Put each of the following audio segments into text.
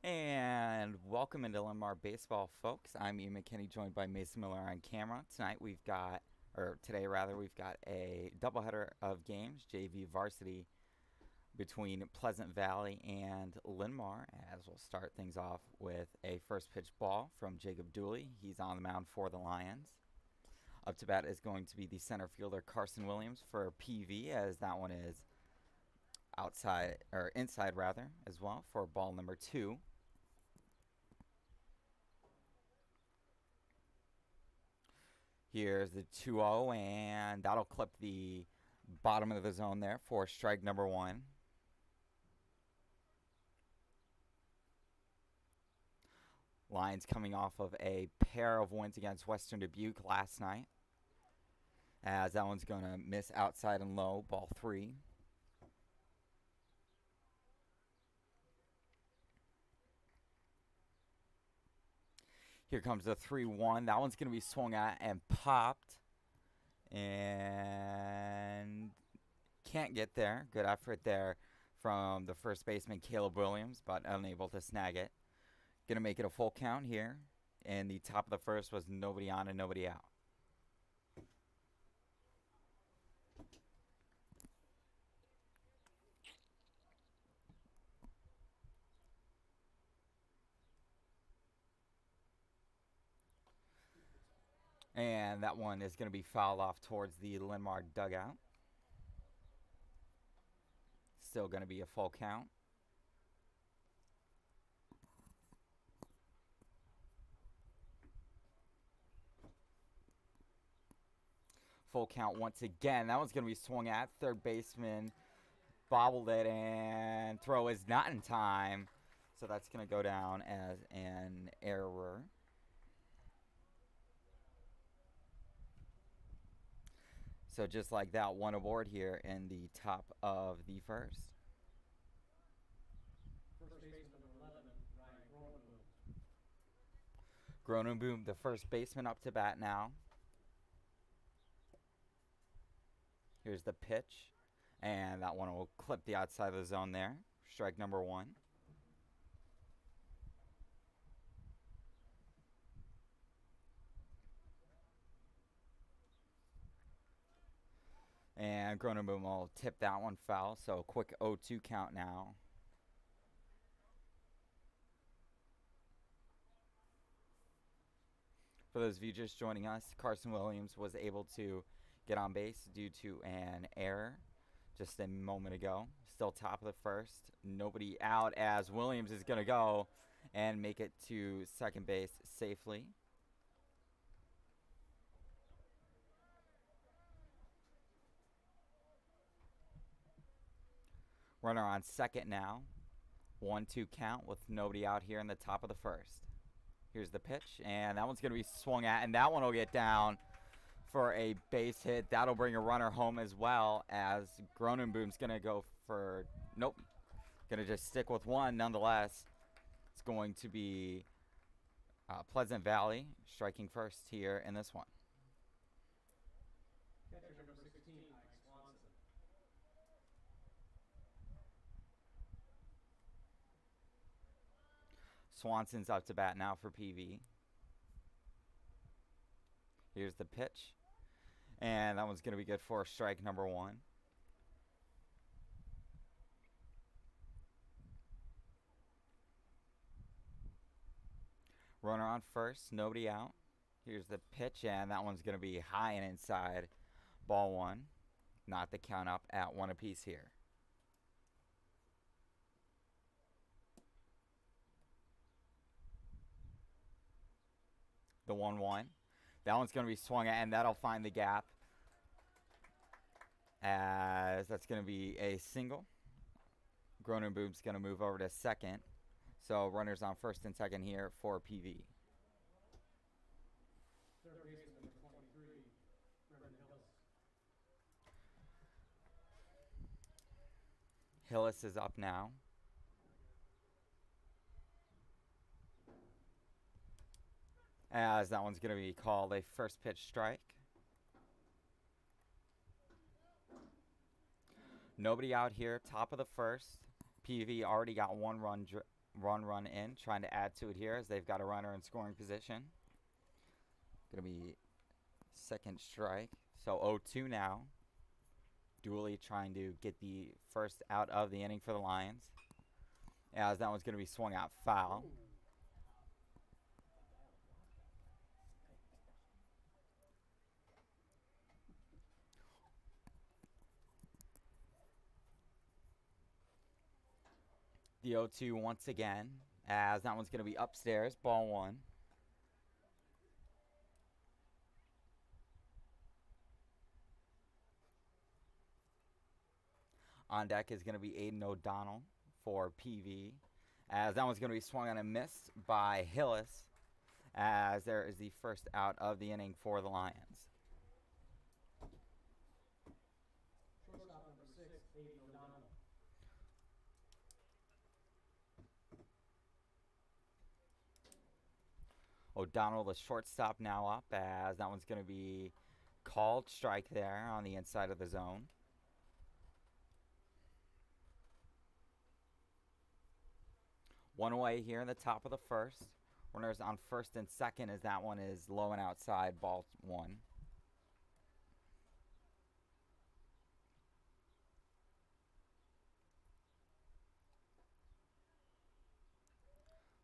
And welcome into Linn-Mar Baseball, folks. I'm Ian McKinney, joined by Mason Miller on camera. Today rather, we've got a doubleheader of games, JV varsity, between Pleasant Valley and Linn-Mar, as we'll start things off with a first pitch ball from Jacob Dooley. He's on the mound for the Lions. Up to bat is going to be the center fielder Carson Williams for PV, as that one is inside rather, as well, for ball number 2. Here's the 2-0, and that'll clip the bottom of the zone there for strike number 1. Lions coming off of a pair of wins against Western Dubuque last night, as that one's going to miss outside and low, ball 3. Here comes the 3-1. That one's going to be swung at and popped. And can't get there. Good effort there from the first baseman, Caleb Williams, but unable to snag it. Going to make it a full count here. And the top of the first was nobody on and nobody out. And that one is going to be fouled off towards the Linn-Mar dugout. Still going to be a full count. Full count once again. That one's going to be swung at. Third baseman bobbled it, and throw is not in time. So that's going to go down as an error. So just like that, one aboard here in the top of the first. First baseman number 11, Ryan Gronenboom, the first baseman, up to bat now. Here's the pitch, and that one will clip the outside of the zone there. Strike number 1. And Gronenboom will tip that one foul, so quick 0-2 count now. For those of you just joining us, Carson Williams was able to get on base due to an error just a moment ago. Still top of the first. Nobody out, as Williams is going to go and make it to second base safely. Runner on second now. 1-2 count with nobody out here in the top of the first. Here's the pitch, and that one's going to be swung at, and that one will get down for a base hit. That'll bring a runner home as well, as Gronenboom's going to go for, nope, going to just stick with one nonetheless. It's going to be Pleasant Valley striking first here in this one. catcher number 16, Mike Swanson. Swanson's up to bat now for PV. Here's the pitch. And that one's going to be good for strike number 1. Runner on first, nobody out. Here's the pitch, and that one's going to be high and inside. Ball 1. Not the count up at 1 apiece here. The 1-1. That one's going to be swung at, and that'll find the gap, as that's going to be a single. Gronenboom's going to move over to second. So runners on first and second here for PV. Third baseman number 23, Brendan Hillis. Hillis is up now. As that one's going to be called a first pitch strike. Nobody out here, top of the first. PV already got one run in, trying to add to it here as they've got a runner in scoring position. Going to be second strike. So 0-2 now. Dooley trying to get the first out of the inning for the Lions. As that one's going to be swung out foul. The 0-2 once again, as that one's going to be upstairs, ball one. On deck is going to be Aiden O'Donnell for PV, as that one's going to be swung on and missed by Hillis, as there is the first out of the inning for the Lions. Shortstop number 6, Aiden O'Donnell. O'Donnell, the shortstop, now up, as that one's going to be called strike there on the inside of the zone. One away here in the top of the first. Runners on first and second as that one is low and outside, ball one.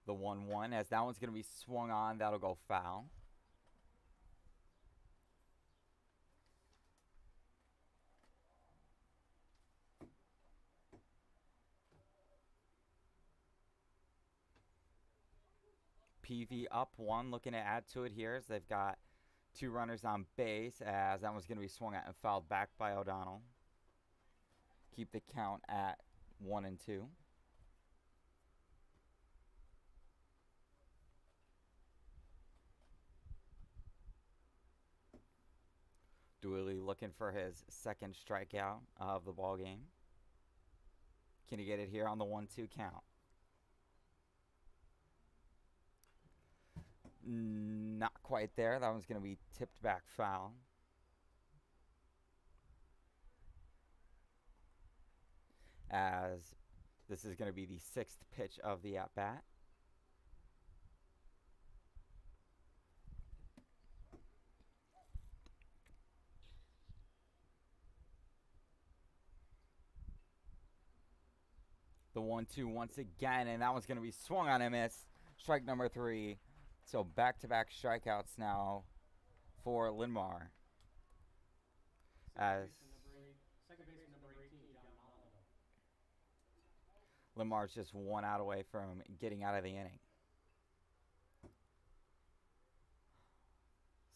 The 1-1 as that one's going to be swung on. That'll go foul. PV up one, looking to add to it here as they've got two runners on base, as that one's going to be swung at and fouled back by O'Donnell. Keep the count at 1-2. Dooley looking for his second strikeout of the ball game. Can he get it here on the 1-2 count? Not quite there. That one's going to be tipped back foul. As this is going to be the sixth pitch of the at-bat. The 1-2 once again, and that one's going to be swung on and missed. Strike number 3. So back-to-back strikeouts now for Linn-Mar. As Second baseman number 18, John Molyneux. Linn-Mar's just one out away from getting out of the inning.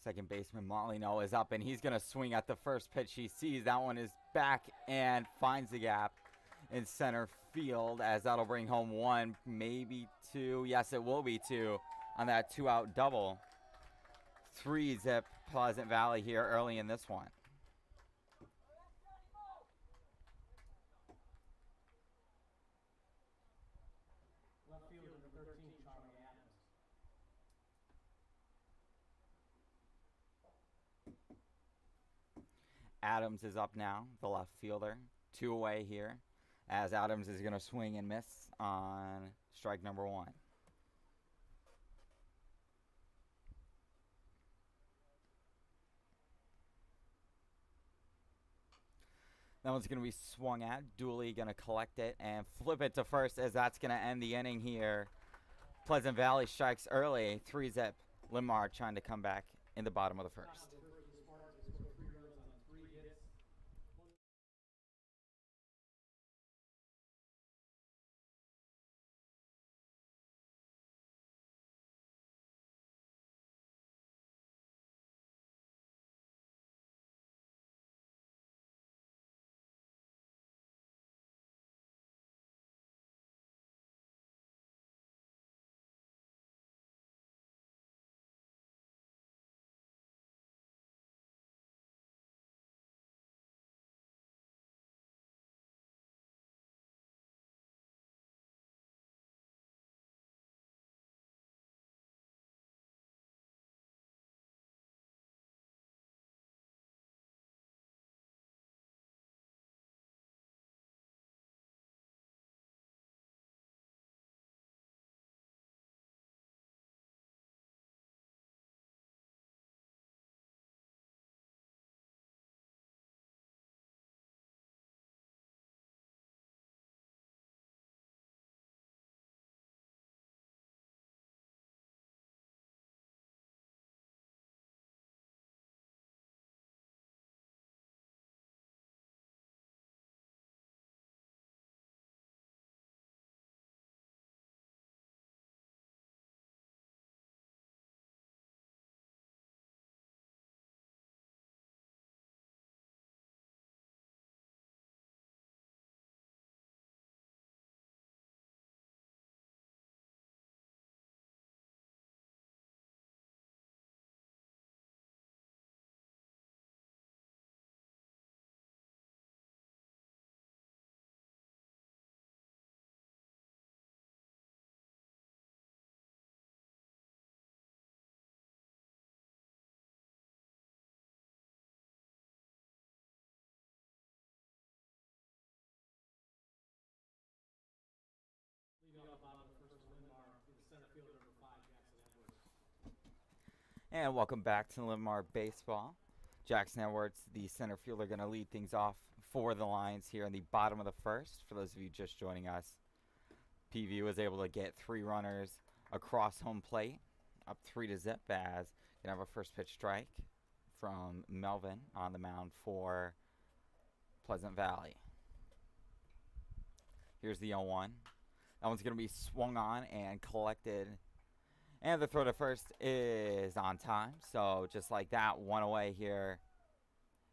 Second baseman Molyneux is up, and he's going to swing at the first pitch he sees. That one is back and finds the gap in center field, as that'll bring home 1, maybe 2. Yes, it will be 2 on that 2-out double. 3-zip Pleasant Valley here early in this one. Left fielder number 13, Charlie Adams. Adams is up now, the left fielder. 2 away here, as Adams is going to swing and miss on strike number 1. That one's going to be swung at. Dooley going to collect it and flip it to first, as that's going to end the inning here. Pleasant Valley strikes early. 3-zip. Linn-Mar trying to come back in the bottom of the first. And welcome back to Linn-Mar Baseball. Jackson Edwards, the center fielder, going to lead things off for the Lions here in the bottom of the first. For those of you just joining us, PV was able to get 3 runners across home plate, up 3-0 as going to have a first pitch strike from Melvin on the mound for Pleasant Valley. Here's the 0-1. That one's going to be swung on and collected. And the throw to first is on time. So just like that, 1 away here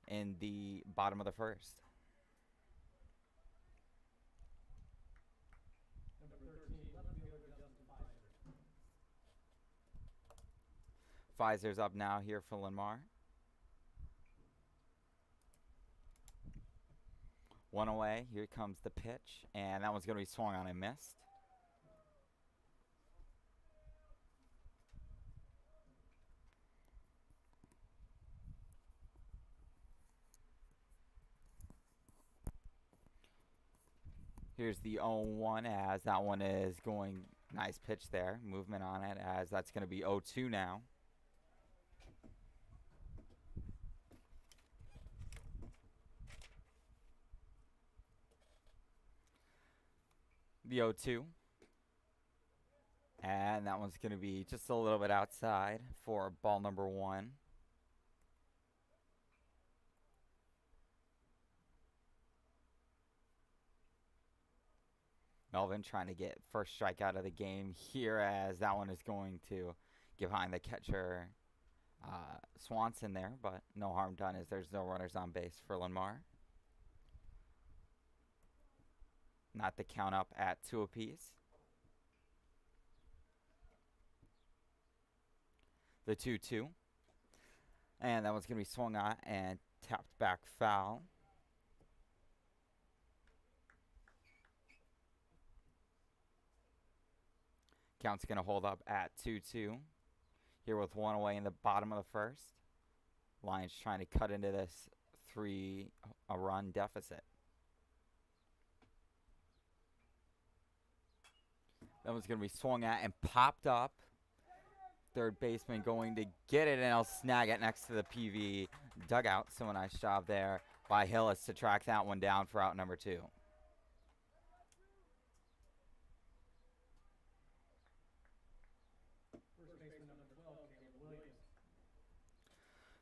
in the bottom of the first. Number 13, left fielder Justin Pfizer. Pfizer's up now here for Linn-Mar. 1 away. Here comes the pitch. And that one's going to be swung on and missed. Here's the 0-1 as that one is going, nice pitch there, movement on it as that's going to be 0-2 now. The 0-2. And that one's going to be just a little bit outside for ball number 1. Melvin trying to get first strikeout of the game here as that one is going to get behind the catcher Swanson there, but no harm done as there's no runners on base for Linn-Mar. Not the count up at 2 apiece. The 2-2. And that one's going to be swung on and tapped back foul. Count's going to hold up at 2-2. Here with 1 away in the bottom of the first. Lions trying to cut into this 3-run deficit. That one's going to be swung at and popped up. Third baseman going to get it, and he'll snag it next to the PV dugout. So a nice job there by Hillis to track that one down for out number 2.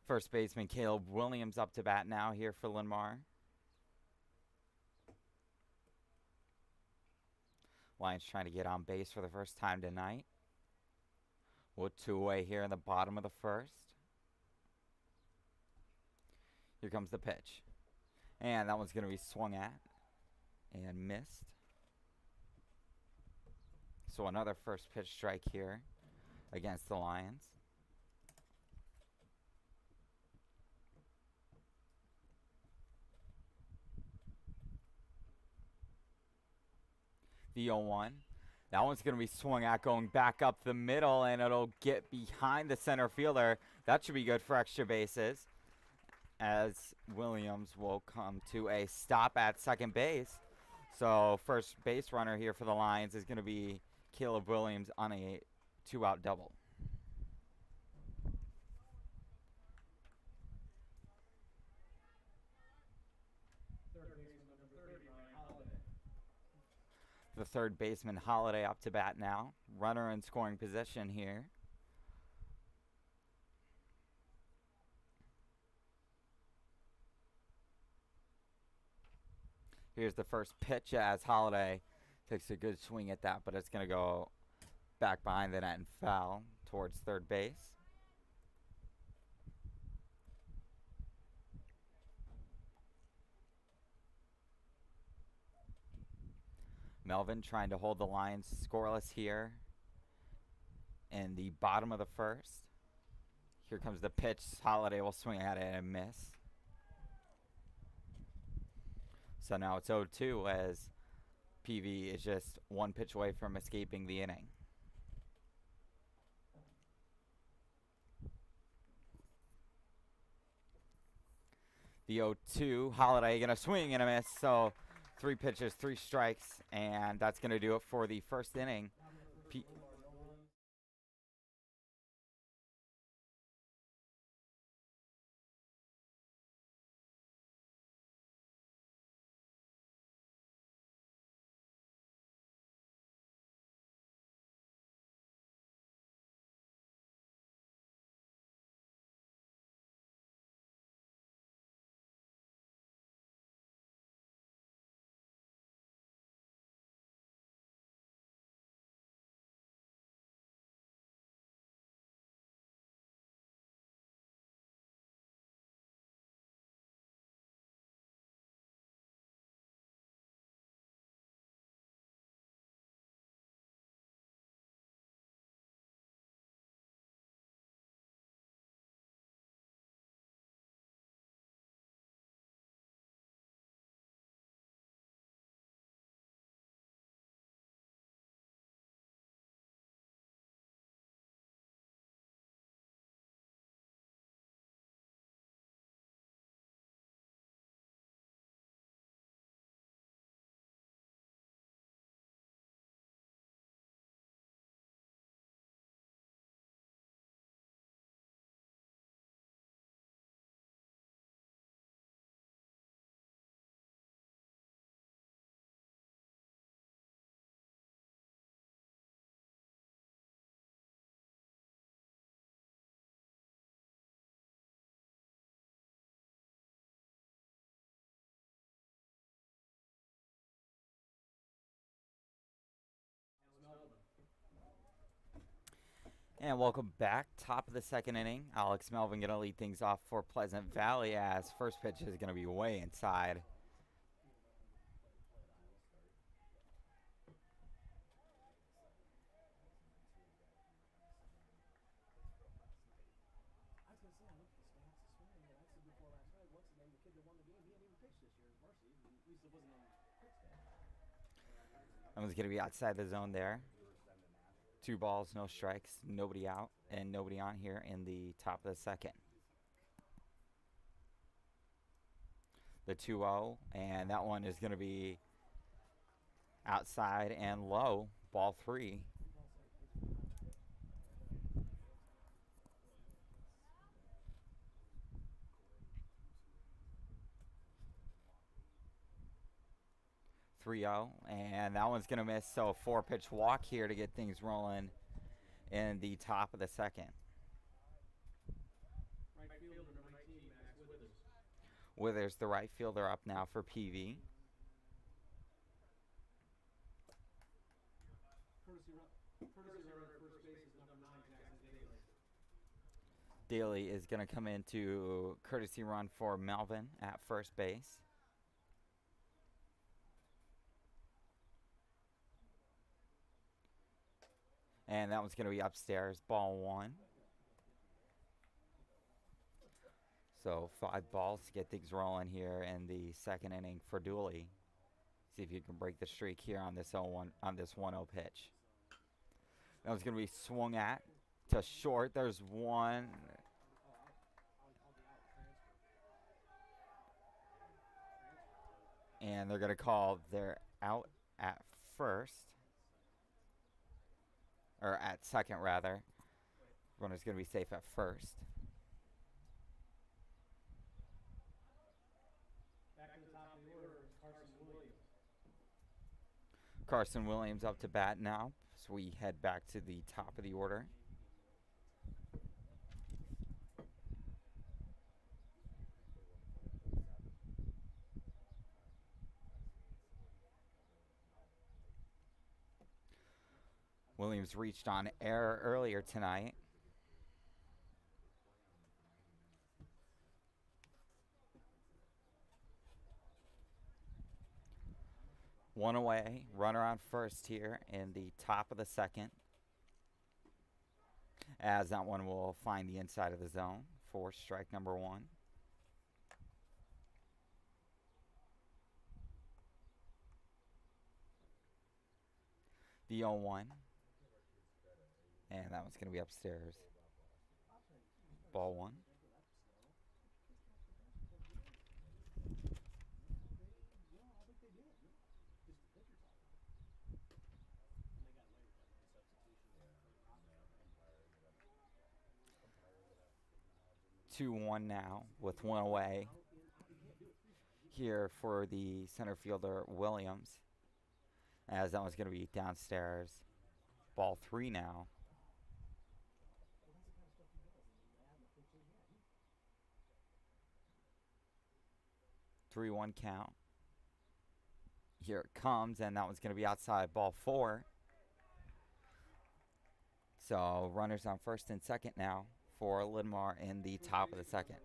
First baseman Caleb Williams up to bat now here for Linn-Mar. Lions trying to get on base for the first time tonight. With 2 away here in the bottom of the first. Here comes the pitch. And that one's going to be swung at and missed. So another first pitch strike here against the Lions. The 0-1. That one's going to be swung at going back up the middle, and it'll get behind the center fielder. That should be good for extra bases as Williams will come to a stop at second base. So first base runner here for the Lions is going to be Caleb Williams on a 2-out double. The third baseman Holiday up to bat now. Runner in scoring position here. Here's the first pitch as Holiday takes a good swing at that, but it's going to go back behind the net and foul towards third base. Melvin trying to hold the Lions scoreless here in the bottom of the first. Here comes the pitch. Holiday will swing at it and miss. So now it's 0-2 as PV is just 1 pitch away from escaping the inning. The 0-2, Holiday going to swing and a miss. So 3 pitches, 3 strikes, and that's going to do it for the first inning. And welcome back. Top of the second inning. Alex Melvin going to lead things off for Pleasant Valley as first pitch is going to be way inside. I was gonna say, I looked at the stats this morning, and I said before last night, what's the name? The kid that won the game, he hadn't even pitched this year as varsity. At least it wasn't on quick stat. That one's going to be outside the zone there. 2 balls, no strikes, nobody out, and nobody on here in the top of the second. The 2-0, and that one is going to be outside and low. Ball 3. And that one's going to miss. So 4-pitch walk here to get things rolling in the top of the second. Right fielder, number 19, Max Withers. Withers, the right fielder, up now for PV. Courtesy runner at first base is number 9, Jackson Daly. Daly is going to come into courtesy run for Melvin at first base. And that one's going to be upstairs, ball 1. So 5 balls to get things rolling here in the second inning for Dooley. See if you can break the streak here on this 0-1 on this 1-0 pitch. That was going to be swung at to short. There's one. And they're going to call their out at first. Or at second, rather. Runner's going to be safe at first. Back in the top of the order is Carson Williams. Carson Williams up to bat now. So we head back to the top of the order. Williams reached on error earlier tonight. One away, runner on first here in the top of the second. As that one will find the inside of the zone for strike number 1. The 0-1. And that one's going to be upstairs. Ball 1. Two one now with one away here for the center fielder Williams, as that one's going to be downstairs. Ball 3 now. Three one count. Here it comes, and that one's going to be outside. Ball 4. So runners on first and second now for Linn-Mar in the top of the second.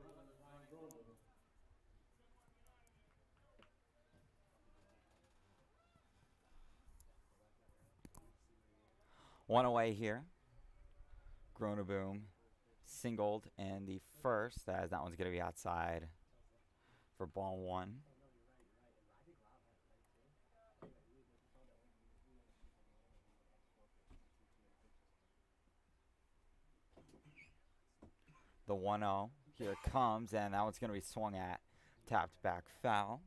One away here. Groneboom singled in the first, as that one's going to be outside for ball 1. The 1-0. Here it comes, and that one's going to be swung at. Tapped back foul.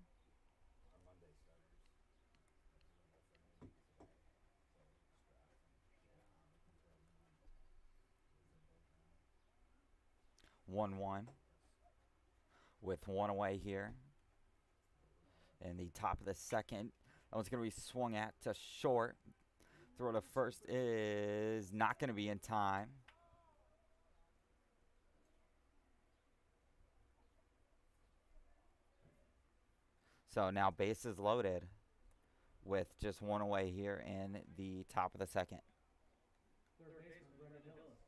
One with one away here in the top of the second. That one's going to be swung at to short. Throw to first is not going to be in time. So now bases loaded with just one away here in the top of the second. Third baseman, Brendan Hillis.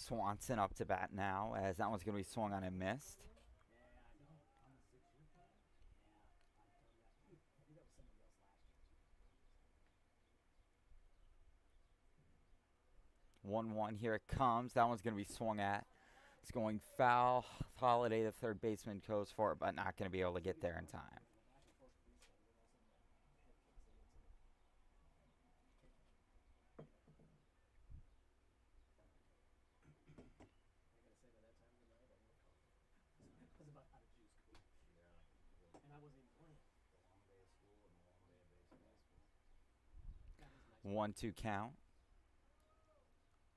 Swanson up to bat now, as that one's going to be swung on and missed. Yeah, I know. I'm a 6-year player. Yeah, I told you. Maybe that was somebody else last year too. 1-1, here it comes. That one's going to be swung at. It's going foul. Holiday, the third baseman, goes for it, but not going to be able to get there in time. I gotta say, by that time of the night, I knew coffee. I was about out of juice, coach. And I wasn't even playing. The long day of school and the long day of baseball. That is nice. 1-2 count.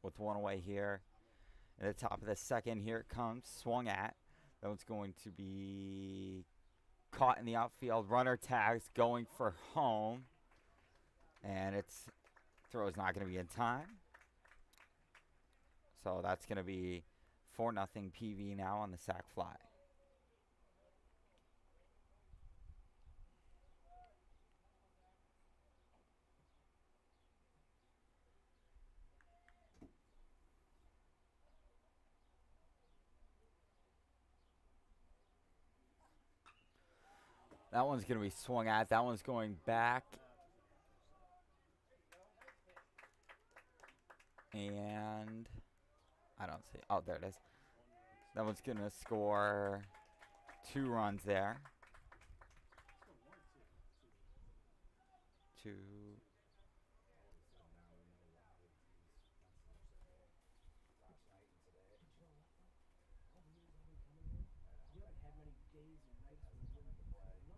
With one away here. At the top of the second, here it comes. Swung at. That one's going to be caught in the outfield. Runner tags going for home. And its throw is not going to be in time. So that's going to be 4-0 PV now on the sac fly. That one's going to be swung at. That one's going back. And I don't see. Oh, there it is. That one's going to score 2 runs there. 2. You haven't had many days or nights where you didn't play. No.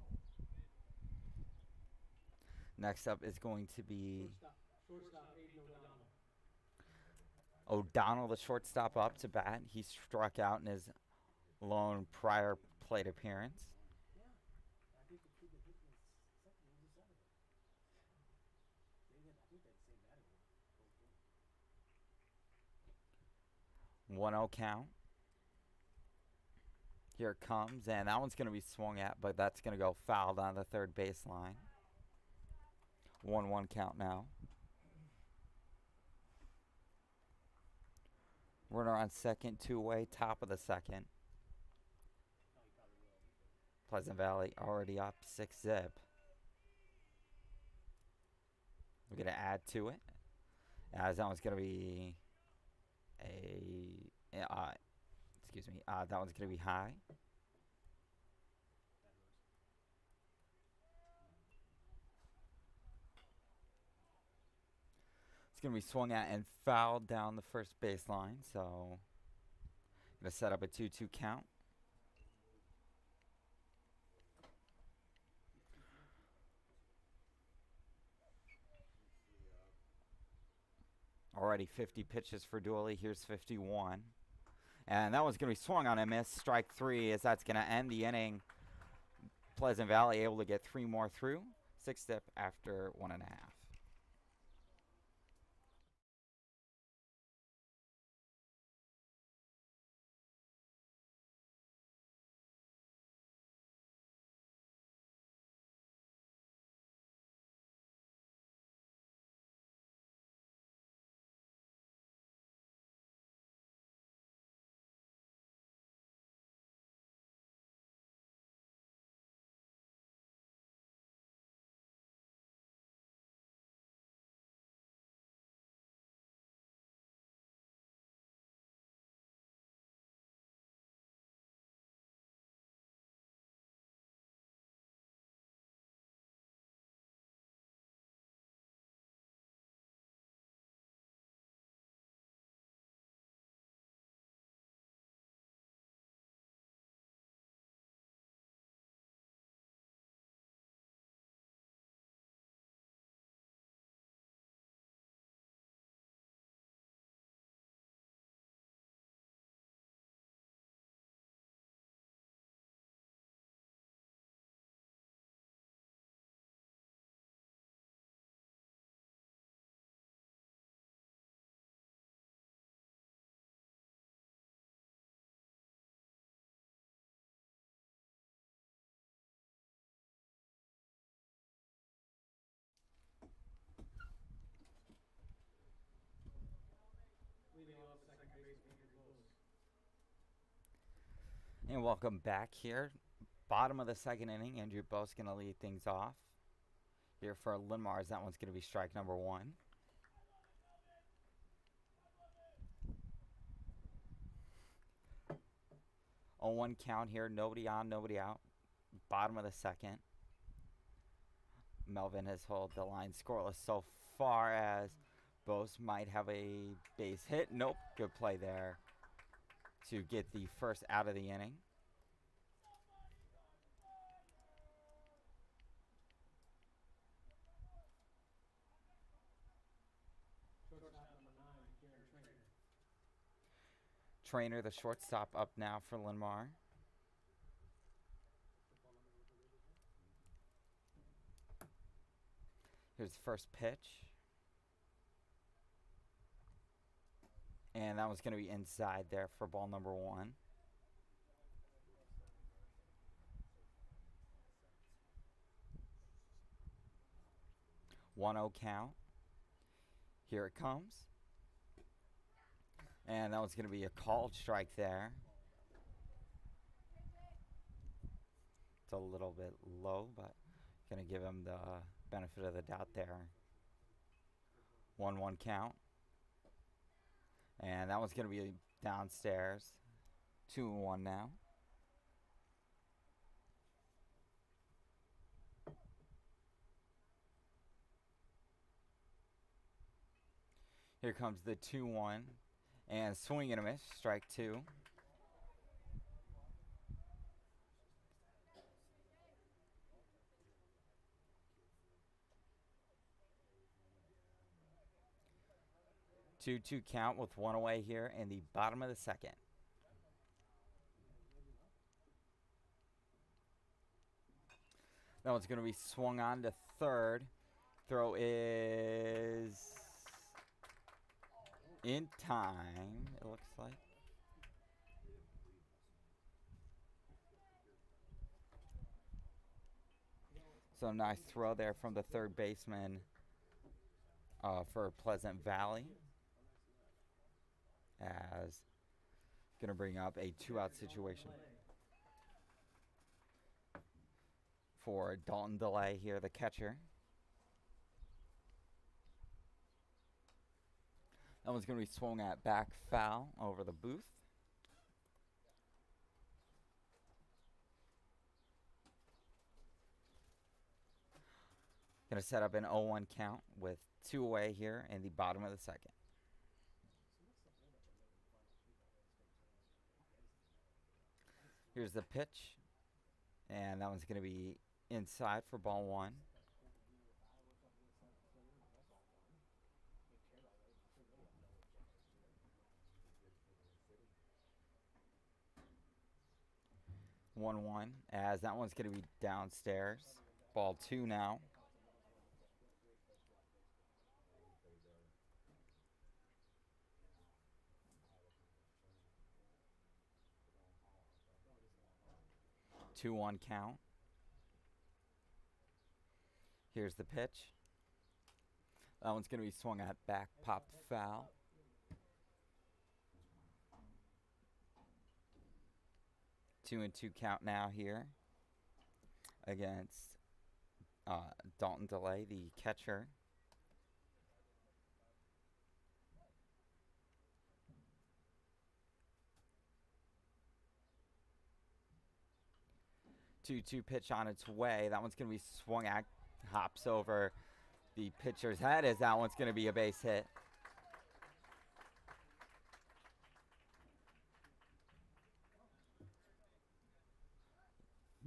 Next up is going to be Shortstop, Aiden O'Donnell. O'Donnell, the shortstop, up to bat. He struck out in his lone prior plate appearance. Yeah. I think the kid that hit in his second was a senator. I think they'd say that in the 1-0 count. Here it comes, and that one's going to be swung at, but that's going to go fouled on the third baseline. 1-1 count now. Runner on second, 2 away, top of the second. Pleasant Valley already up 6-0. We're going to add to it, as that one's going to be that one's going to be high. It's going to be swung at and fouled down the first baseline, so going to set up a 2-2 count. Already 50 pitches for Dooley. Here's 51. And that one's going to be swung on and missed. Strike 3, as that's going to end the inning. Pleasant Valley able to get 3 more through. 6-0 after 1.5. And welcome back here. Bottom of the second inning. Andrew Bo's going to lead things off. Here for Linn-Mar's, that one's going to be strike number one. On one count here, nobody on, nobody out. Bottom of the second. Melvin has held the line scoreless so far as Bose might have a base hit. Nope, good play there to get the first out of the inning. Shortstop number 9, Kieran Trainer. Trainer, the shortstop, up now for Linn-Mar. Here's the first pitch. And that was going to be inside there for ball number one. One 0 count. Here it comes. And that was going to be a called strike there. It's a little bit low, but going to give him the benefit of the doubt there. 1-1 count. And that one's going to be downstairs. 2-1 now. Here comes the 2-1. And swing and a miss. Strike two. Two count with one away here in the bottom of the second. That one's going to be swung on to third. Throw is in time, it looks like. So nice throw there from the third baseman for Pleasant Valley. As going to bring up a 2-out situation for Dalton Delay here, the catcher. That one's going to be swung at back foul over the booth. Going to set up an 0-1 count with two away here in the bottom of the second. Here's the pitch. And that one's going to be inside for ball one. One, as that one's going to be downstairs. Ball two now. 2-1 count. Here's the pitch. That one's going to be swung at back, pop foul. Two and two count now here against Dalton Delay, the catcher. Two pitch on its way. That one's going to be swung at, hops over the pitcher's head as that one's going to be a base hit.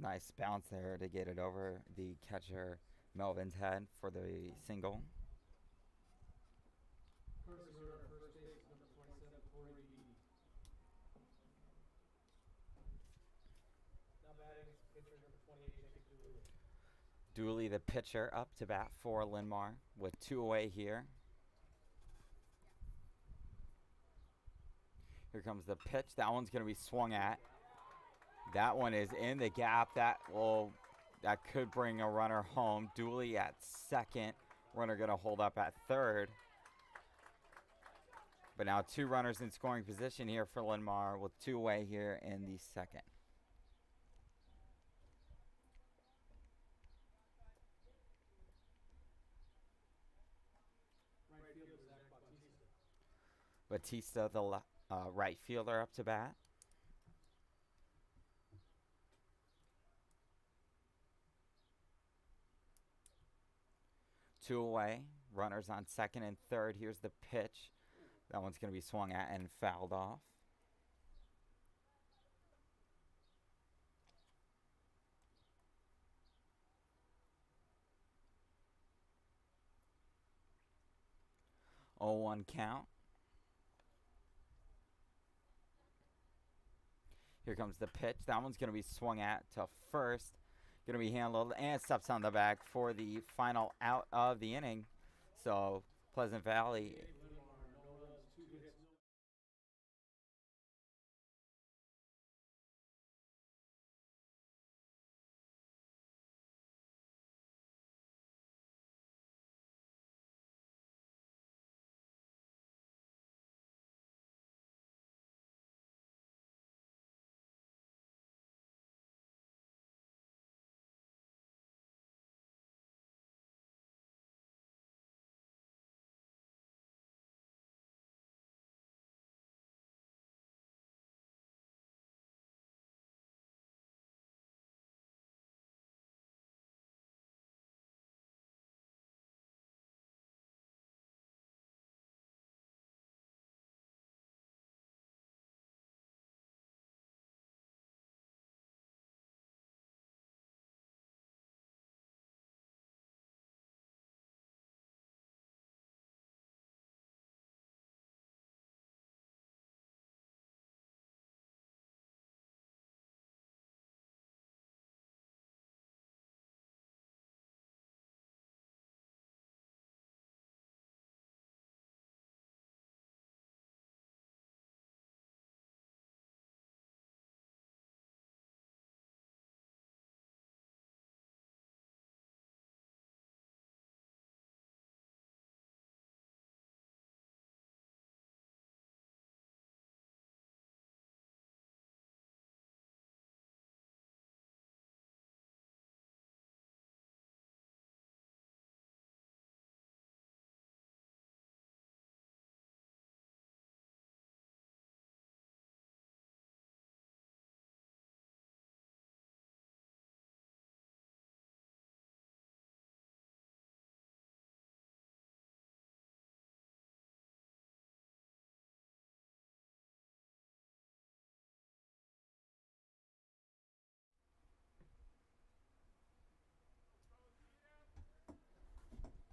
Nice bounce there to get it over the catcher Melvin's head for the single. First base, number 27, Corey Dooley. Now batting, pitcher number 28, Jacob Dooley. Dooley, the pitcher, up to bat for Linn-Mar with two away here. Here comes the pitch. That one's going to be swung at. That one is in the gap. That could bring a runner home. Dooley at second. Runner going to hold up at third. But now two runners in scoring position here for Linn-Mar with two away here in the second. Batista, the right fielder, up to bat. Two away. Runners on second and third. Here's the pitch. That one's going to be swung at and fouled off. Oh, 1 count. Here comes the pitch. That one's going to be swung at to first. Going to be handled and steps on the bag for the final out of the inning. So Pleasant Valley.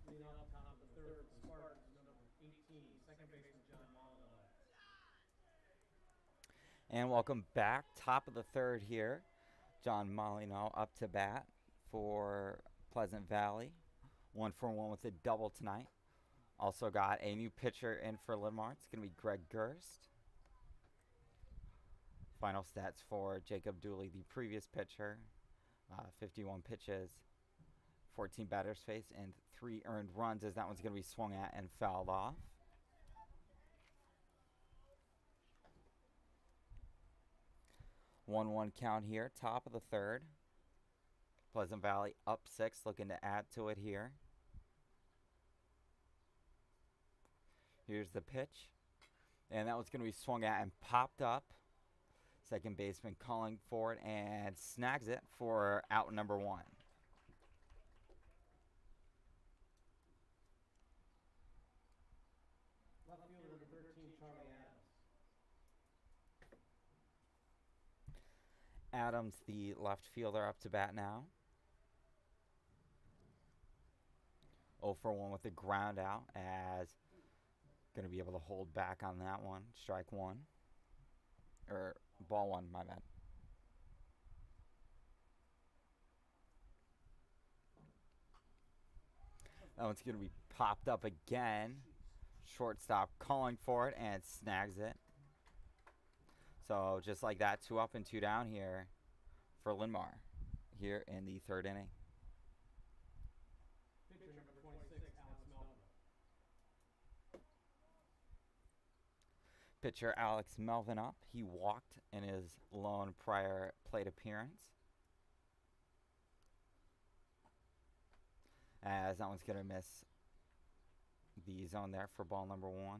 Leading off the top of the third, the Spartans, number 18, second baseman John Molyneux. And welcome back. Top of the third here. John Molyneux up to bat for Pleasant Valley. 1-for-1 with a double tonight. Also got a new pitcher in for Linn-Mar. It's going to be Greg Gerst. Final stats for Jacob Dooley, the previous pitcher. 51 pitches, 14 batters faced, and 3 earned runs as that one's going to be swung at and fouled off. One count here, top of the third. Pleasant Valley up 6, looking to add to it here. Here's the pitch. And that one's going to be swung at and popped up. Second baseman calling for it and snags it for out number 1. Left fielder number 13, Charlie Adams. Adams, the left fielder, up to bat now. 0-for-1 with the ground out, as going to be able to hold back on that one. Strike 1. Or ball 1, my bad. That one's going to be popped up again. Shortstop calling for it and snags it. So just like that, 2 up and 2 down here for Linn-Mar here in the third inning. Pitcher number 26, Alex Melvin. Pitcher Alex Melvin up. He walked in his lone prior plate appearance. As that one's going to miss the zone there for ball number 1.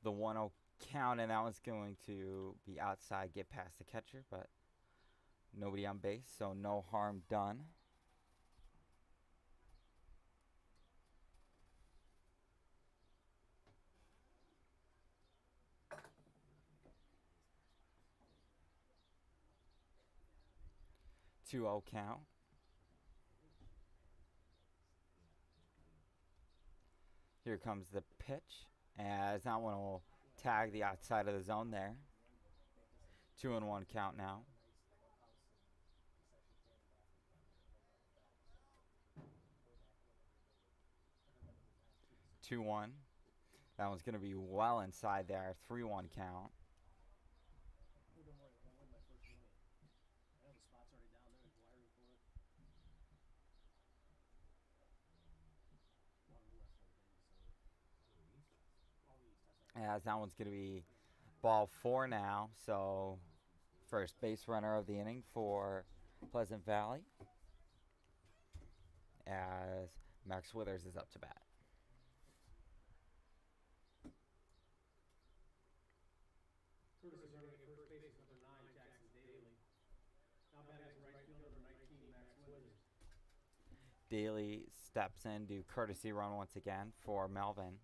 The 1-0 count, and that one's going to be outside, get past the catcher, but nobody on base, so no harm done. Two 0 count. Here comes the pitch, as that one will tag the outside of the zone there. 2-1 count now. 2-1. That one's going to be well inside there. 3-1 count. As that one's going to be ball 4 now. So first base runner of the inning for Pleasant Valley, as Max Withers is up to bat. Curtis is running at first base, number 9, Jackson Daly. Now batting as right fielder, number 19, Max Withers. Daly steps in to courtesy run once again for Melvin.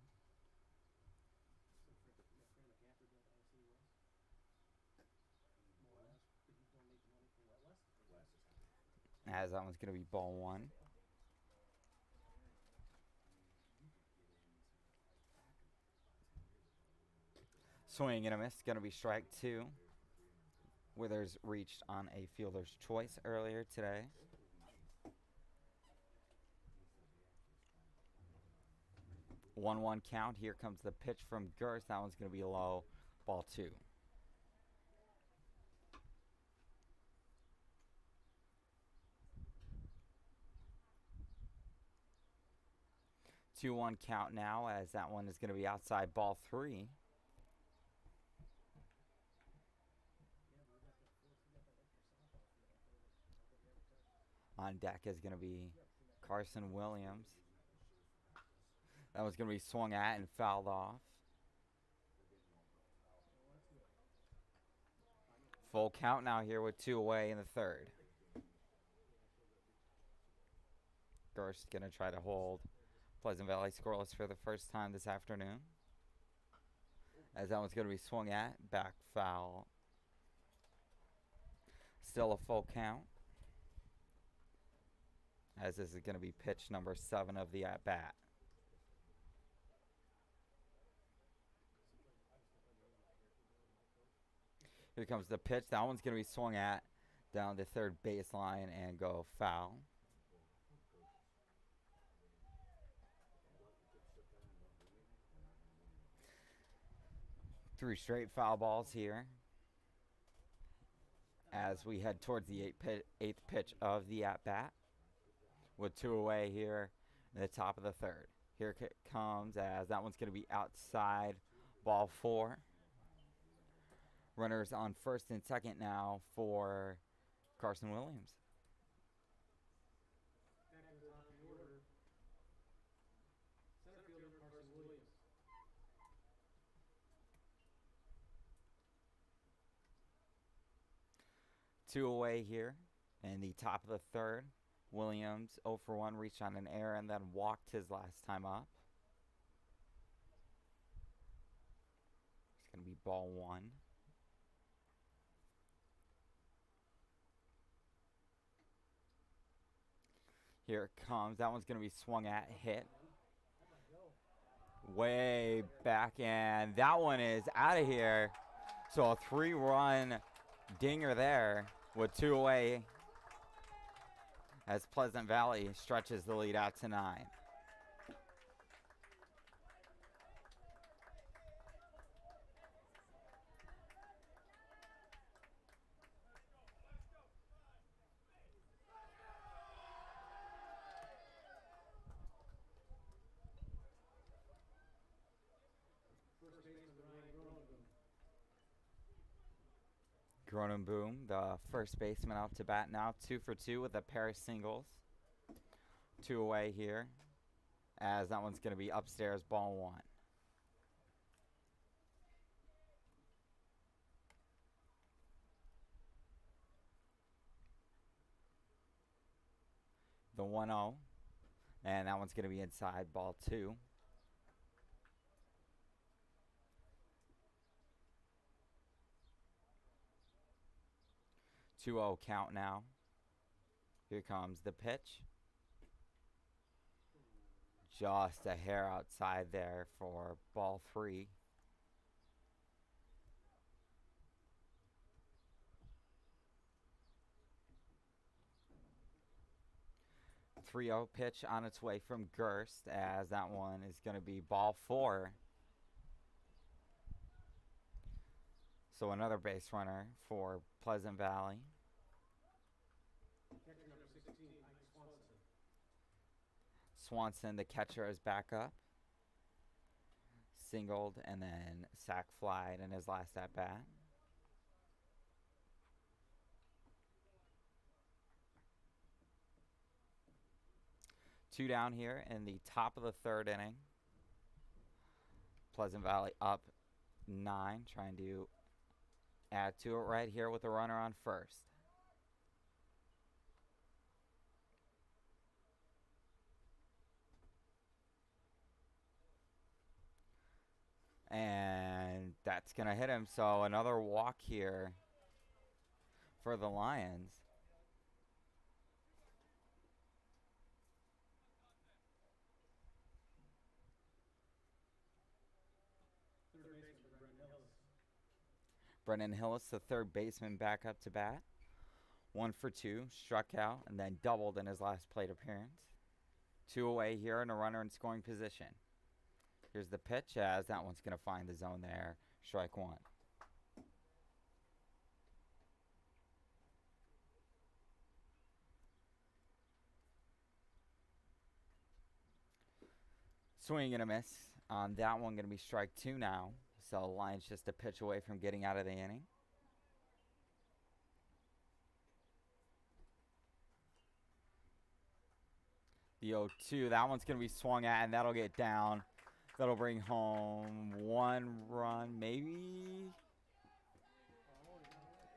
As that one's going to be ball 1. Swing and a miss, going to be strike 2. Withers reached on a fielder's choice earlier today. One count. Here comes the pitch from Gerst. That one's going to be low. Ball 2. Two 1 count now, as that one is going to be outside, ball 3. On deck is going to be Carson Williams. That was going to be swung at and fouled off. Full count now here with 2 away in the third. Gerst going to try to hold Pleasant Valley scoreless for the first time this afternoon, as that one's going to be swung at, back foul. Still a full count, as this is going to be pitch number 7 of the at-bat. Here comes the pitch. That one's going to be swung at down the third baseline and go foul. 3 straight foul balls here, as we head towards the 8th pitch of the at-bat, with 2 away here in the top of the third. Here it comes, as that one's going to be outside, ball 4. Runners on first and second now for Carson Williams. Back to the top of the order, center fielder Carson Williams. Two away here in the top of the third. Williams 0 for 1, reached on an error and then walked his last time up. It's going to be ball 1. Here it comes. That one's going to be swung at, hit. Way back, and that one is out of here. So a 3-run dinger there with 2 away, as Pleasant Valley stretches the lead out to 9. Gronenboom, the first baseman, out to bat now. 2 for 2 with a pair of singles. 2 away here, as that one's going to be upstairs, ball 1. the 1-0. And that one's going to be inside, ball 2. 2-0 count now. Here comes the pitch. Just a hair outside there for ball 3. 3-0 pitch on its way from Gerst, as that one is going to be ball 4. So another base runner for Pleasant Valley. Catcher number 16, Ike Swanson. Swanson, the catcher, is back up. Singled and then sac flied in his last at bat. Two down here in the top of the 3rd inning. Pleasant Valley up 9, trying to add to it right here with a runner on first. And that's going to hit him. So another walk here for the Lions. Third baseman, Brendan Hillis. Brendan Hillis, the 3rd baseman, back up to bat. 1 for 2, struck out, and then doubled in his last plate appearance. 2 away here and a runner in scoring position. Here's the pitch, as that one's going to find the zone there. Strike 1. Swing and a miss on that one, going to be strike 2 now. So Lions just a pitch away from getting out of the inning. The 0-2, that one's going to be swung at, and that'll get down. That'll bring home 1 run, maybe?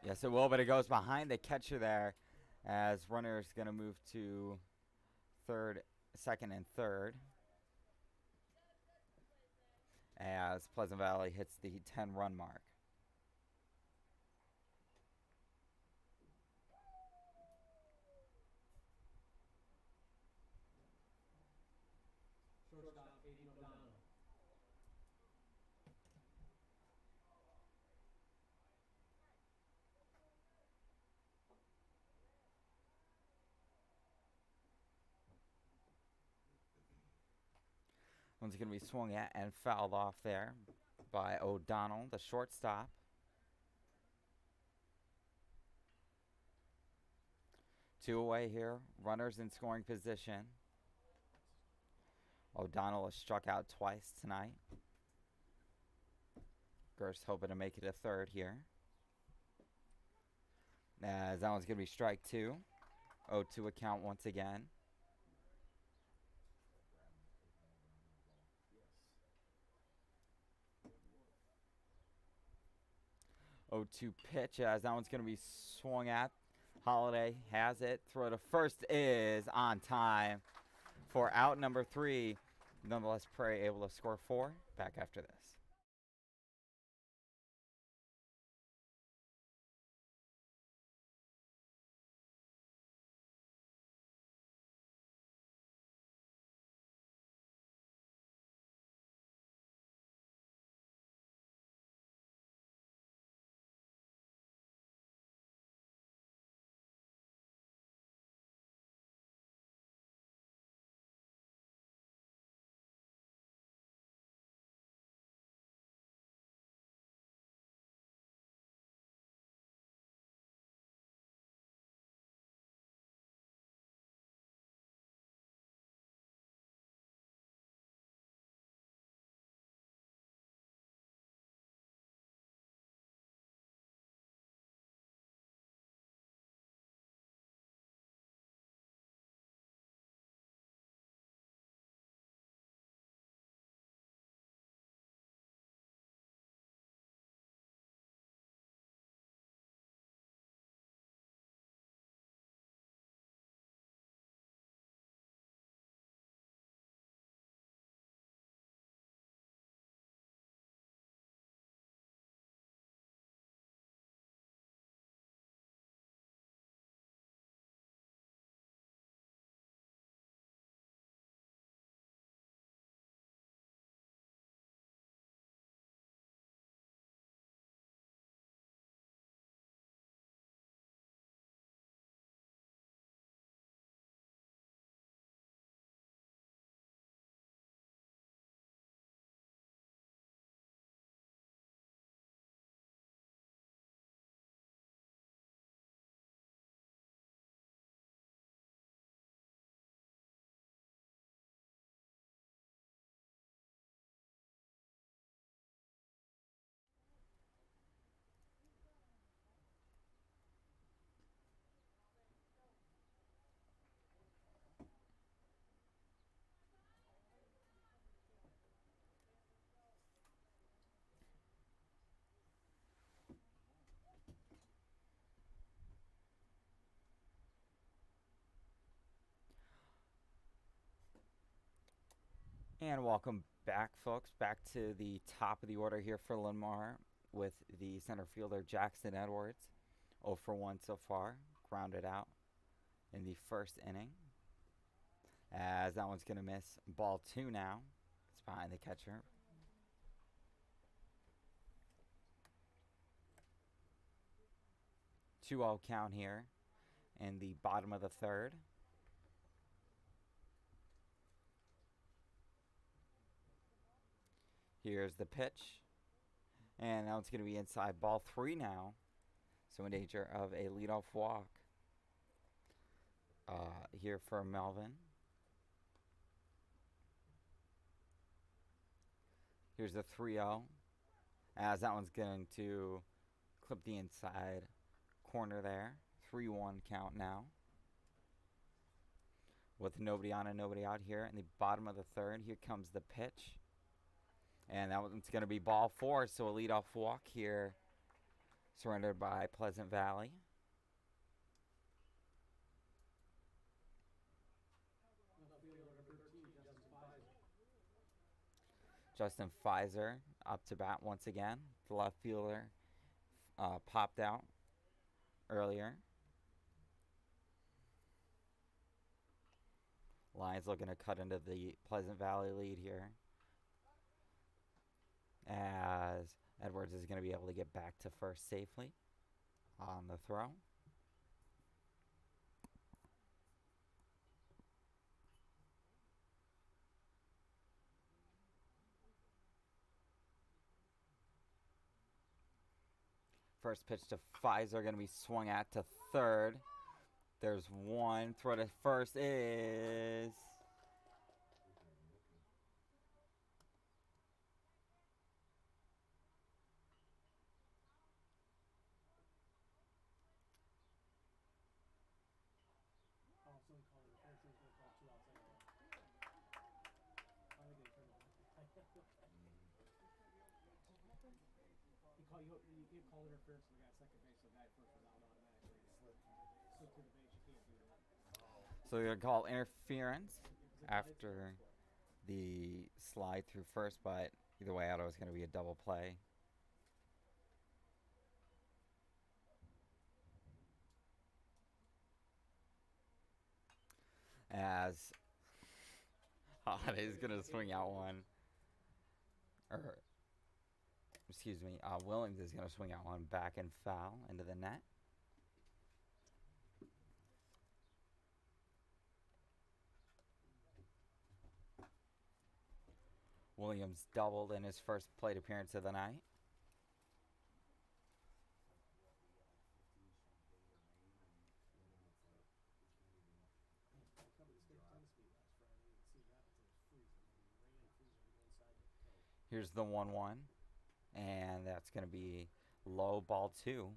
Yes, it will, but it goes behind the catcher there, as runner's going to move to 2nd and 3rd. As Pleasant Valley hits the 10-run mark. Shortstop, Aiden O'Donnell. One's going to be swung at and fouled off there by O'Donnell, the shortstop. Two away here. Runners in scoring position. O'Donnell has struck out twice tonight. Gerst hoping to make it a 3rd here. As that one's going to be strike 2. 0-2 account once again. 0-2 pitch, as that one's going to be swung at. Holiday has it. Throw to first is on time for out number 3. Nonetheless, Prairie able to score 4. Back after this. And welcome back, folks. Back to the top of the order here for Linn-Mar with the center fielder Jackson Edwards. 0 for 1 so far, grounded out in the first inning. As that one's going to miss. Ball 2 now. It's behind the catcher. Two-0 count here in the bottom of the third. Here's the pitch. And that one's going to be inside. Ball 3 now. So in danger of a leadoff walk here for Melvin. Here's the 3-0. As that one's going to clip the inside corner there. 3-1 count now. With nobody on and nobody out here in the bottom of the third. Here comes the pitch. And that one's going to be ball 4. So a leadoff walk here. Surrendered by Pleasant Valley. Justin Pfizer up to bat once again. The left fielder popped out earlier. Lions looking to cut into the Pleasant Valley lead here. As Edwards is going to be able to get back to first safely on the throw. First pitch to Pfizer going to be swung at to third. There's one. Throw to first is... You called interference for the guy at second base, so the guy at first was out automatically. Slipped through the base, you can't do that. So you're going to call interference after the slide through first, but either way out, it was going to be a double play. As Holiday is going to swing out one. Or, excuse me, Williams is going to swing out one back and foul into the net. Williams doubled in his first plate appearance of the night. Here's the 1-1. And that's going to be low, ball 2.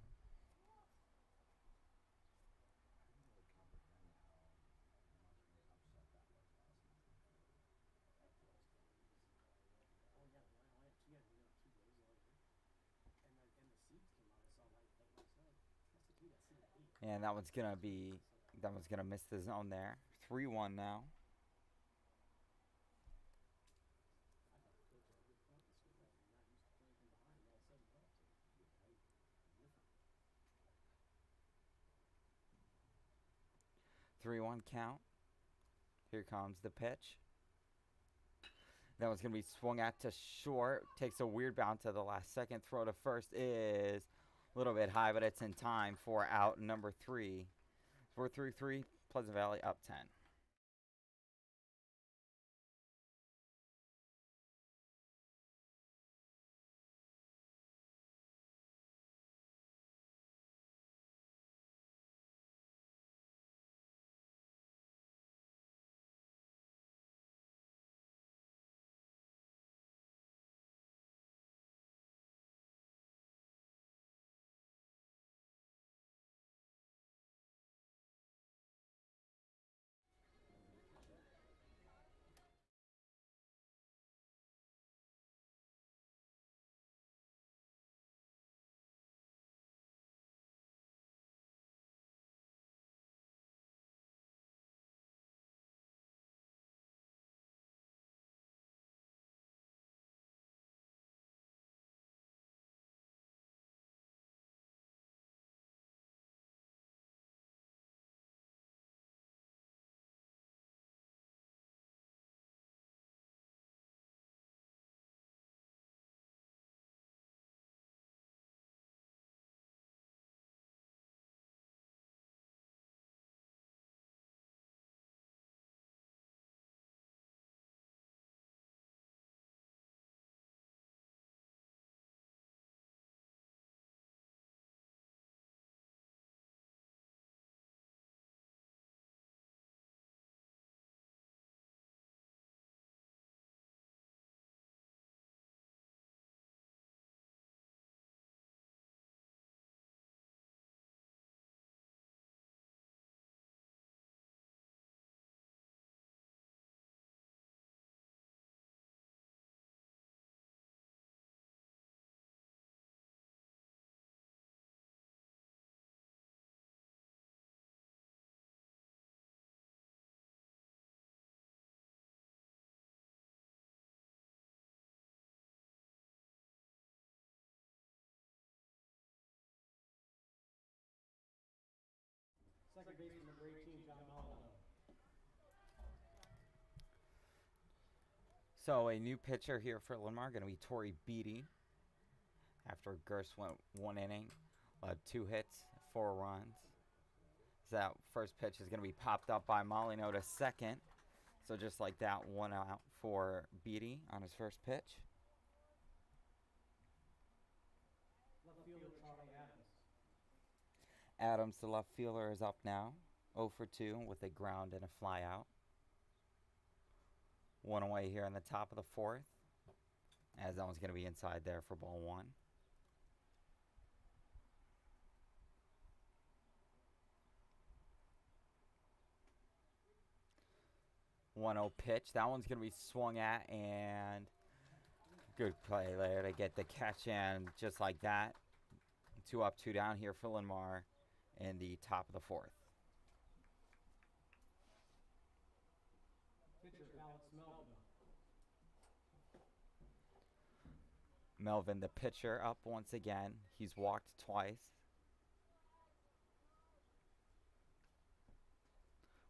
And that one's gonna miss the zone there. 3-1 now. Three-one count. Here comes the pitch. That one's gonna be swung at to short. Takes a weird bounce to the last second. Throw to first is a little bit high, but it's in time for out number 3. 4-3-3. Pleasant Valley up 10. 18, John Maldonado. So a new pitcher here for Linn-Mar going to be Tori Beatty. After Gerst went 1 inning, 2 hits, 4 runs. So that first pitch is going to be popped up by Molino to second. So just like that, 1 out for Beatty on his first pitch. Left fielder Charlie Adams. Adams, the left fielder, is up now. 0 for 2 with a ground and a fly out. 1 away here in the top of the 4th. As that one's going to be inside there for ball 1. 1-0 pitch. That one's going to be swung at, and good play there to get the catch in just like that. 2 up, 2 down here for Linn-Mar in the top of the 4th. Pitcher Alex Melvin. Melvin, the pitcher, up once again. He's walked twice.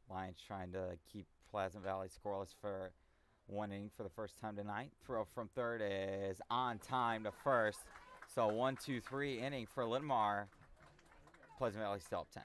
Lions trying to keep Pleasant Valley scoreless for 1 inning for the first time tonight. Throw from third is on time to first. So 1-2-3 inning for Linn-Mar. Pleasant Valley still up 10.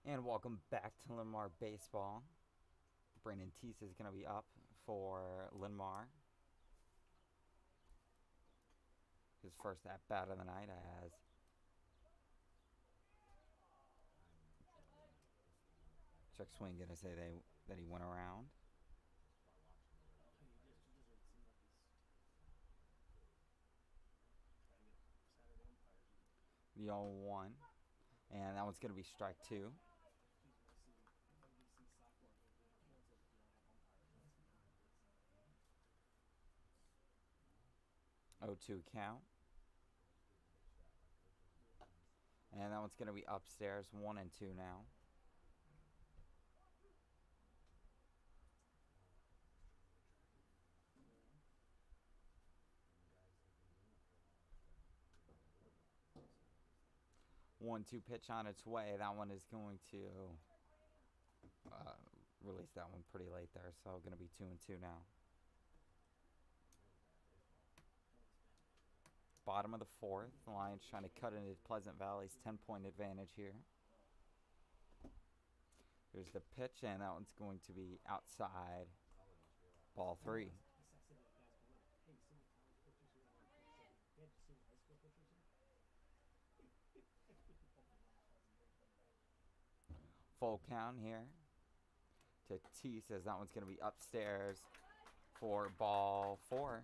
And welcome back to Linn-Mar Baseball. Brandon Teese is going to be up for Linn-Mar. His first at-bat of the night as Chuck Swing going to say that he went around. The 0-1. And that one's going to be strike 2. 0-2 count. And that one's going to be upstairs, 1-2 now. 1-2 pitch on its way. That one is going to release that one pretty late there, so going to be 2-2 now. Bottom of the fourth, the Lions trying to cut into Pleasant Valley's 10-point advantage here. Here's the pitch, and that one's going to be outside. Ball 3. Full count here. T says that one's going to be upstairs for ball 4.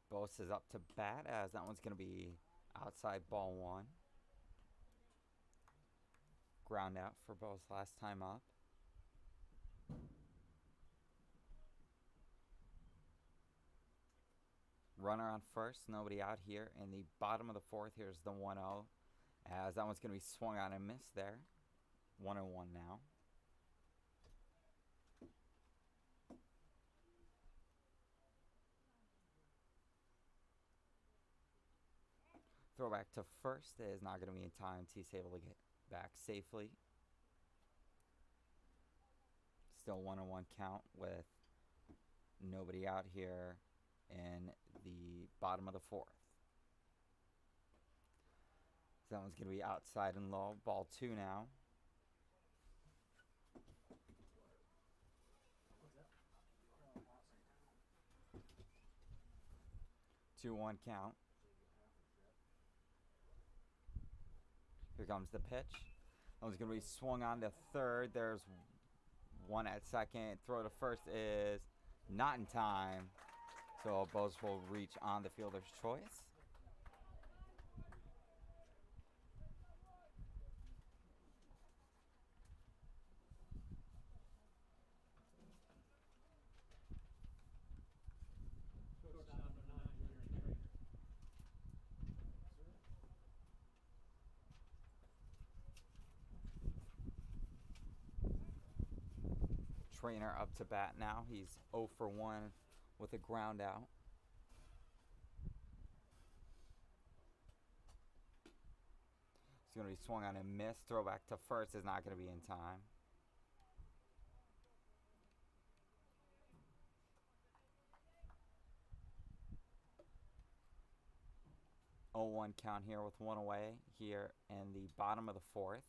Bose is up to bat as that one's going to be outside ball 1. Ground out for Bose last time up. Runner on first, nobody out here. In the bottom of the fourth, here's the 1-0. As that one's going to be swung on and missed there. 1-1 now. Throwback to first is not going to be in time. T's able to get back safely. Still 1-1 count with nobody out here in the bottom of the fourth. So that one's going to be outside and low. Ball 2 now. Two 2-1 count. Here comes the pitch. That one's going to be swung on to third. There's one at second. Throw to first is not in time. So Bose will reach on the fielder's choice. Trainer up to bat now. He's 0 for 1 with a ground out. It's going to be swung on and missed. Throwback to first is not going to be in time. Oh, 1 count here with 1 away here in the bottom of the fourth.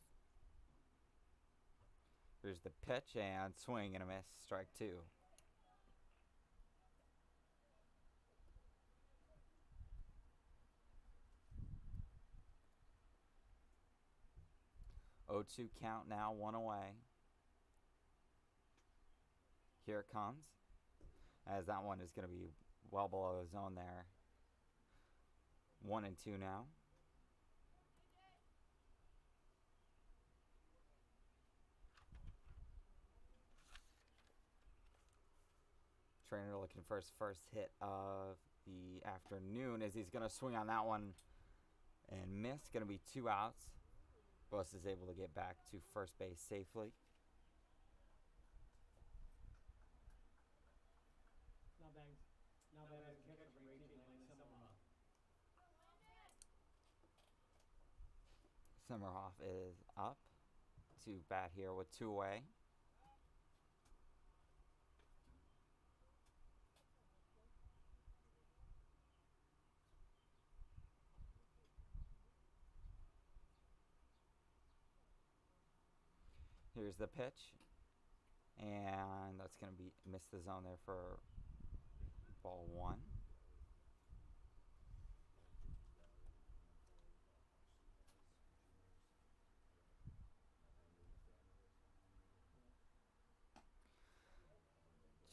Here's the pitch and swing and a miss. Strike 2. Oh, 2 count now, 1 away. Here it comes. As that one is going to be well below the zone there. 1-2 now. Trainer looking for his first hit of the afternoon as he's going to swing on that one and miss. Going to be 2 outs. Bose is able to get back to first base safely. Summerhoff is up to bat here with 2 away. Here's the pitch, and that's going to be miss the zone there for ball 1.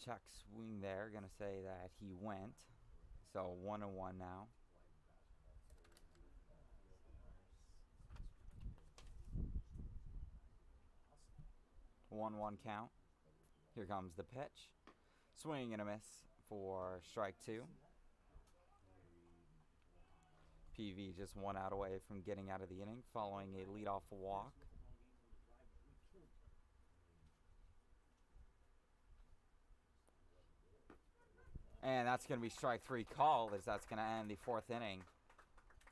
Check swing there, going to say that he went. So 1-1 now. 1-1 count. Here comes the pitch. Swing and a miss for strike 2. PV just 1 out away from getting out of the inning following a leadoff walk. And that's going to be strike 3 called, as that's going to end the 4th inning.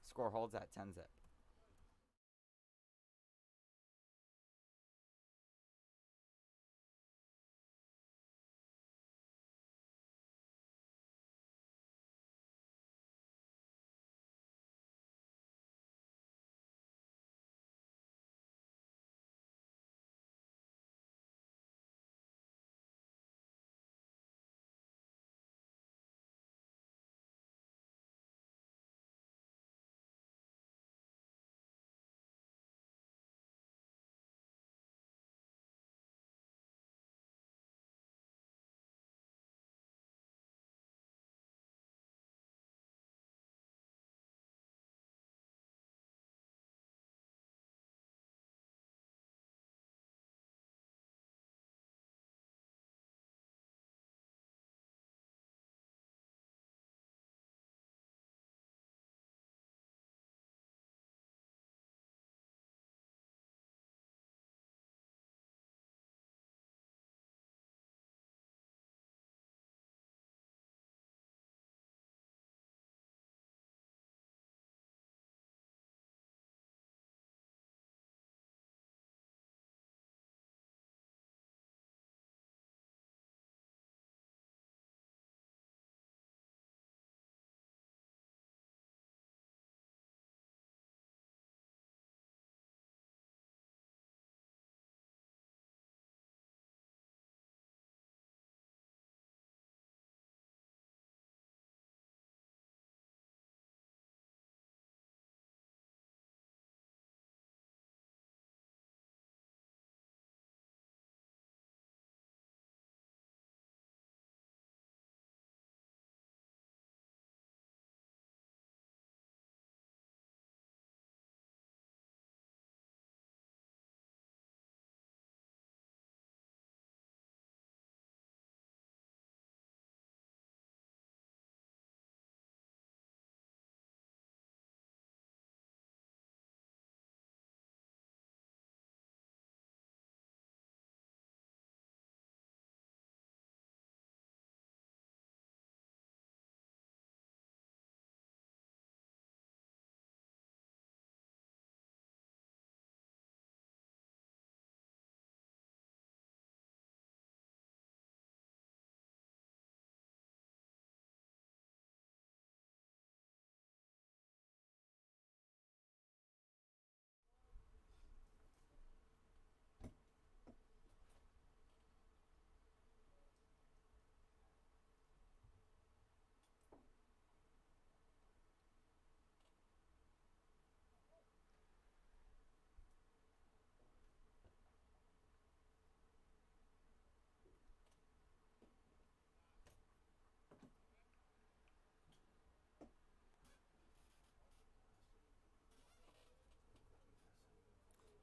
Score holds at 10-zip.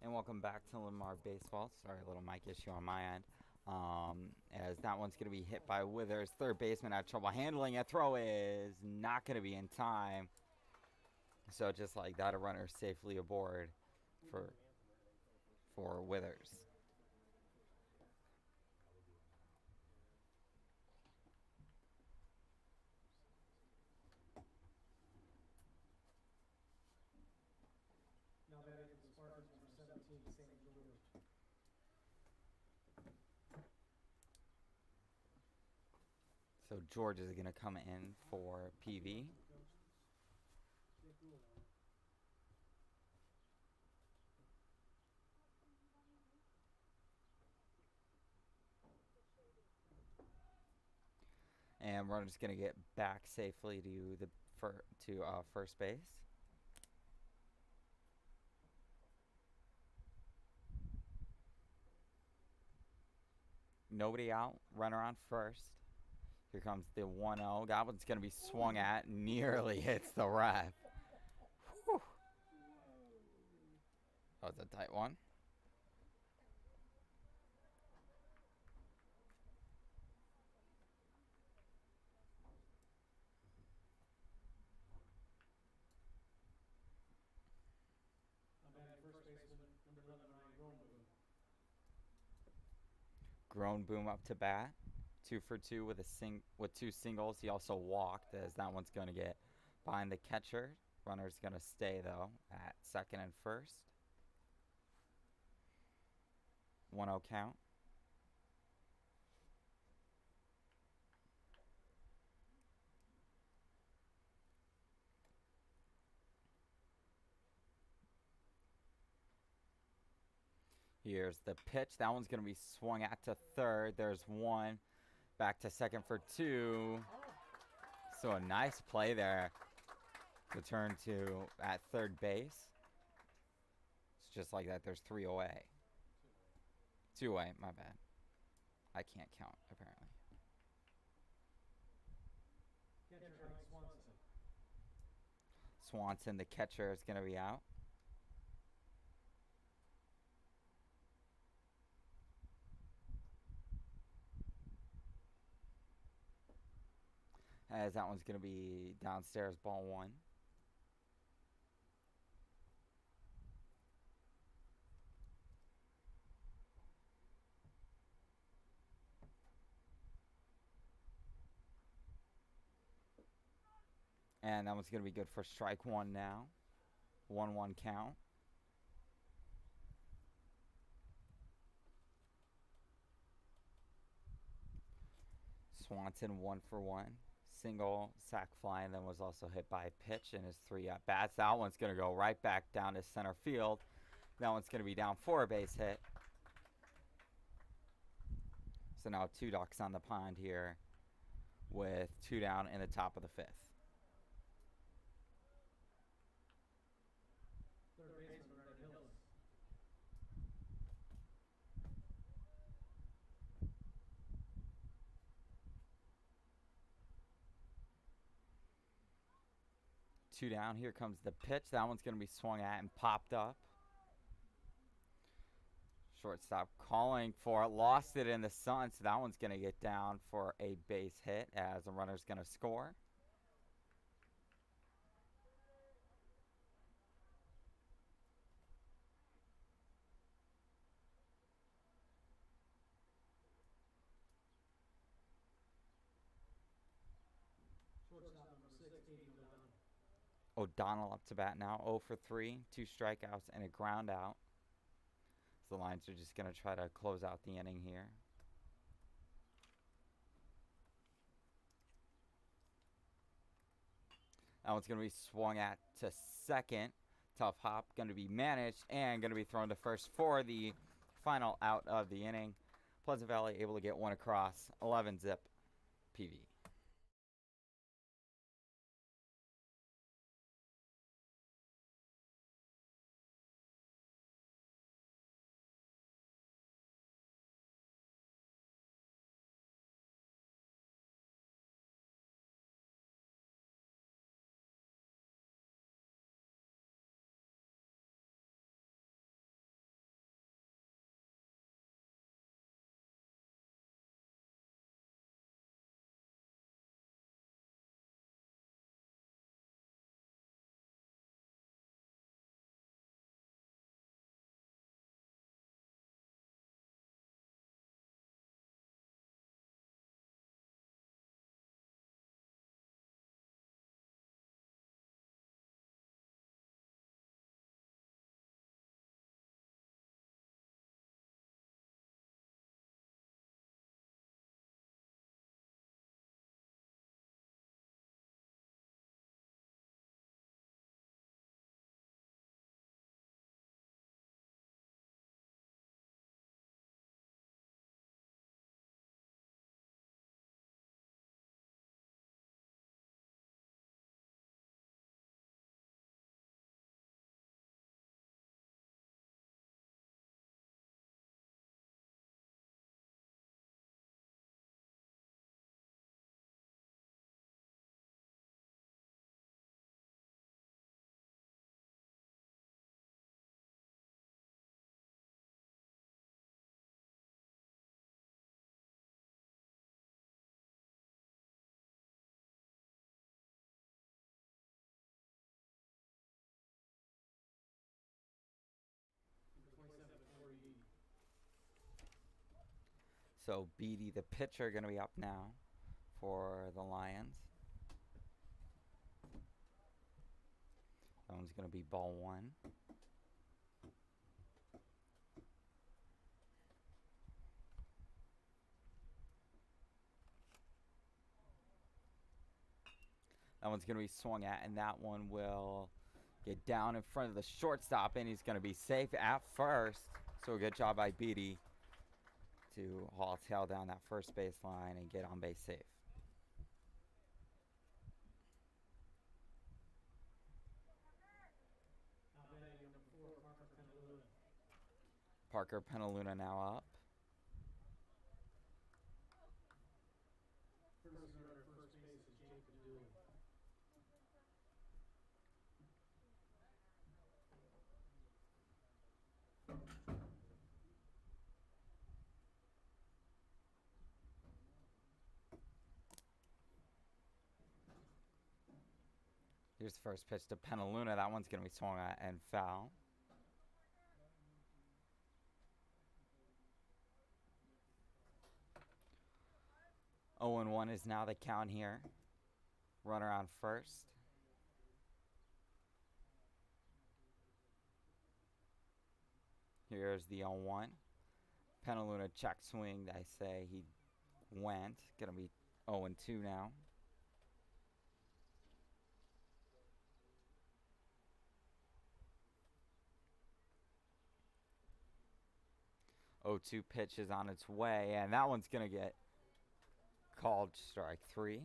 And welcome back to Linn-Mar Baseball. Sorry, a little mic issue on my end. As that one's going to be hit by Withers. Third baseman had trouble handling it. Throw is not going to be in time. So just like that, a runner safely aboard for Withers. Now batting for the Spartans, number 17, Sam George. So George is going to come in for PV. And runner's going to get back safely to the first base. Nobody out. Runner on first. Here comes the 1-0. Goblin's going to be swung at. Nearly hits the ref. Whew. That was a tight one. Grown Boom up to bat. 2 for 2 with with 2 singles. He also walked, as that one's going to get behind the catcher. Runner's going to stay, though, at second and first. 1-0 count. Here's the pitch. That one's going to be swung at to third. There's one. Back to second for 2. So a nice play there. Return to at third base. It's just like that. There's 3 away. 2 away. My bad. I can't count, apparently. Swanson, the catcher, is going to be out. As that one's going to be downstairs, ball 1. And that one's going to be good for strike 1 now. 1-1 count. Swanson 1 for 1. Single, sac fly, and then was also hit by a pitch in his 3 at-bats. That one's going to go right back down to center field. That one's going to be down for a base hit. So now 2 ducks on the pond here with 2 down in the top of the 5th. Two down. Here comes the pitch. That one's going to be swung at and popped up. Shortstop calling for it. Lost it in the sun, so that one's going to get down for a base hit as the runner's going to score. O'Donnell up to bat now, 0 for 3, 2 strikeouts and a ground out. So the Lions are just going to try to close out the inning here. That one's going to be swung at to second. Tough hop, going to be managed and going to be thrown to first for the final out of the inning. Pleasant Valley able to get one across, 11-zip PV. So Beatty, the pitcher, going to be up now for the Lions. That one's going to be ball one. That one's going to be swung at, and that one will get down in front of the shortstop, and he's going to be safe at first. So a good job by Beatty to haul tail down that first baseline and get on base safe. Parker Penaluna now up. First runner at first base is Jacob Dooley. Here's the first pitch to Penaluna. That one's going to be swung at and foul. 0-1 is now the count here. Runner on first. Here's the 0-1. Penaluna check swing. I say he went. Going to be 0-2 now. 0-2 pitch is on its way, and that one's going to get called strike three.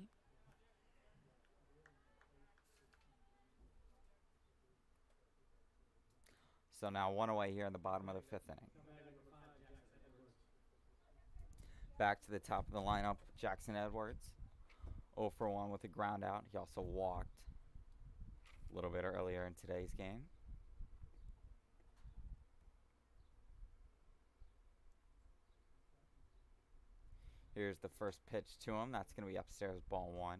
So now one away here in the bottom of the fifth inning. Back to the top of the lineup, Jackson Edwards. 0 for 1 with a ground out. He also walked a little bit earlier in today's game. Here's the first pitch to him. That's going to be upstairs, ball one.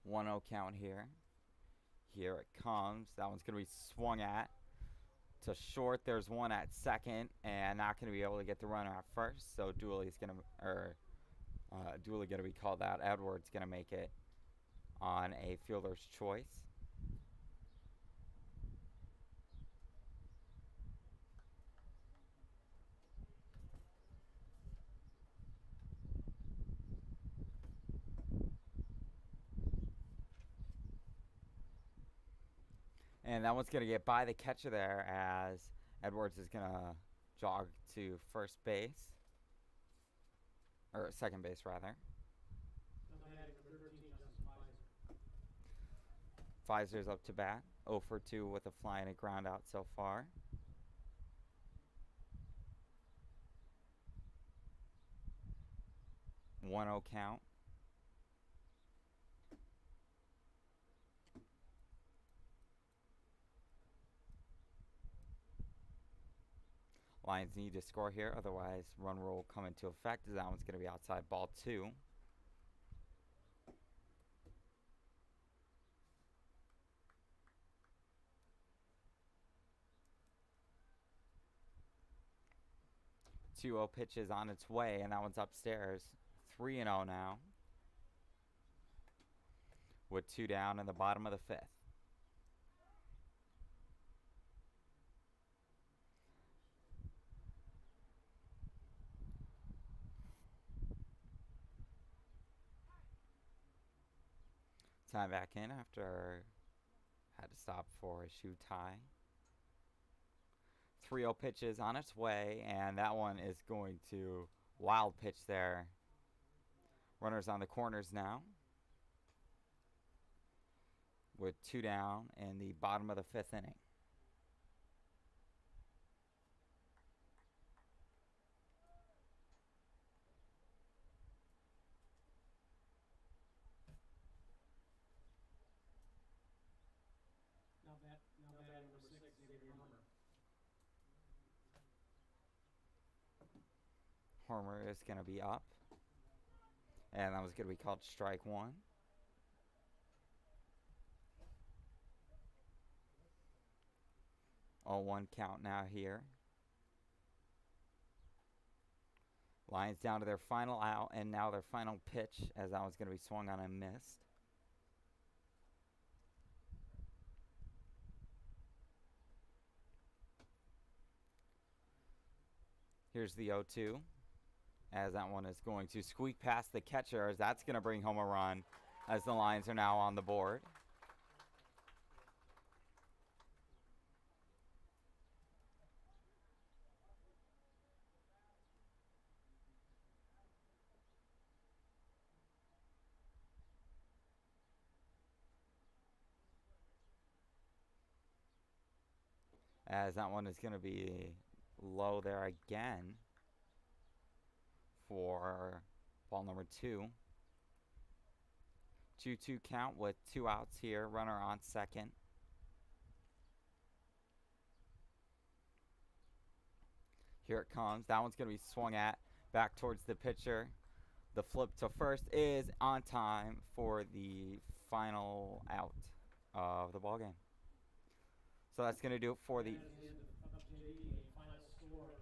One 0 count here. Here it comes. That one's going to be swung at to short. There's one at second, and not going to be able to get the runner at first. So Dooley's going to, Dooley going to be called out. Edwards going to make it on a fielder's choice. And that one's going to get by the catcher there as Edwards is going to jog to first base. Or second base, rather. Pfizer's up to bat. 0 for 2 with a fly and a ground out so far. One 0 count. Lions need to score here, otherwise run rule will come into effect as that one's going to be outside, ball two. Two 0 pitch is on its way, and that one's upstairs. 3-0 now, with 2 down in the bottom of the fifth. Time back in after had to stop for a shoe tie. 3-0 pitch is on its way, and that one is going to wild pitch there. Runners on the corners now, with 2 down in the bottom of the fifth inning. Now bat number 6, Xavier Harmer. Harmer is going to be up, and that was going to be called strike one. 0-1 count now here. Lions down to their final out, and now their final pitch, as that one's going to be swung on and missed. Here's the 0-2, as that one is going to squeak past the catcher, as that's going to bring home a run, as the Lions are now on the board. As that one is going to be low there again for ball number 2. 2-2 count with 2 outs here. Runner on second. Here it comes. That one's going to be swung at back towards the pitcher. The flip to first is on time for the final out of the ball game. So that's going to do it for the JV, a final score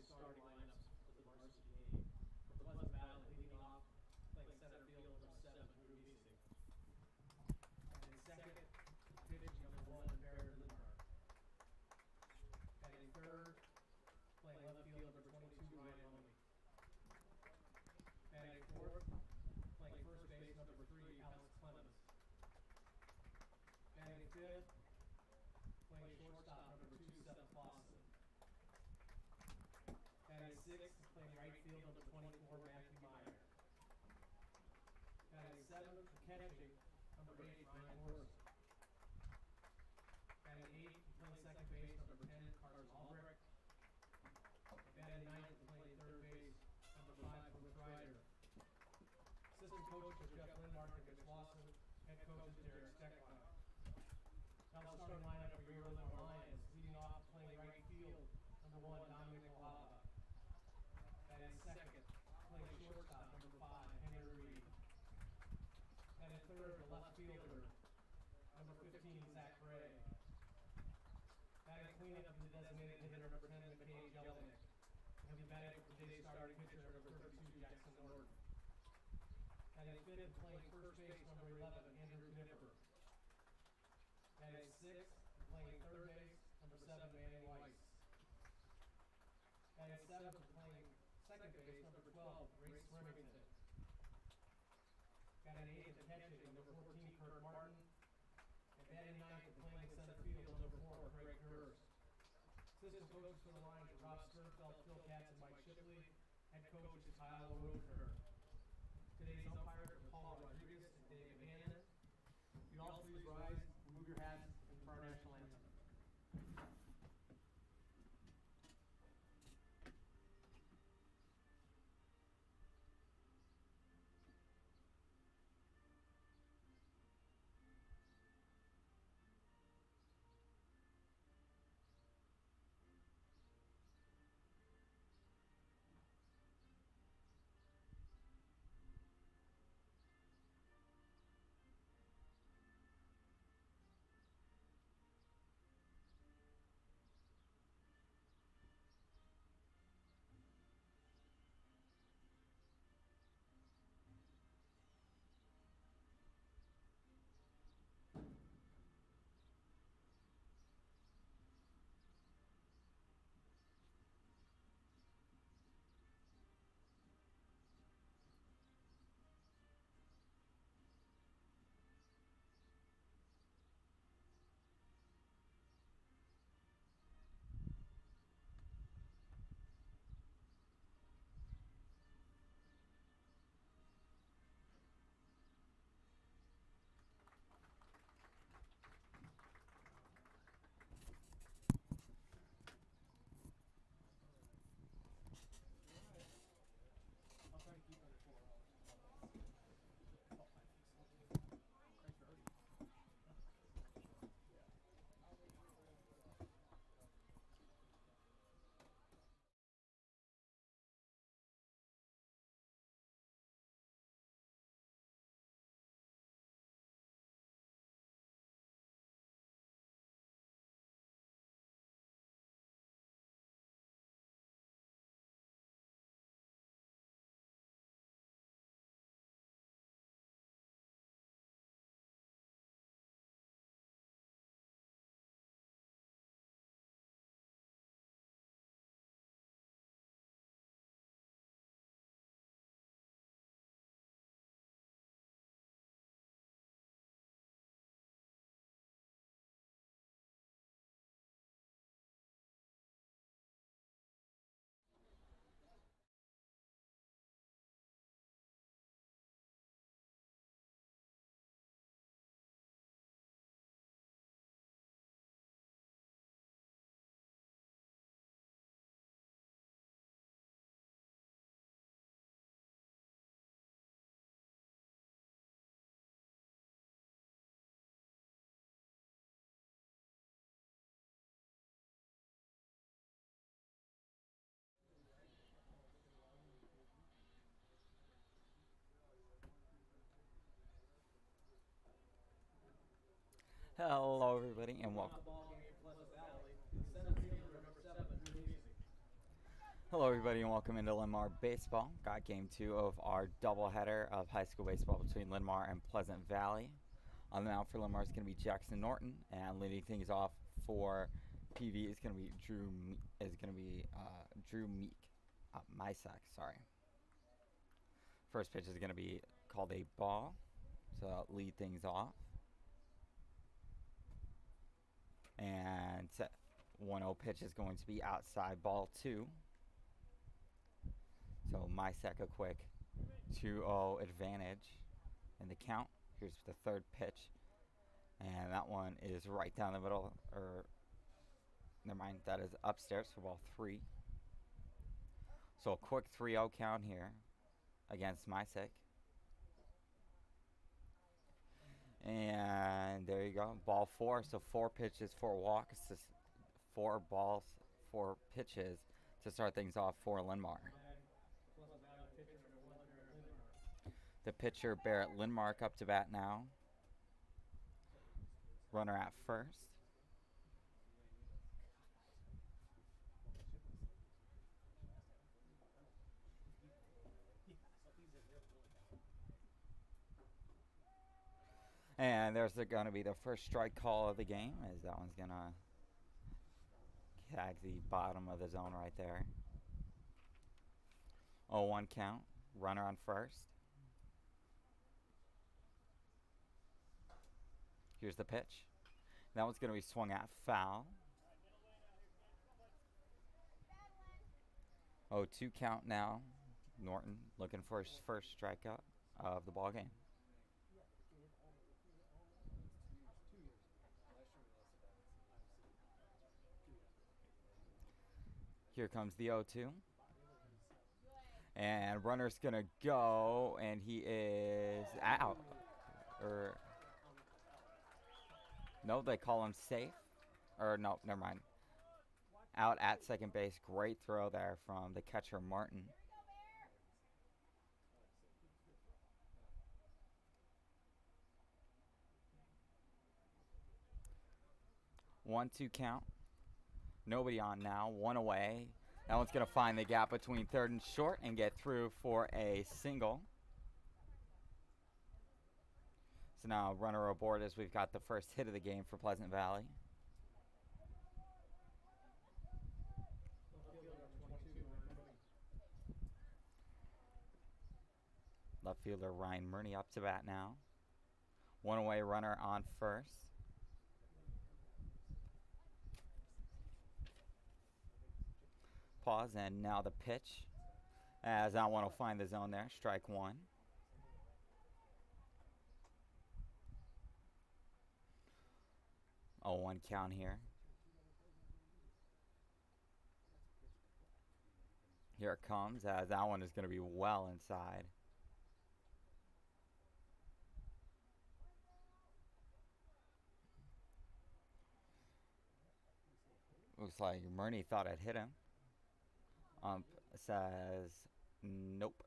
starting lineup for the varsity game. For Pleasant Valley, leading off, playing center field, number 7, Drew Meesing. Batting second, pitching, number 1, Barrett Linn-Mar. Batting third, playing left field, number 22, Ryan Loney. Batting fourth, playing first base, number 3, Alex Clemens. Batting fifth, playing shortstop, number 2, Seth Clausen. Batting sixth, playing right field, number 24, Matthew Meyer. Batting seventh, catching, number 8, Ryan Horst. Batting eighth, playing second base, number 10, Carson Albrecht. Batting ninth, playing third base, number 5, Brooks Ryder. Assistant coaches are Jeff Linn-Mar and Mitch Lawson. Head coach is Derek Steckline. Now the starting lineup for your Linn-Mar Lions, leading off, playing right field, number 1, Dominic Olava. Batting second, playing shortstop, number 5, Henry Reed. Batting third, the left fielder, number 15, Zach Gray. Batting cleanup is the designated hitter, number 10, McKay Jelinek. And he'll be batting for today's starting pitcher, number 32, Jackson Norton. Batting fifth, playing first base, number 11, Andrew Knipper. Batting sixth, playing third base, number 7, Manny Weiss. Batting seventh, playing second base, number 12, Grace Remington. Batting eighth, catching, number 14, Kurt Martin. And batting ninth, playing center field, number 4, Greg Hurst. Assistant coaches for the Lions are Rob Sternfeld, Phil Katz, and Mike Shipley. Head coach is Kyle Rodenher. Today's umpires are Paul Rodriguez and Dave Bannon. You all please rise, remove your hats, and for our national anthem. Hello, everybody, and Leading off welcome. the ball game for Pleasant Valley, center fielder, number 7, Drew Meesing. Hello, everybody, and welcome into Linn-Mar Baseball. Got game 2 of our doubleheader of high school baseball between Linn-Mar and Pleasant Valley. On the mound for Linn-Mar is going to be Jackson Norton, and leading things off for PV is going to be Drew Meek, Mysak, sorry. First pitch is going to be called a ball, so lead things off. And 1-0 pitch is going to be outside, ball 2. So Mysak a quick 2-0 advantage in the count. Here's the third pitch. And that one is right down the middle, or never mind, that is upstairs for ball 3. So a quick 3-0 count here against Mysak. And there you go, ball 4. So 4 pitches, 4 walks, 4 balls, 4 pitches to start things off for Linn-Mar. The pitcher, Barrett Linn-Mar, up to bat now. Runner at first. And there's going to be the first strike call of the game, as that one's going to tag the bottom of the zone right there. 0-1 count. Runner on first. Here's the pitch. That one's going to be swung at, foul. 0-2 count now. Norton looking for his first strikeout of the ball game. Here comes the 0-2. And runner's going to go, and he is out. No, they call him safe. Or no, never mind. Out at second base. Great throw there from the catcher, Martin. One, 2 count. Nobody on now. One away. That one's going to find the gap between third and short and get through for a single. So now runner aboard as we've got the first hit of the game for Pleasant Valley. Left fielder Ryan Murney up to bat now. One away, runner on first. Pause, and now the pitch. As that one will find the zone there. Strike 1. Oh, 1 count here. Here it comes, as that one is going to be well inside. Looks like Murney thought I'd hit him. Says nope.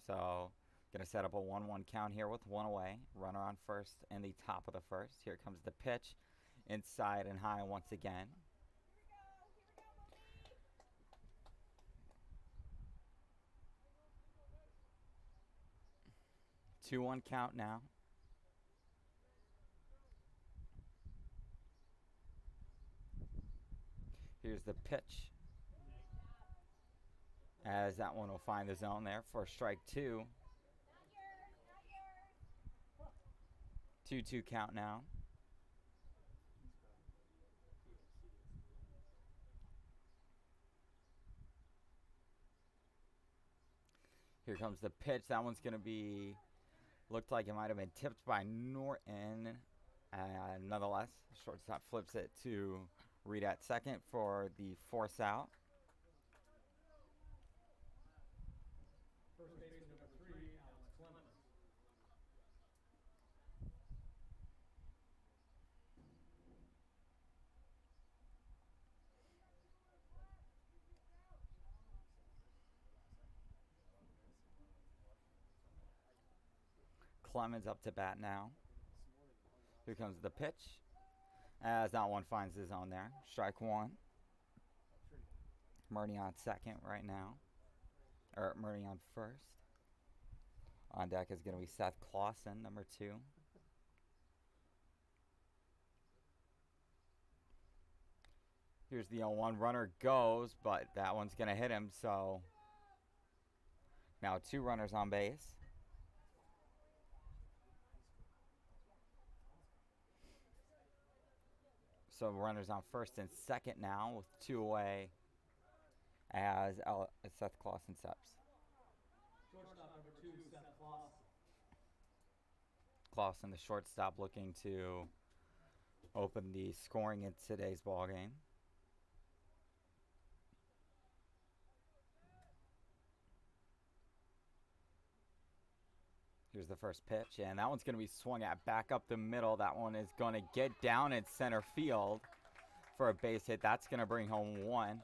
So gonna set up a 1-1 count here with 1 away. Runner on first in the top of the first. Here comes the pitch. Inside and high once again. Here we go. 2-1 count now. Here's the pitch. As that one will find the zone there for strike 2. 2-2 count now. Here comes the pitch. That one's going to be, looked like it might have been tipped by Norton. Nonetheless, shortstop flips it to Reed at second for the force out. First baseman number 3, Alex Clemens. Clemens up to bat now. Here comes the pitch. As that one finds his zone there. Strike 1. Murray on second right now. Or Murray on first. On deck is going to be Seth Clausen, number 2. Here's the 0-1. Runner goes, but that one's going to hit him, so now 2 runners on base. So runners on first and second now with 2 away as Seth Clausen steps. Shortstop number 2, Seth Clausen. Clausen, the shortstop, looking to open the scoring in today's ball game. Here's the first pitch, and that one's going to be swung at back up the middle. That one is going to get down in center field for a base hit. That's going to bring home 1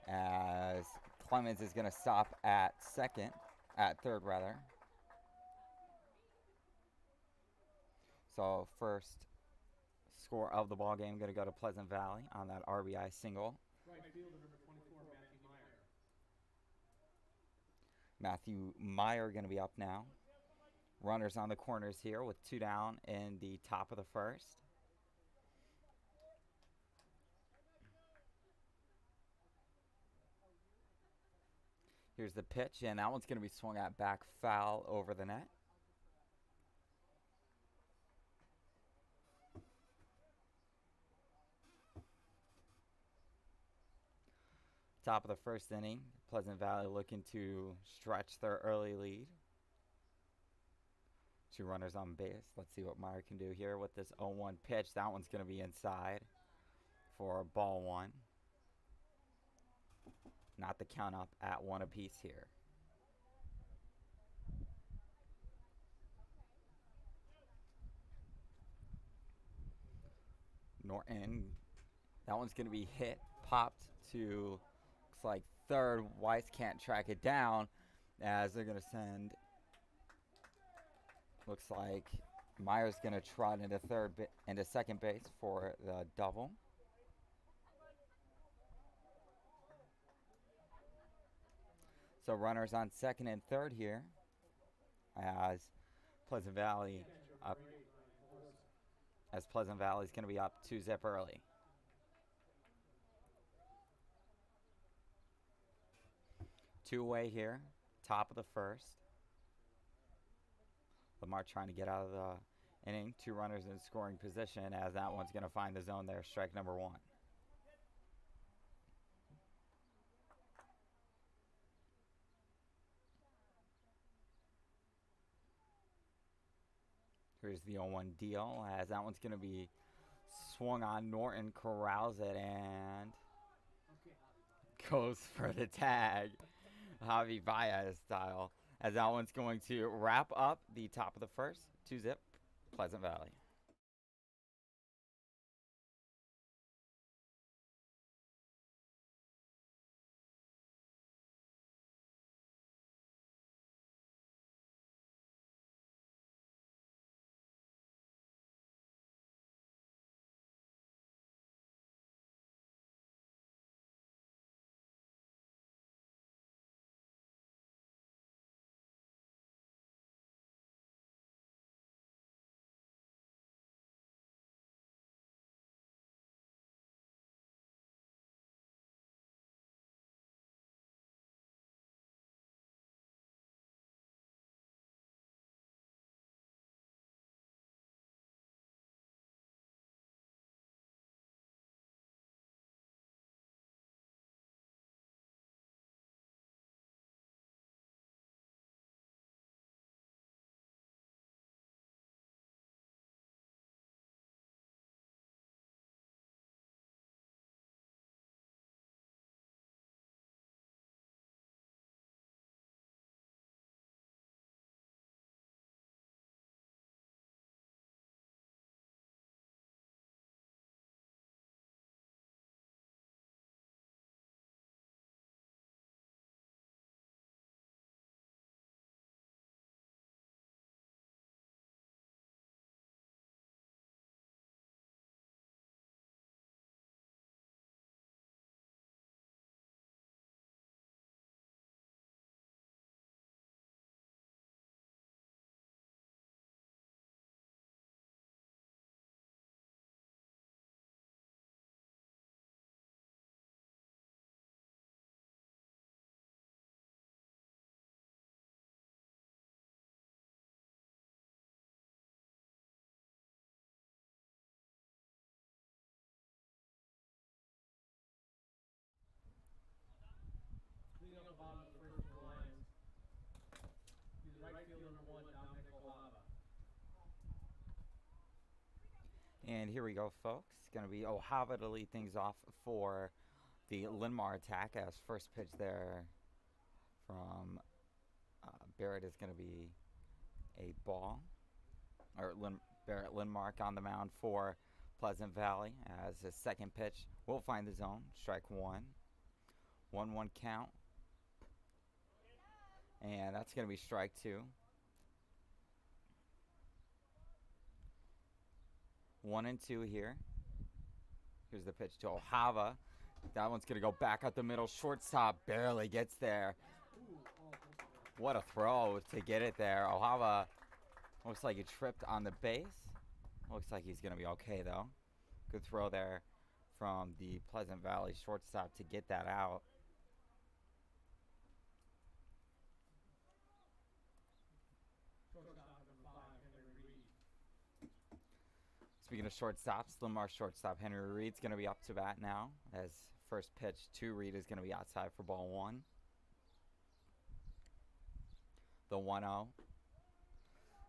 as Clemens is going to stop at third rather. So first score of the ball game going to go to Pleasant Valley on that RBI single. Right fielder number 24, Matthew Meyer. Matthew Meyer going to be up now. Runners on the corners here with 2 down in the top of the first. Here's the pitch, and that one's going to be swung at back foul over the net. Top of the first inning, Pleasant Valley looking to stretch their early lead. 2 runners on base. Let's see what Meyer can do here with this 0-1 pitch. That one's going to be inside for ball 1. Not the count up at 1 apiece here. Norton, that one's going to be hit, popped to, looks like third. Weiss can't track it down as they're going to send, looks like Meyer's going to trot into second base for the double. So runners on second and third here as Pleasant Valley up, as Pleasant Valley's going to be up 2-0 early. Two away here, top of the first. Linn-Mar trying to get out of the inning. 2 runners in scoring position as that one's going to find the zone there. Strike number 1. Here's the 0-1 deal as that one's going to be swung on. Norton corrals it and goes for the tag. Javi Baez style, as that one's going to wrap up the top of the first. 2-0 Pleasant Valley. And here we go, folks. It's going to be Ohava to lead things off for the Linn-Mar attack, as first pitch there from Barrett is going to be a ball. Or Barrett Linn-Mar on the mound for Pleasant Valley, as his second pitch will find the zone. Strike one. 1-1 count. And that's going to be strike two. 1-2 here. Here's the pitch to Ohava. That one's going to go back up the middle. Shortstop barely gets there. What a throw to get it there. Ohava looks like he tripped on the base. Looks like he's going to be okay, though. Good throw there from the Pleasant Valley shortstop to get that out. Speaking of shortstops, Linn-Mar shortstop Henry Reed's going to be up to bat now, as first pitch to Reed is going to be outside for ball one. The 1-0.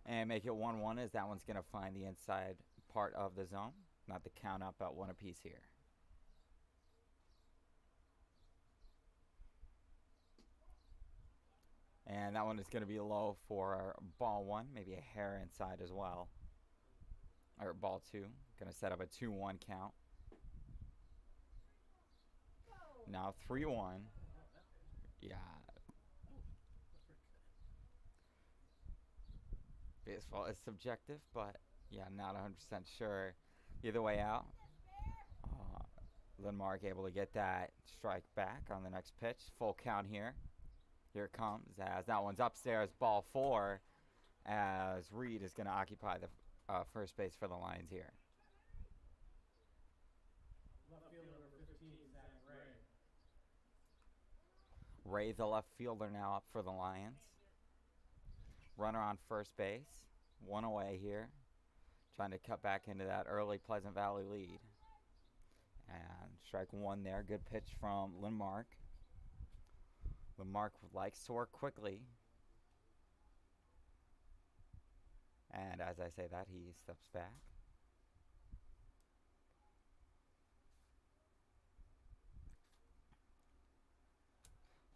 And make it 1-1 as that one's going to find the inside part of the zone. Not the count up at one apiece here. And that one is going to be low for ball one, maybe a hair inside as well. Or ball two. Going to set up a 2-1 count. Now 3-1. Yeah. Baseball is subjective, but yeah, not 100% sure. Either way out. Linn-Mar able to get that strike back on the next pitch. Full count here. Here it comes as that one's upstairs, ball four, as Reed is going to occupy the first base for the Lions here. Left fielder number 15, Zach Ray. Ray, the left fielder, now up for the Lions. Runner on first base. One away here. Trying to cut back into that early Pleasant Valley lead. And strike one there. Good pitch from Linn-Mar. Linn-Mar likes to work quickly. And as I say that, he steps back.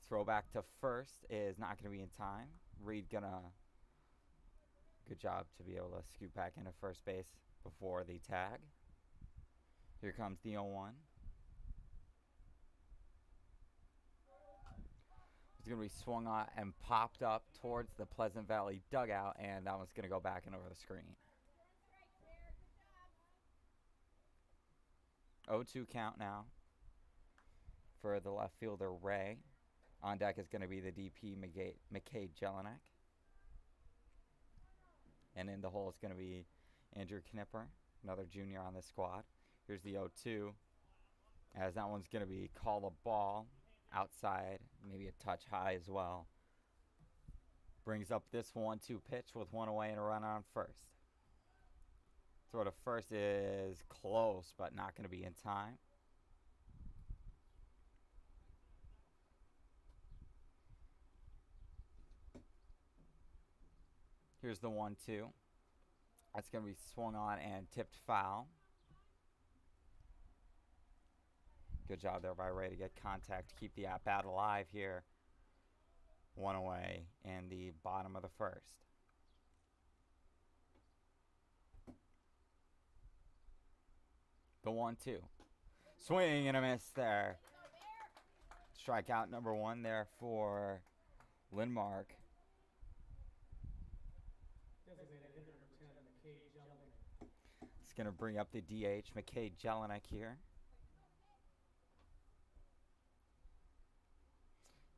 Throwback to first is not going to be in time. Reed gonna, good job to be able to scoot back into first base before the tag. Here comes the 0-1. It's going to be swung on and popped up towards the Pleasant Valley dugout, and that one's going to go back and over the screen. 0-2 count now for the left fielder, Ray. On deck is going to be the DP, McKay Jelinek. And in the hole is going to be Andrew Knipper, another junior on the squad. Here's the 0-2, as that one's going to be call a ball outside, maybe a touch high as well. Brings up this 1-2 pitch with one away and a runner on first. Throw to first is close, but not going to be in time. Here's the 1-2. That's going to be swung on and tipped foul. Good job there by Ray to get contact to keep the at-bat alive here. One away in the bottom of the first. The 1-2. Swing and a miss there. Strikeout number one there for Linn-Mar. It's going to bring up the DH, McKay Jelinek here.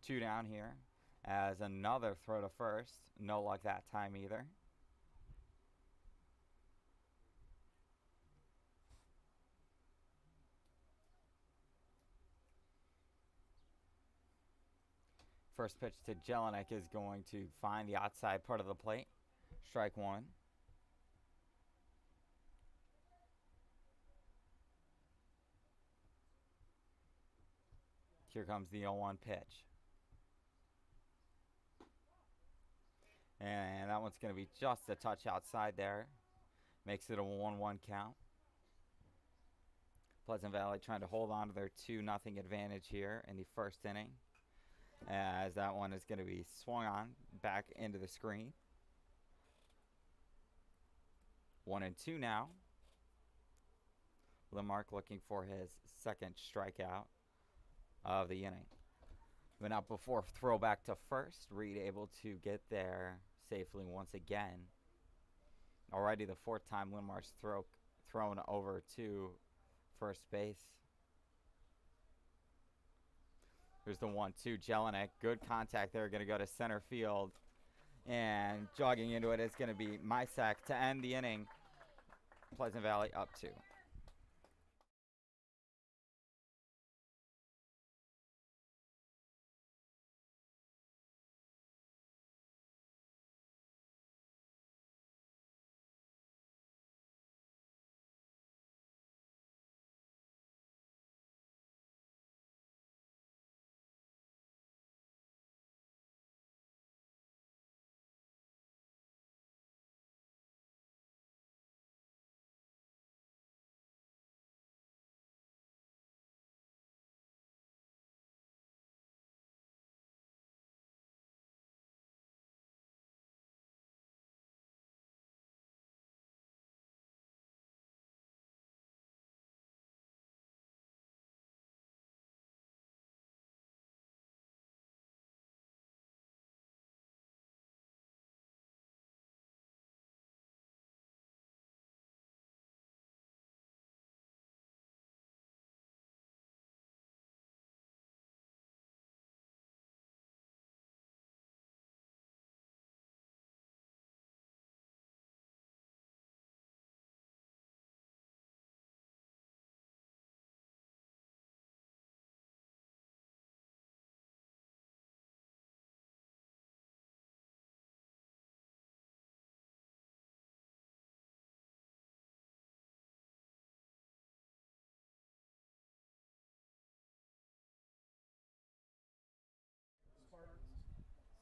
2 down here as another throw to first. No luck that time either. First pitch to Jelinek is going to find the outside part of the plate. Strike one. Here comes the 0-1 pitch. And that one's going to be just a touch outside there. Makes it a 1-1 count. Pleasant Valley trying to hold on to their 2-0 advantage here in the first inning, as that one is going to be swung on back into the screen. 1-2 now. Linn-Mar looking for his second strikeout of the inning. But not before throwback to first. Reed able to get there safely once again. Already the fourth time Linn-Mar's thrown over to first base. Here's the 1-2. Jelinek. Good contact there. Going to go to center field. And jogging into it is going to be Mysak to end the inning. Pleasant Valley up 2.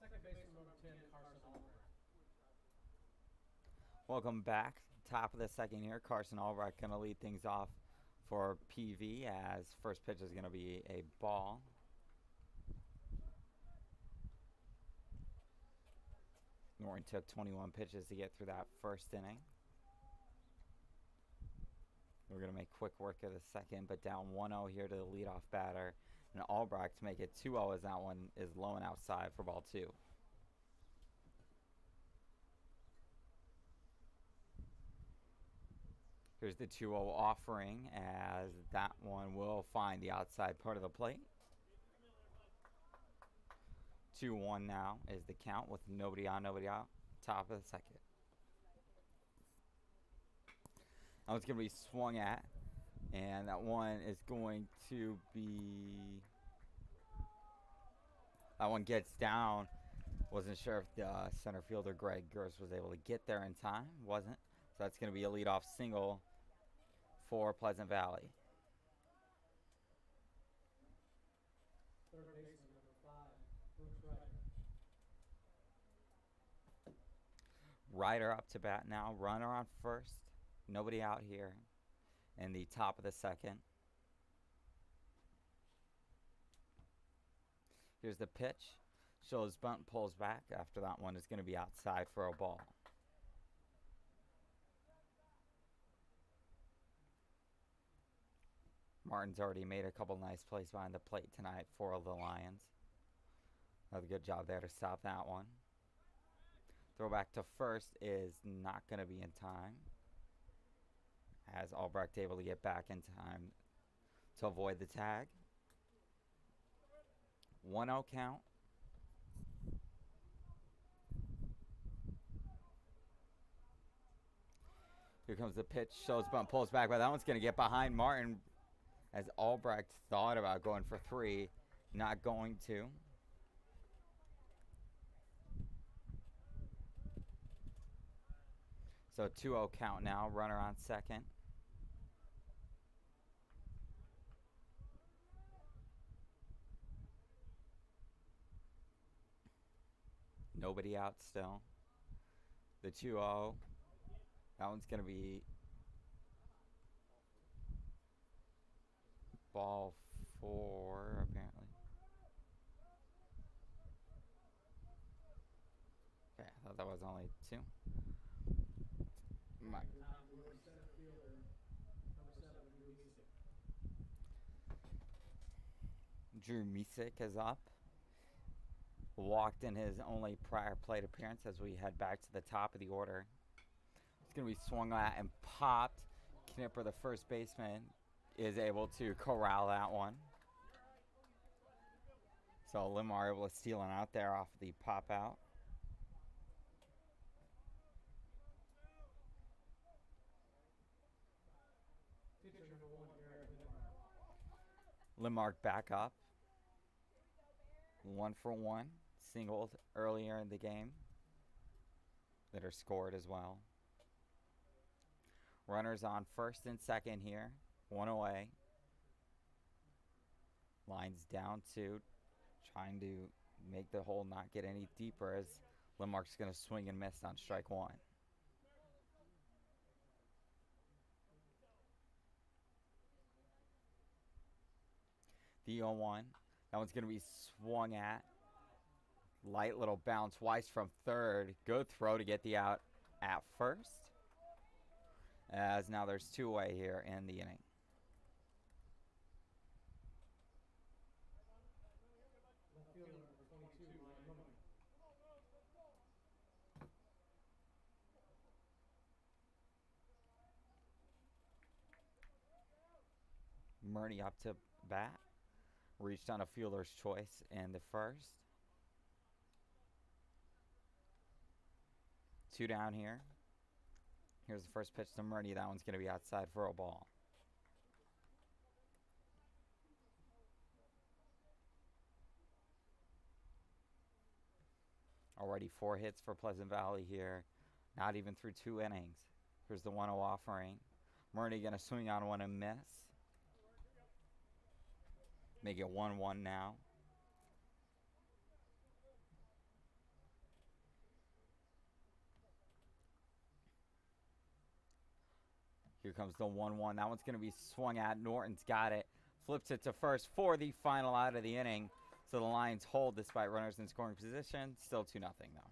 Second baseman number 10, Carson Albrecht. Welcome back. Top of the second here. Carson Albrecht going to lead things off for PV, as first pitch is going to be a ball. Norton took 21 pitches to get through that first inning. We're going to make quick work of the second, but down 1-0 here to the leadoff batter. And Albrecht to make it 2-0 as that one is low and outside for ball 2. Here's the 2-0 offering, as that one will find the outside part of the plate. 2-1 now is the count with nobody on, nobody out. Top of the second. Now it's going to be swung at, and that one is going to be... That one gets down. Wasn't sure if the center fielder Greg Gerst was able to get there in time. Wasn't. So that's going to be a leadoff single for Pleasant Valley. Third baseman number 5, Brooks Ryder. Ryder up to bat now. Runner on first. Nobody out here in the top of the second. Here's the pitch. Shows bunt, pulls back. After that one is going to be outside for a ball. Martin's already made a couple nice plays behind the plate tonight for the Lions. Another good job there to stop that one. Throwback to first is not going to be in time, as Albrecht able to get back in time to avoid the tag. 1-0 count. Here comes the pitch. Shows bunt, pulls back, but that one's going to get behind Martin, as Albrecht thought about going for 3. Not going to. So 2-0 count now. Runner on second. Nobody out still. The 2-0. That one's going to be ball 4, apparently. Okay, I thought that was only 2. My, Top number center fielder, number 7, Drew Misick. Drew Misick is up. Walked in his only prior plate appearance as we head back to the top of the order. It's going to be swung at and popped. Knipper, the first baseman, is able to corral that one. So Linn-Mar able to steal it out there off the pop out. Pitcher number 1, Garrett Linn-Mar. Linn-Mar back up. 1 for 1. Singled earlier in the game that are scored as well. Runners on first and second here. 1 away. Lines down 2. Trying to make the hole not get any deeper as Linn-Mar's going to swing and miss on strike 1. The 0-1. That one's going to be swung at. Light little bounce. Weiss from third. Good throw to get the out at first. As now there's 2 away here in the inning. Left fielder number 22, Ryan Murray. Murney up to bat. Reached on a fielder's choice in the first. 2 down here. Here's the first pitch to Murney. That one's going to be outside for a ball. Already 4 hits for Pleasant Valley here. Not even through 2 innings. Here's the 1-0 offering. Murney going to swing on one and miss. Make it 1-1 now. Here comes the 1-1. That one's going to be swung at. Norton's got it. Flips it to first for the final out of the inning. So the Lions hold despite runners in scoring position. Still 2-0 though.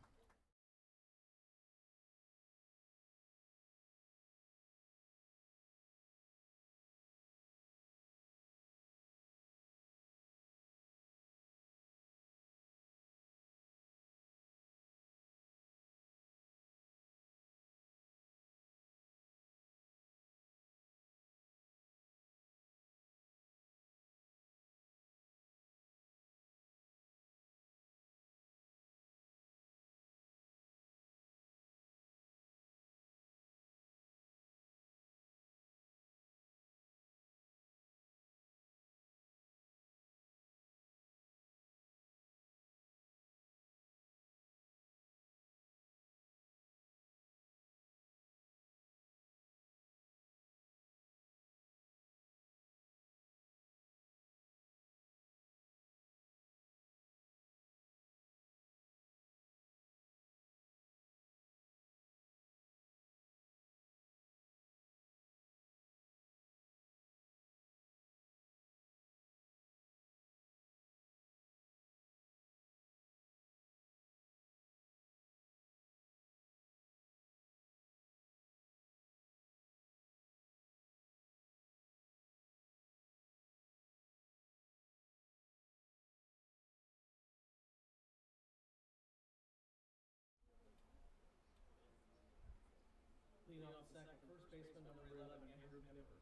Leading off the second, first baseman number 11, Andrew Knipper.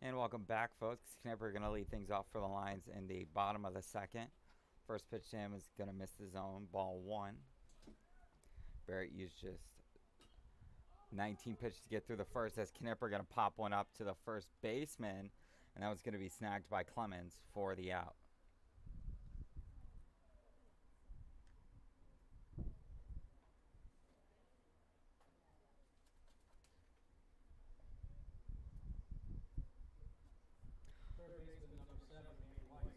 And welcome back, folks. Knipper going to lead things off for the Lions in the bottom of the second. First pitch to him is going to miss the zone. Ball 1. Barrett used just 19 pitches to get through the first as Knipper going to pop one up to the first baseman. And that was going to be snagged by Clemens for the out. Third baseman number 7, Manny Weiss.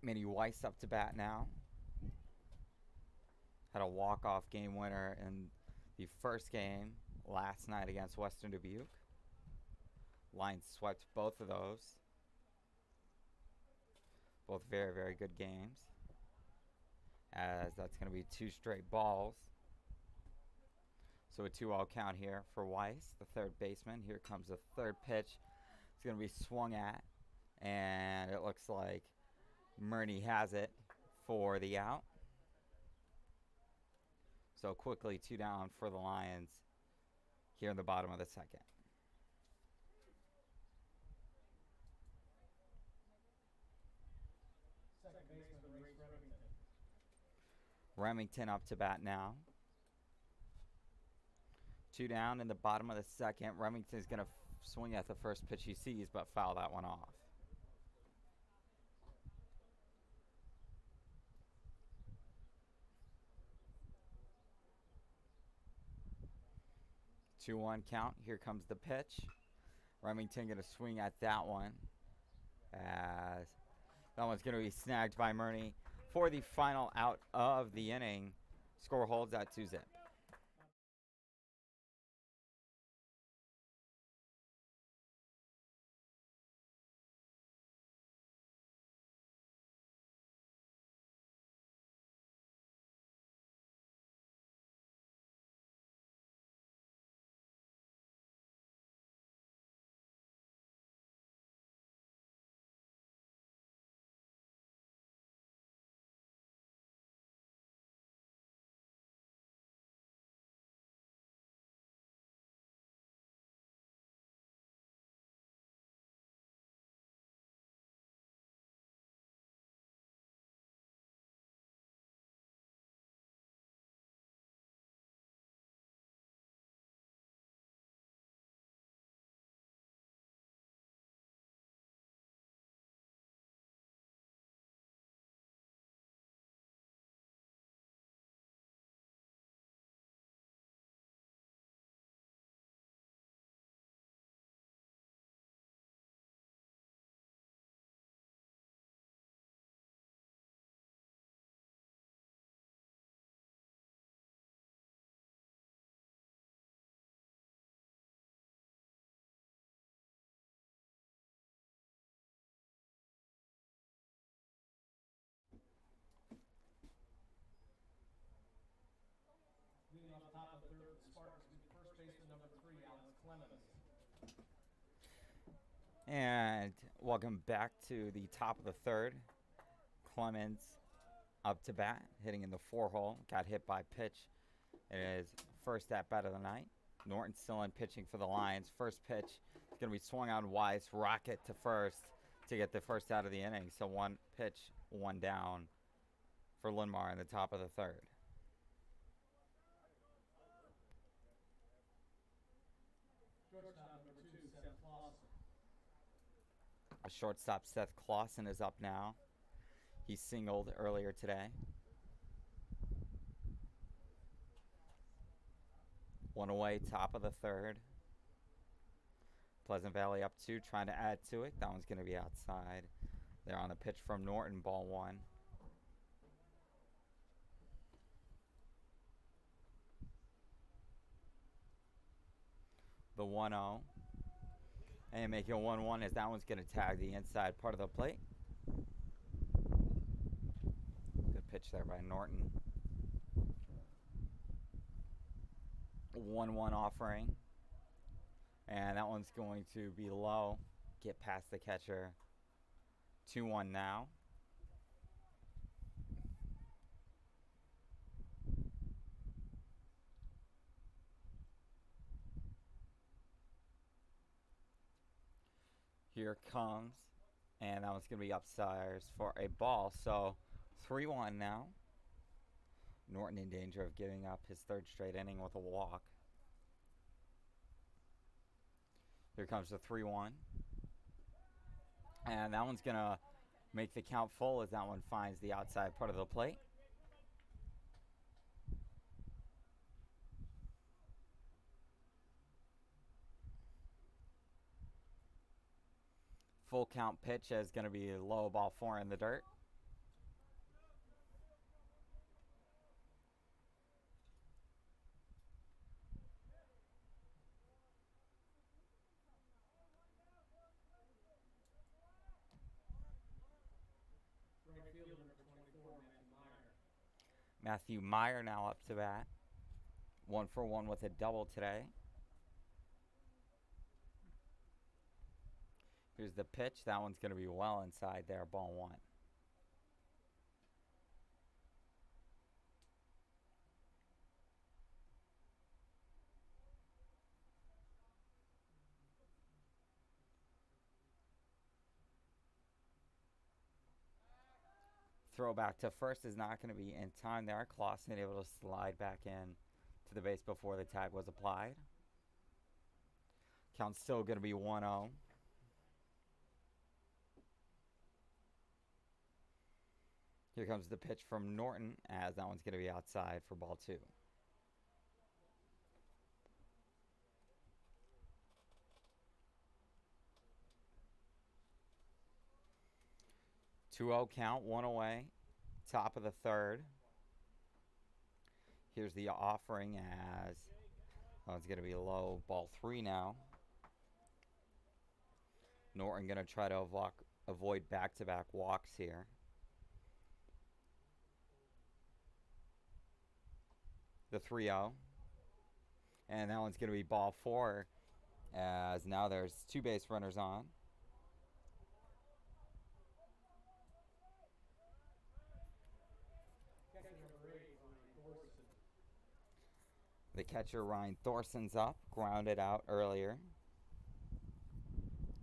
Manny Weiss up to bat now. Had a walk-off game winner in the first game last night against Western Dubuque. Lions swept both of those. Both very, very good games. As that's going to be 2 straight balls. So a 2-0 count here for Weiss, the third baseman. Here comes the third pitch. It's going to be swung at. And it looks like Murney has it for the out. So quickly 2 down for the Lions here in the bottom of the second. Second baseman, Grace Remington. Remington up to bat now. 2 down in the bottom of the second. Remington's going to swing at the first pitch he sees, but foul that one off. Two one count. Here comes the pitch. Remington going to swing at that one. As that one's going to be snagged by Murney for the final out of the inning. Score holds at 2-0. Leading off the top of the third for the Spartans will be first baseman number 3, Alex Clemens. And welcome back to the top of the third. Clemens up to bat, hitting in the 4-hole. Got hit by pitch. It is first at bat of the night. Norton still in pitching for the Lions. First pitch is going to be swung on Weiss. Rocket to first to get the first out of the inning. So 1 pitch, 1 down for Linn-Mar in the top of the third. Shortstop number 2, Seth Clausen. A shortstop, Seth Clausen, is up now. He singled earlier today. 1 away, top of the third. Pleasant Valley up 2, trying to add to it. That one's going to be outside. They're on the pitch from Norton, ball 1. The 1-0. And make it 1-1 as that one's going to tag the inside part of the plate. Good pitch there by Norton. 1-1 offering. And that one's going to be low. Get past the catcher. 2-1 now. Here comes. And that one's going to be upstairs for a ball. So 3-1 now. Norton in danger of giving up his third straight inning with a walk. Here comes the 3-1. And that one's going to make the count full as that one finds the outside part of the plate. Full count pitch is going to be low, ball 4 in the dirt. Matthew Meyer now up to bat. 1-for-1 with a double today. Here's the pitch. That one's going to be well inside there. Ball 1. Throw back to first is not going to be in time there. Clausen able to slide back in to the base before the tag was applied. Count's still going to be 1-0. Here comes the pitch from Norton, as that one's going to be outside for ball 2. Two-0 count, 1 away. Top of the 3rd. Here's the offering as it's going to be low. Ball 3 now. Norton going to try to avoid back-to-back walks here. The 3-0. And that one's going to be ball 4, as now there's 2 base runners on. The catcher, Ryan Thorson's up, grounded out earlier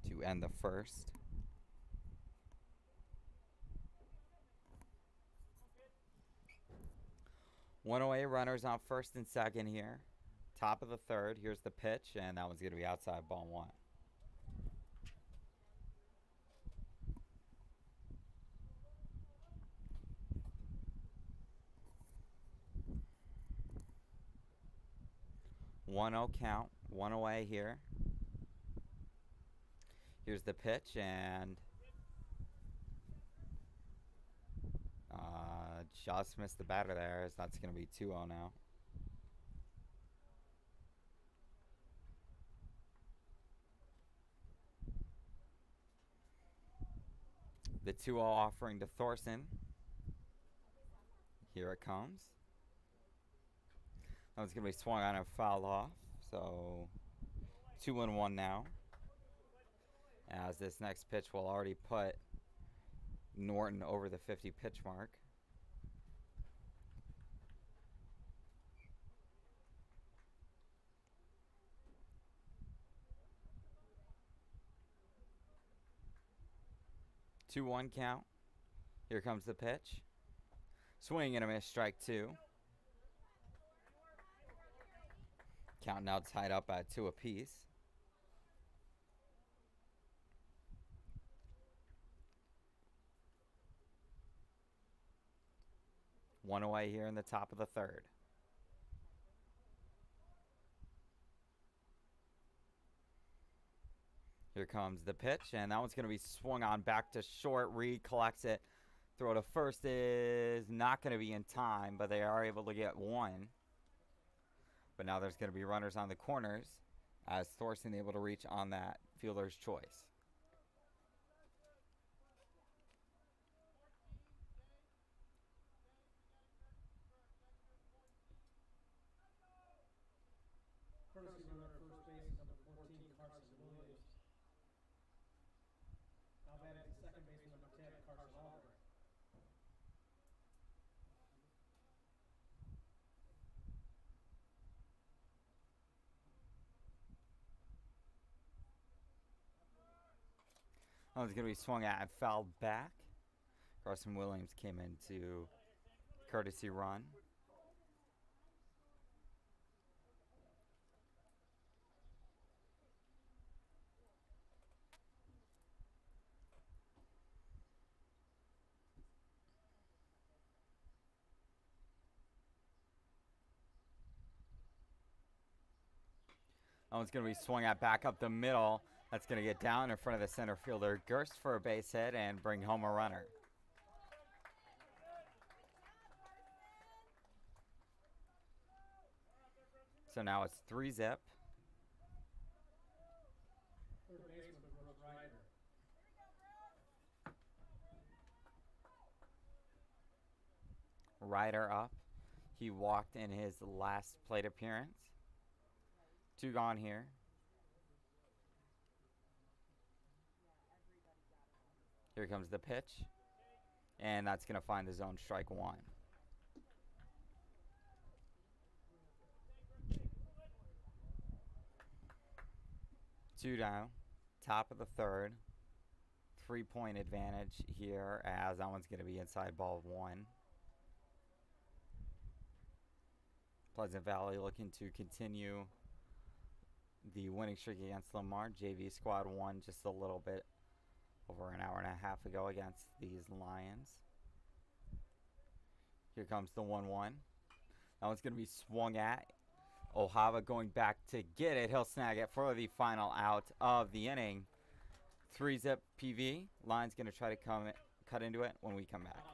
to end the 1st. One away, runners on 1st and 2nd here. Top of the 3rd. Here's the pitch, and that one's going to be outside, ball 1. One-0 count, 1 away here. Here's the pitch, and just missed the batter there, as that's going to be 2-0 now. The 2-0 offering to Thorson. Here it comes. That one's going to be swung on and fouled off. So 2-1 now. As this next pitch will already put Norton over the 50 pitch mark. Two-one count. Here comes the pitch. Swing and a miss, strike 2. Count now tied up at 2 apiece. One away here in the top of the 3rd. Here comes the pitch, and that one's going to be swung on back to short. Reed collects it. Throw to first is not going to be in time, but they are able to get 1. But now there's going to be runners on the corners, as Thorson able to reach on that fielder's choice. Courtesy runner at first base, number 14, Carson Williams. Now batting to second baseman, number 10, Carson Albright. That was going to be swung at and fouled back. Carson Williams came into courtesy run. That one's going to be swung at back up the middle. That's going to get down in front of the center fielder Gerst for a base hit and bring home a runner. So now it's 3-zip. Third baseman, Brooks Ryder. Ryder up. He walked in his last plate appearance. 2 gone here. Here comes the pitch. And that's going to find the zone, strike 1. Two down. Top of the third. 3-point advantage here as that one's going to be inside ball 1. Pleasant Valley looking to continue the winning streak against Linn-Mar. JV squad won just a little bit over an hour and a half ago against these Lions. Here comes the 1-1. That one's going to be swung at. Ojava going back to get it. He'll snag it for the final out of the inning. 3-zip PV. Lions going to try to cut into it when we come back.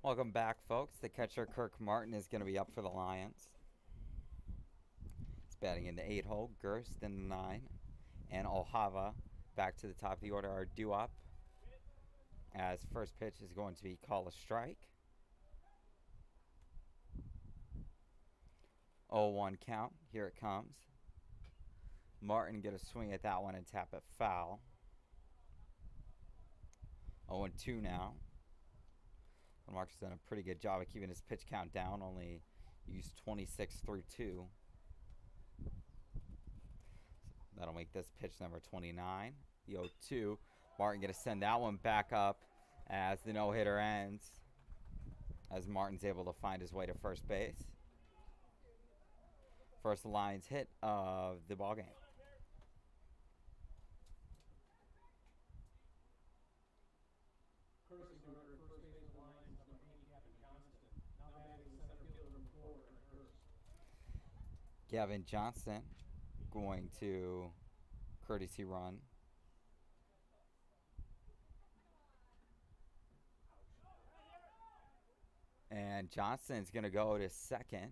Welcome back, folks. The catcher, Kirk Martin, is going to be up for the Lions. He's batting in the 8-hole. Gerst in the 9. And Ojava back to the top of the order are due up. As first pitch is going to be called a strike. 0-1 count. Here it comes. Martin get a swing at that one and tap it foul. 0-2 now. Mark's done a pretty good job of keeping his pitch count down. Only used 26 through 2. That'll make this pitch number 29. The 0-2. Martin going to send that one back up as the no-hitter ends. As Martin's able to find his way to first base. First Lions hit of the ballgame. Gavin Johnson going to courtesy run. And Johnson's going to go to second.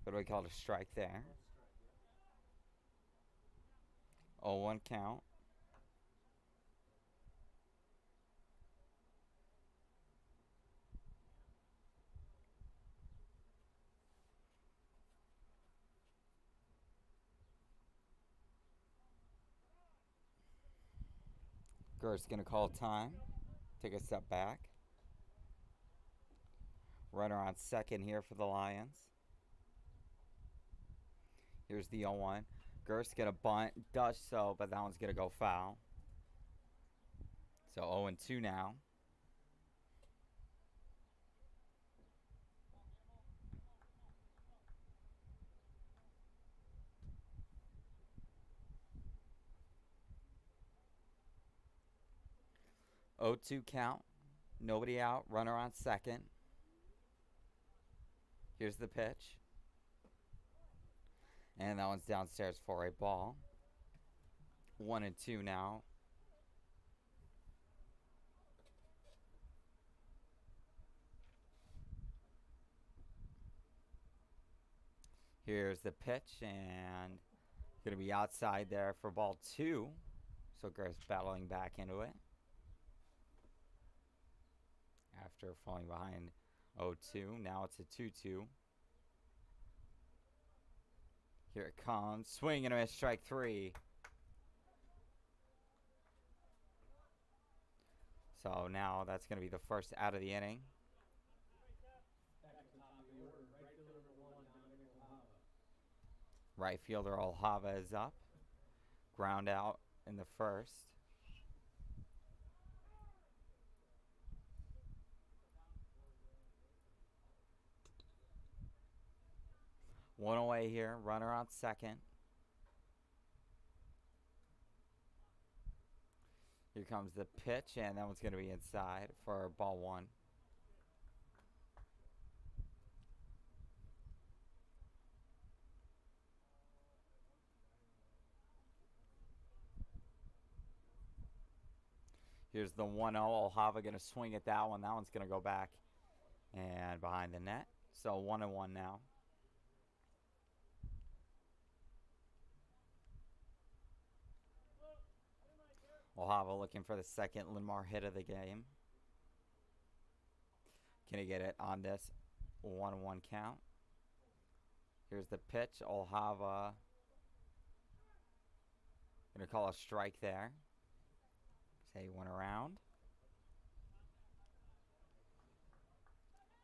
What do we call it? A strike there. 0-1 count. Gert's going to call time. Take a step back. Runner on second here for the Lions. Here's the 0-1. Gert's going to bunt. Does so, but that one's going to go foul. So 0-2 now. 0-2 count. Nobody out. Runner on second. Here's the pitch. And that one's downstairs for a ball. 1-2 now. Here's the pitch, and going to be outside there for ball 2. So Griff's battling back into it after falling behind 0-2. Now it's a 2-2. Here it comes. Swing and a miss, strike 3. So now that's going to be the first out of the inning. Right fielder Olhava is up. Ground out in the first. One away here. Runner on second. Here comes the pitch, and that one's going to be inside for ball 1. Here's the 1-0. Olhava going to swing at that one. That one's going to go back and behind the net. So 1-1 now. Olhava looking for the second Linn-Mar hit of the game. Can he get it on this 1-1 count? Here's the pitch. Olhava going to call a strike there. Say he went around.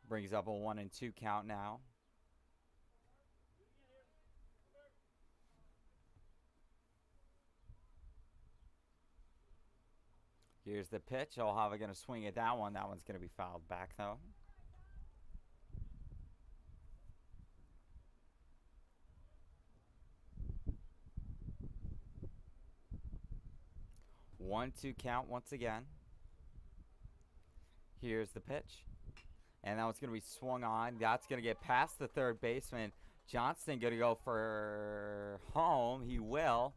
Brings up a 1-2 count now. Here's the pitch. Olhava going to swing at that one. That one's going to be fouled back though. One, 2 count once again. Here's the pitch. And that one's going to be swung on. That's going to get past the third baseman. Johnston going to go for home. He will.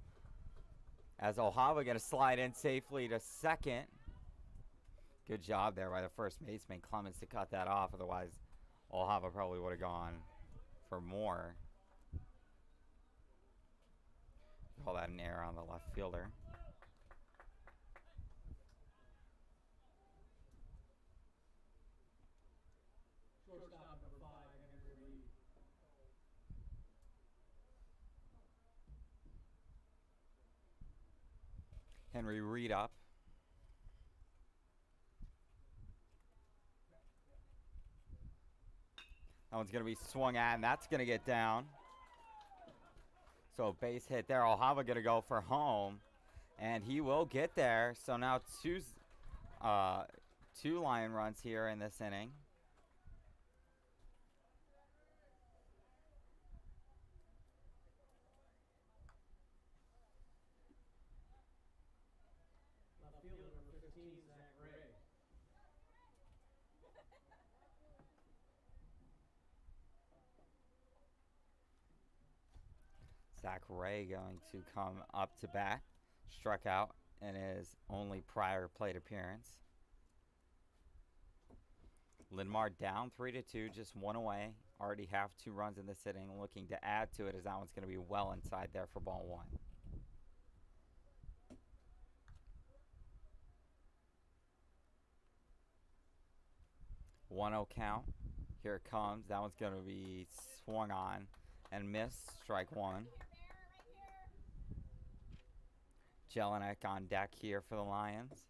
As Olhava going to slide in safely to second. Good job there by the first baseman, Clemens, to cut that off. Otherwise, Olhava probably would have gone for more. Call that an error on the left fielder. Henry Reed up. That one's going to be swung at, and that's going to get down. So base hit there. Olhava going to go for home, and he will get there. So now two line runs here in this inning. Zach Ray going to come up to bat. Struck out in his only prior plate appearance. Linn-Mar down 3-2, just one away. Already have 2 runs in this inning. Looking to add to it as that one's going to be well inside there for ball 1. 1-0 count. Here it comes. That one's going to be swung on and missed. Strike 1. Jelinek on deck here for the Lions.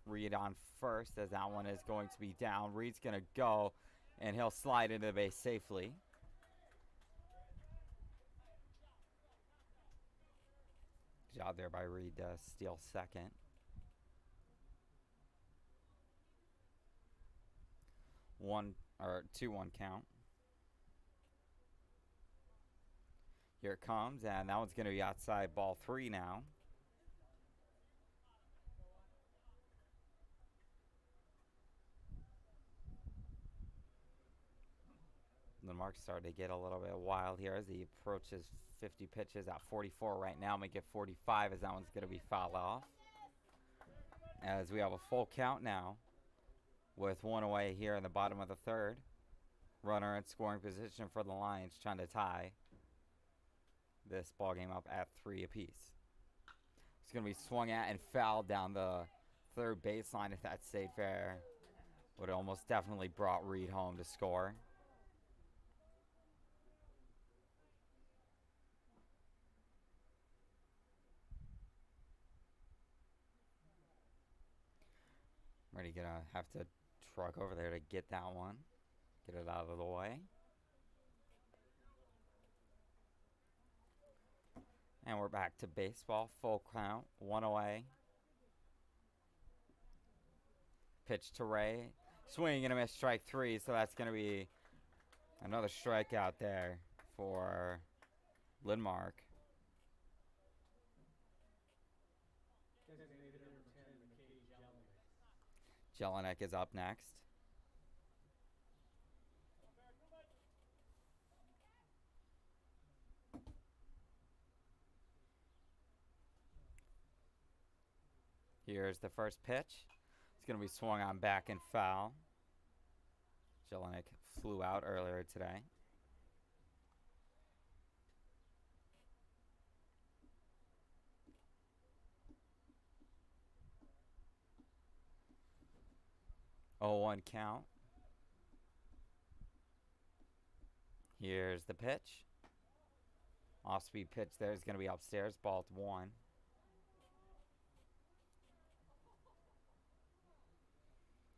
Reed on first as that one is going to be down. Reed's going to go, and he'll slide into the base safely. Good job there by Reed to steal second. 2-1 count. Here it comes, and that one's going to be outside ball 3 now. Linn-Mar started to get a little bit wild here as he approaches 50 pitches at 44 right now. Make it 45 as that one's going to be fouled off. As we have a full count now with one away here in the bottom of the third. Runner in scoring position for the Lions trying to tie this ball game up at 3 apiece. It's going to be swung at and fouled down the third baseline. If that stayed fair, would have almost definitely brought Reed home to score. Ready, gonna have to truck over there to get that one. Get it out of the way. And we're back to baseball. Full count. One away. Pitch to Ray. Swing and a miss, strike 3. So that's going to be another strikeout there for Linn-Mar. Jelinek is up next. Here's the first pitch. It's going to be swung on back and foul. Jelinek flew out earlier today. Oh, 1 count. Here's the pitch. Off-speed pitch there is going to be upstairs. Ball 1.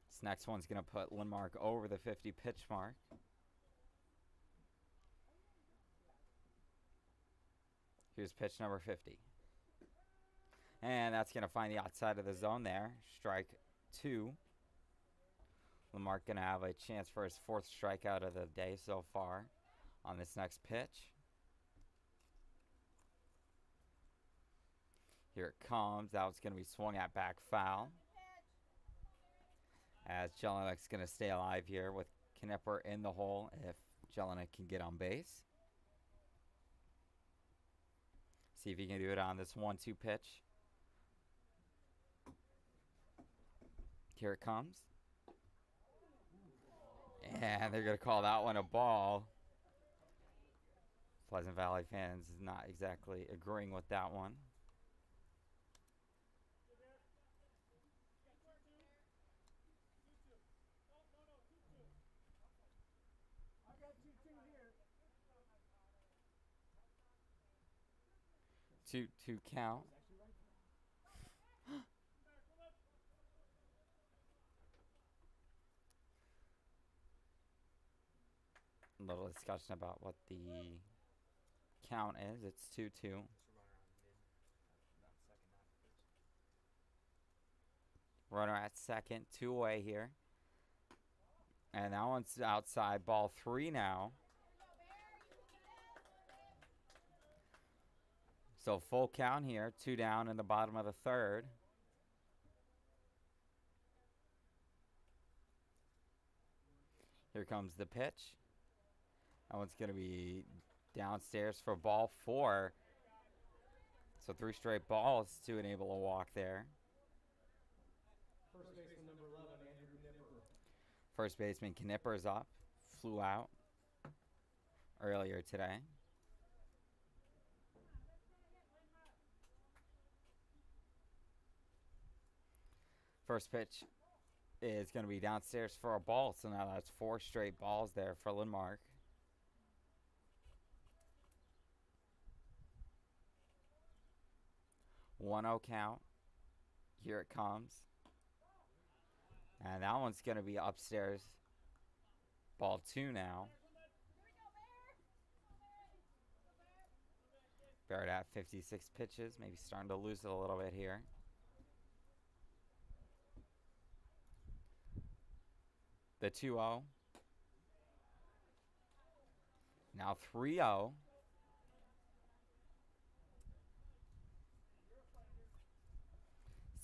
This next one's going to put Linn-Mar over the 50 pitch mark. Here's pitch number 50. And that's going to find the outside of the zone there. Strike 2. Linn-Mar going to have a chance for his 4th strikeout of the day so far on this next pitch. Here it comes. That was going to be swung at back foul. As Jelinek's going to stay alive here with Knipper in the hole if Jelinek can get on base. See if he can do it on this 1-2 pitch. Here it comes. And they're going to call that one a ball. Pleasant Valley fans not exactly agreeing with that one. Two count. A little discussion about what the count is. It's 2-2. Runner at second, 2 away here. And that one's outside. Ball 3 now. So full count here. 2 down in the bottom of the third. Here comes the pitch. That one's going to be downstairs for ball 4. So 3 straight balls to enable a walk there. First baseman number 11, Andrew Knipper. First baseman Knipper's up. Flew out earlier today. First pitch is going to be downstairs for a ball. So now that's 4 straight balls there for Linn-Mar. One 0 count. Here it comes. And that one's going to be upstairs. Ball 2 now. Barrett at 56 pitches. Maybe starting to lose it a little bit here. The 2-0. Now 3-0.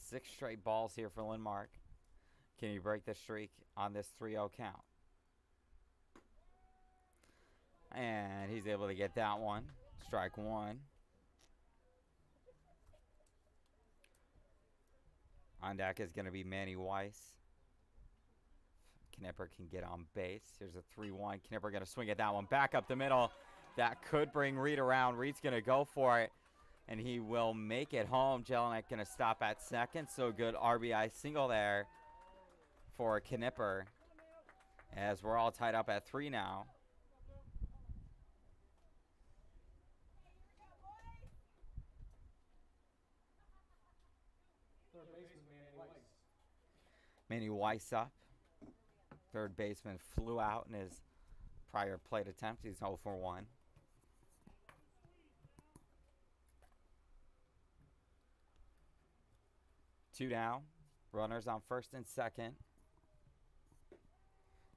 Six straight balls here for Linn-Mar. Can you break the streak on this 3-0 count? And he's able to get that one. Strike one. On deck is going to be Manny Weiss. Knipper can get on base. Here's a 3-1. Knipper going to swing at that one. Back up the middle. That could bring Reed around. Reed's going to go for it. And he will make it home. Jelinek going to stop at second. So good RBI single there for Knipper. As we're all tied up at 3 now. Third baseman, Manny Weiss. Manny Weiss up. Third baseman flew out in his prior plate attempt. He's 0 for 1. Two down. Runners on first and second.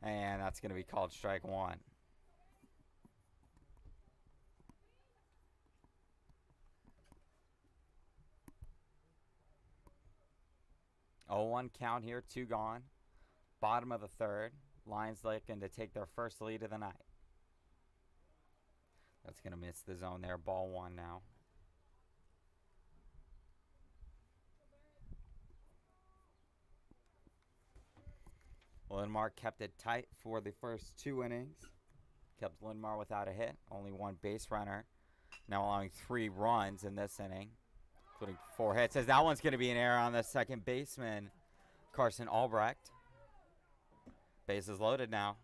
And that's going to be called strike one. Oh, 1 count here, 2 gone. Bottom of the third. Lions looking to take their first lead of the night. That's going to miss the zone there. Ball 1 now. Linn-Mar kept it tight for the first 2 innings. Kept Linn-Mar without a hit. Only 1 base runner. Now allowing 3 runs in this inning, including 4 hits. As that one's going to be an error on the second baseman, Carson Albrecht. Bases loaded now.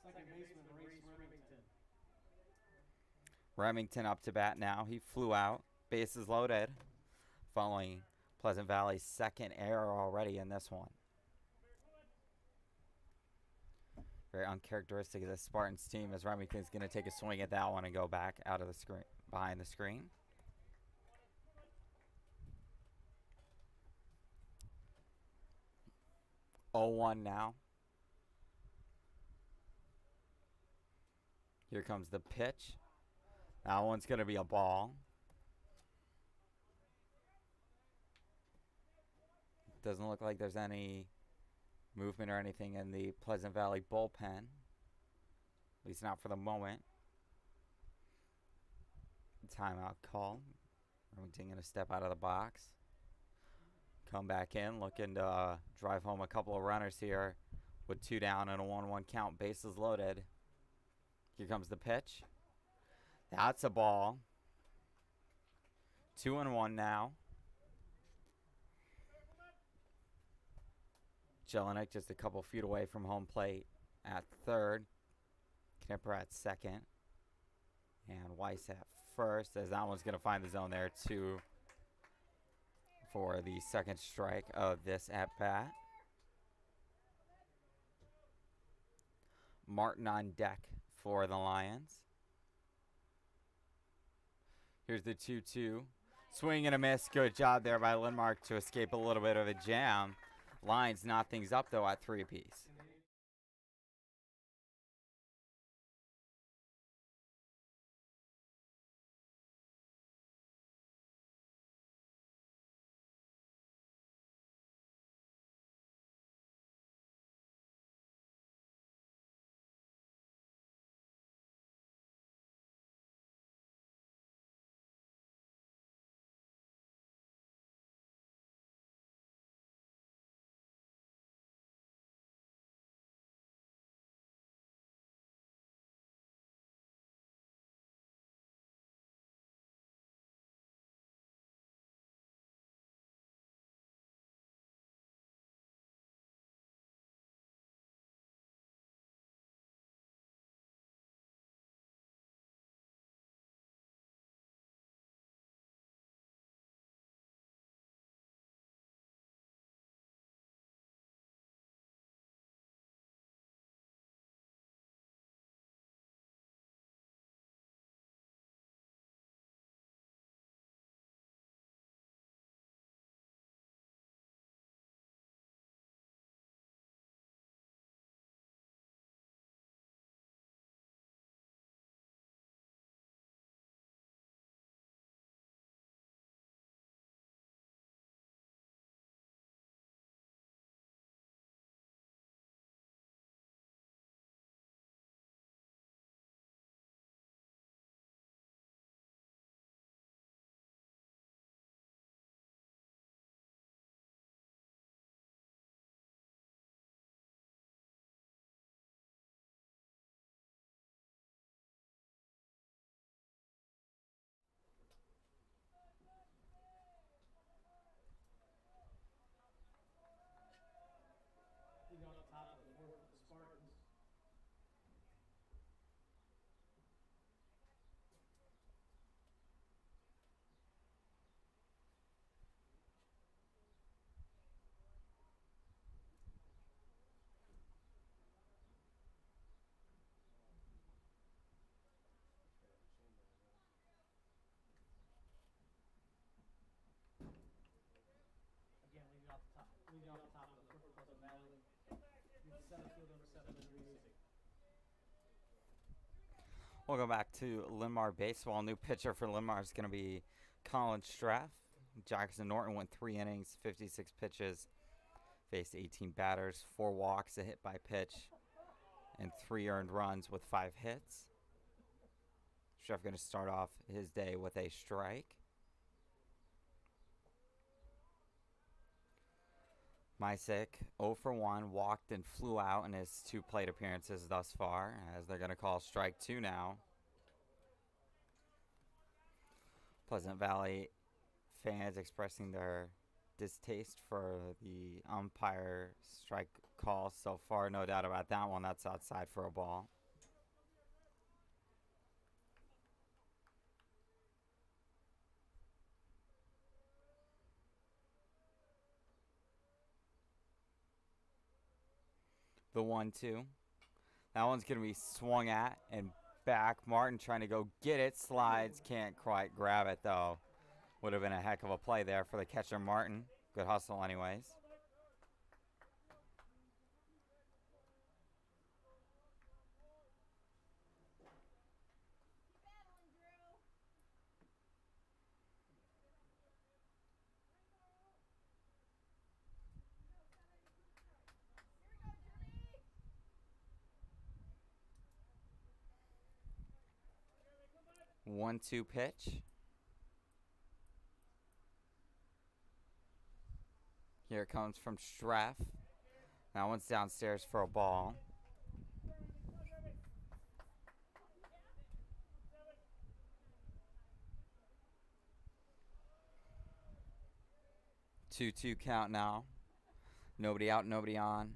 Second baseman, Remington. Remington up to bat now. He flew out. Bases loaded. Following Pleasant Valley's second error already in this one. Very uncharacteristic of the Spartans team, as Remington's going to take a swing at that one and go back out of the screen, behind the screen. Oh, 1 now. Here comes the pitch. That one's going to be a ball. Doesn't look like there's any movement or anything in the Pleasant Valley bullpen. At least not for the moment. Timeout call. Remington going to step out of the box. Come back in, looking to drive home a couple of runners here with 2 down and a 1-1 count. Bases loaded. Here comes the pitch. That's a ball. 2-1 now. Jelinek just a couple feet away from home plate at third. Knipper at second. And Weiss at first, as that one's going to find the zone there too for the second strike of this at-bat. Martin on deck for the Lions. Here's the 2-2. Swing and a miss. Good job there by Linn-Mar to escape a little bit of a jam. Lions knot things up, though, at 3 apiece. Welcome back to Linn-Mar Baseball. New pitcher for Linn-Mar is going to be Colin Straff. Jackson Norton went 3 innings, 56 pitches, faced 18 batters, 4 walks, a hit by pitch, and 3 earned runs with 5 hits. Straff going to start off his day with a strike. Mysick 0 for 1, walked and flew out in his 2 plate appearances thus far, as they're going to call strike 2 now. Pleasant Valley fans expressing their distaste for the umpire strike call so far. No doubt about that one. That's outside for a ball. The 1-2. That one's going to be swung at and back. Martin trying to go get it. Slides. Can't quite grab it, though. Would have been a heck of a play there for the catcher, Martin. Good hustle anyways. One-two pitch. Here it comes from Straff. That one's downstairs for a ball. Two count now. Nobody out, nobody on.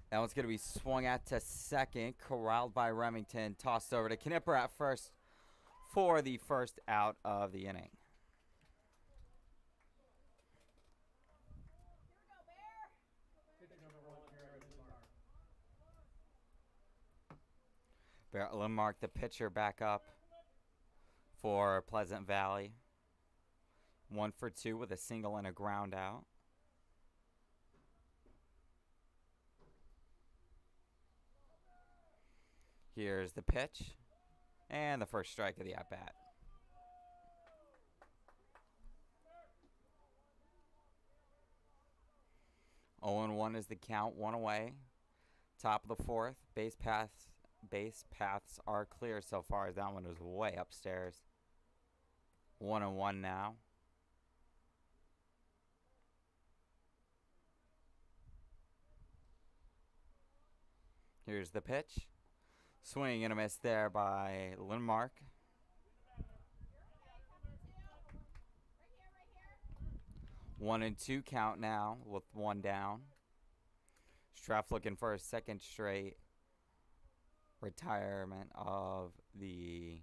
That one's going to be swung at to second. Corralled by Remington. Tossed over to Knipper at first for the first out of the inning. Linn-Mar, the pitcher, back up for Pleasant Valley. 1 for 2 with a single and a ground out. Here's the pitch and the first strike of the at-bat. Oh and 1 is the count, 1 away. Top of the 4th. Base paths are clear so far, as that one is way upstairs. 1-1 now. Here's the pitch. Swing and a miss there by Linn-Mar. One and 2 count now with 1 down. Straff looking for a second straight retirement of the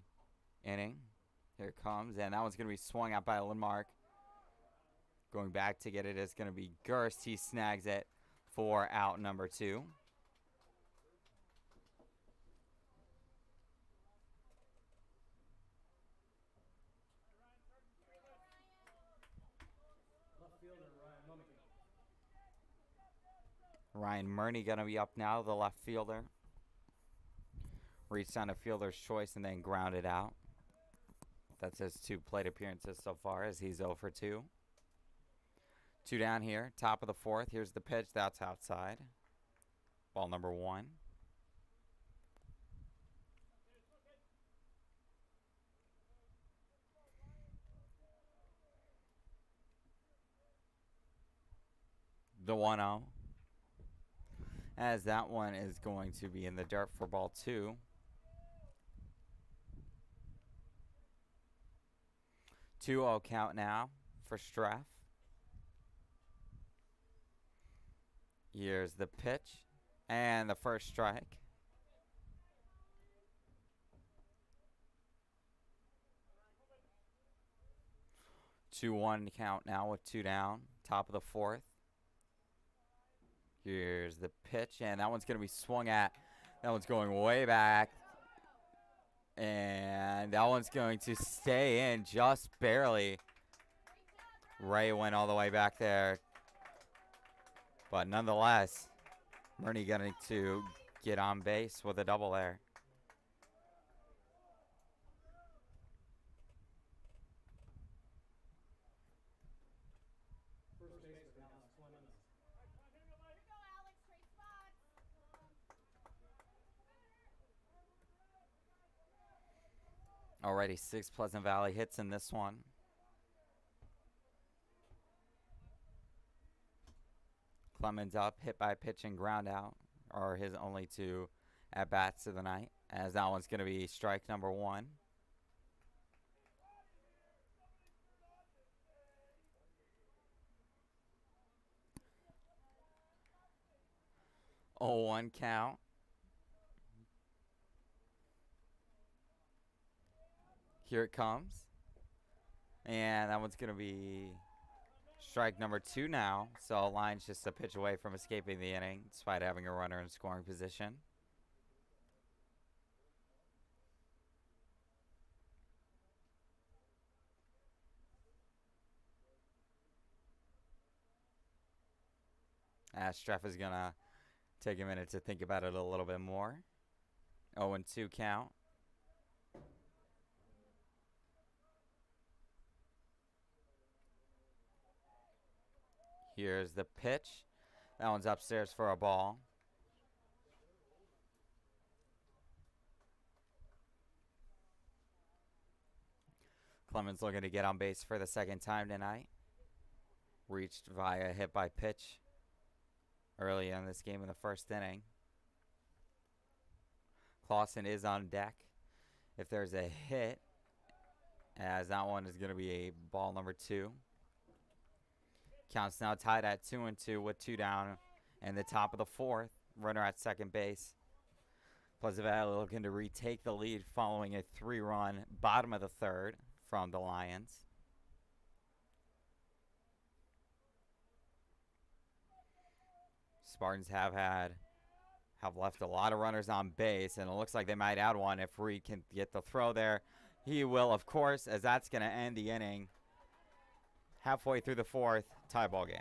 inning. Here it comes, and that one's going to be swung out by Linn-Mar. Going back to get it is going to be Gerst. He snags it for out number 2. Ryan Murney going to be up now, the left fielder. Reached on a fielder's choice and then grounded out. That's his 2 plate appearances so far, as he's 0 for 2. 2 down here, top of the 4th. Here's the pitch. That's outside. Ball number 1. The 1-0. As that one is going to be in the dirt for ball 2. 2-0 count now for Straff. Here's the pitch and the first strike. Two 1 count now with 2 down. Top of the 4th. Here's the pitch, and that one's going to be swung at. That one's going way back. And that one's going to stay in just barely. Ray went all the way back there. But nonetheless, Murney getting to get on base with a double there. Already 6 Pleasant Valley hits in this one. Clemens up, hit by pitch and ground out are his only 2 at-bats of the night, as that one's going to be strike number 1. Oh, 1 count. Here it comes. And that one's going to be strike number 2 now. So Lions just a pitch away from escaping the inning, despite having a runner in scoring position. Streff is going to take a minute to think about it a little bit more. 0-2 count. Here's the pitch. That one's upstairs for a ball. Clemens looking to get on base for the second time tonight. Reached via hit by pitch early in this game in the first inning. Clausen is on deck if there's a hit, as that one is going to be a ball number 2. Count's now tied at 2-2 with 2 down in the top of the 4th. Runner at second base. Pleasant Valley looking to retake the lead following a 3-run bottom of the 3rd from the Lions. Spartans have left a lot of runners on base, and it looks like they might add one if Reed can get the throw there. He will, of course, as that's going to end the inning. Halfway through the 4th, tie ball game.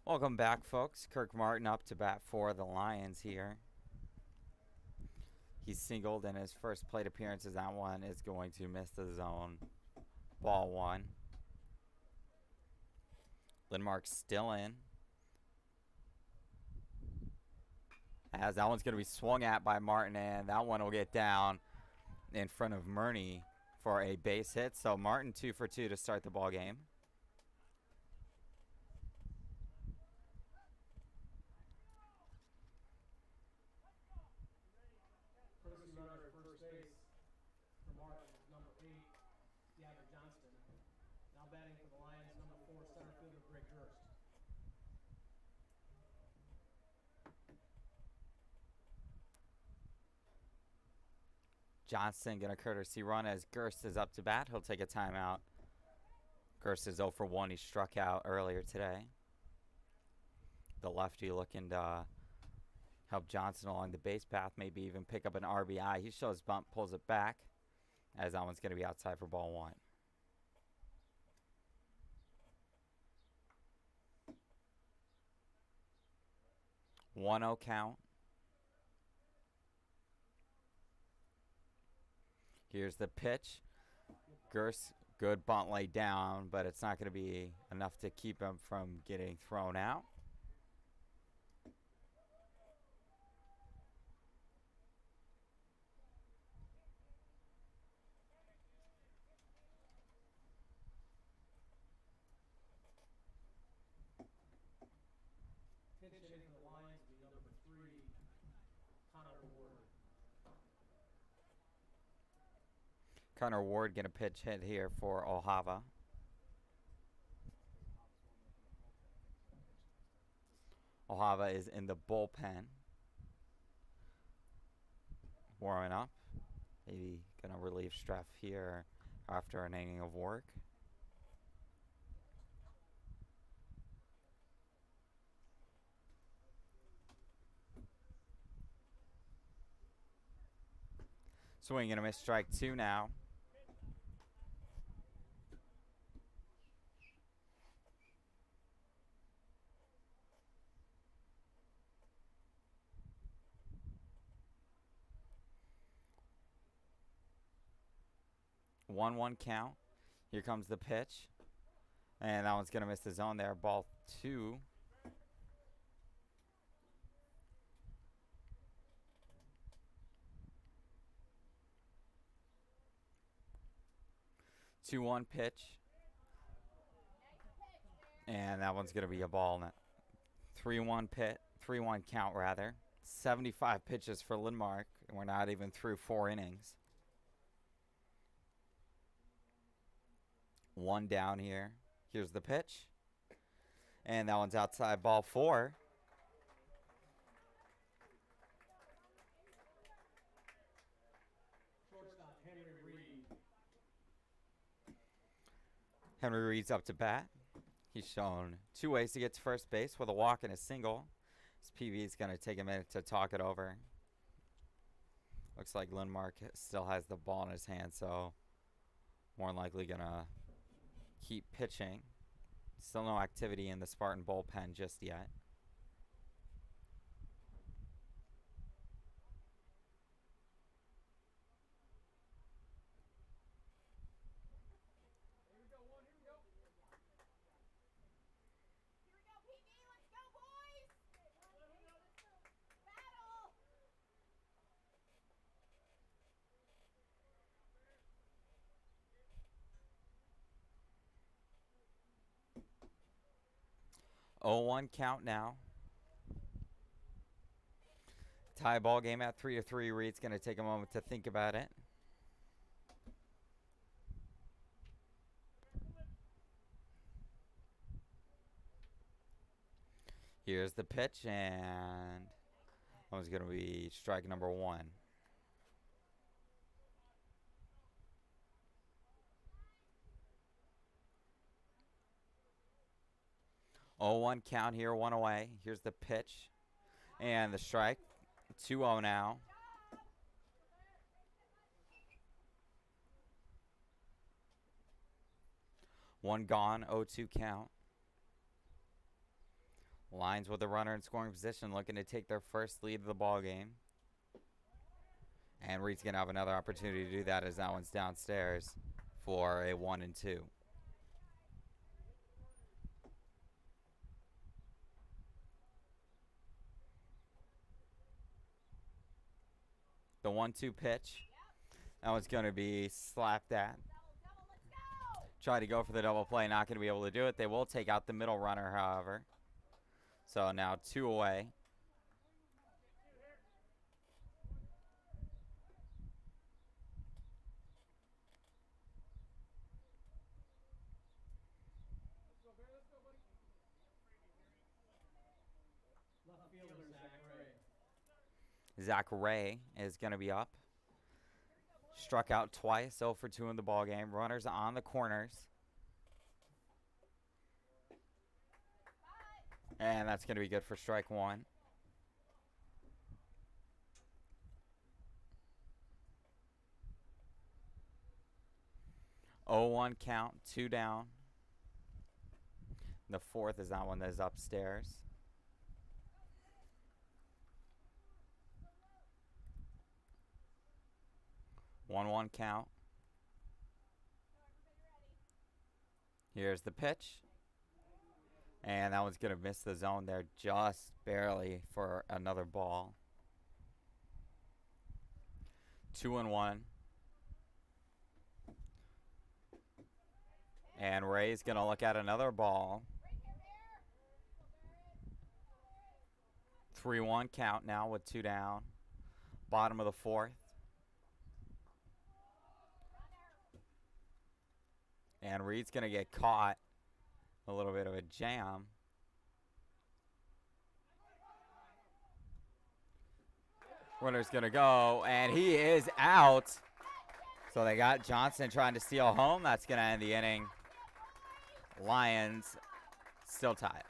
Welcome back, folks. Kirk Martin up to bat for the Lions here. He's singled in his first plate appearances. That one is going to miss the zone. Ball 1. Linn-Mar still in. As that one's going to be swung at by Martin, and that one will get down in front of Murney for a base hit. So Martin 2 for 2 to start the ball game. Batting for the Lions, number 4, center fielder Greg Durst. Johnson going to courtesy run as Gerst is up to bat. He'll take a timeout. Gerst is 0 for 1. He struck out earlier today. The lefty looking to help Johnson along the base path, maybe even pick up an RBI. He shows bump, pulls it back, as that one's going to be outside for ball 1. 1-0 count. Here's the pitch. Gerst Good bunt laid down, but it's not going to be enough to keep him from getting thrown out. Pinch hitting for the Lions will be number 3, Connor Ward. Connor Ward going to pitch hit here for Ohava. Ohava is in the bullpen, warming up. Maybe going to relieve Streff here after an inning of work. Swing and a miss, strike 2 now. One count. Here comes the pitch. And that one's going to miss the zone there. Ball 2. Two-one pitch. And that one's going to be a ball. 3-1 pit. 3-1 count, rather. 75 pitches for Linn-Mar. And we're not even through 4 innings. One down here. Here's the pitch. And that one's outside, ball 4. Shortstop Henry Reed. Henry Reed's up to bat. He's shown 2 ways to get to first base with a walk and a single. This PV is going to take a minute to talk it over. Looks like Linn-Mar still has the ball in his hand, so more than likely going to keep pitching. Still no activity in the Spartan bullpen just yet. Oh, 1 count now. Tie ball game at 3-3. Reed's going to take a moment to think about it. Here's the pitch, and that was going to be strike number 1. Oh, 1 count here, 1 away. Here's the pitch and the strike. 2-0 now. One gone, 0-2 count. Lions with the runner in scoring position, looking to take their first lead of the ball game. And Reed's going to have another opportunity to do that as that one's downstairs for a 1-2. The 1-2 pitch. That one's going to be slapped at. Try to go for the double play, not going to be able to do it. They will take out the middle runner, however. So now 2 away. Left fielder Zach Ray. Zach Ray is going to be up. Struck out twice, 0 for 2 in the ball game. Runners on the corners. And that's going to be good for strike 1. Oh, 1 count, 2 down. The 4th is that one that is upstairs. One count. Here's the pitch. And that one's going to miss the zone there just barely for another ball. 2-1. And Ray's going to look at another ball. 3-1 count now with 2 down. Bottom of the 4th. And Reed's going to get caught. A little bit of a jam. Runner's going to go, and he is out. So they got Johnson trying to steal home. That's going to end the inning. Lions still tied.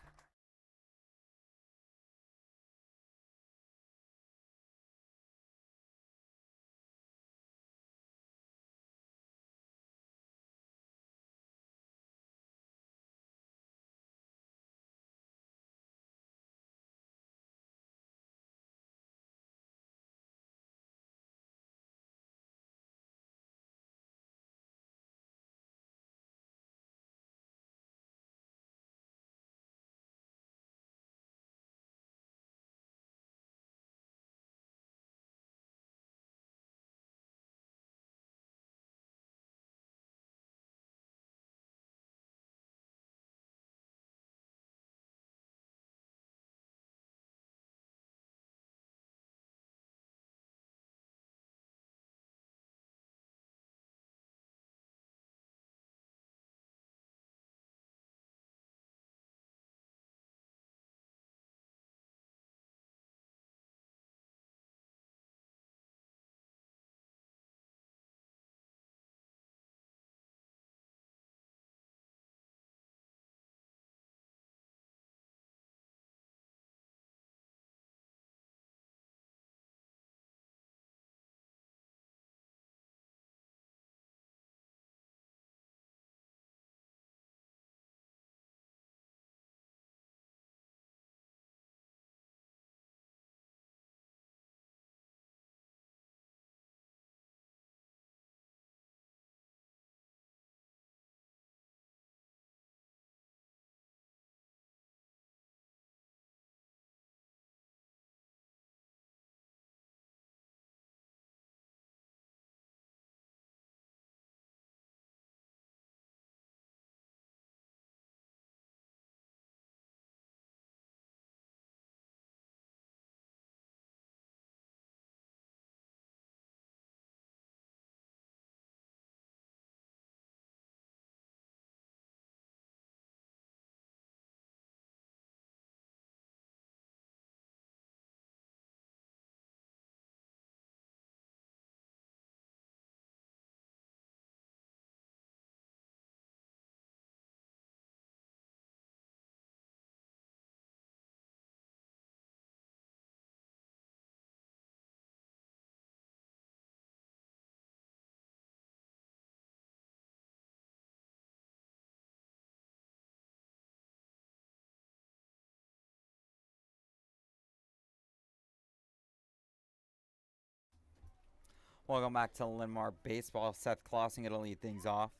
Welcome back to Linn-Mar Baseball. Seth Clausing going to lead things off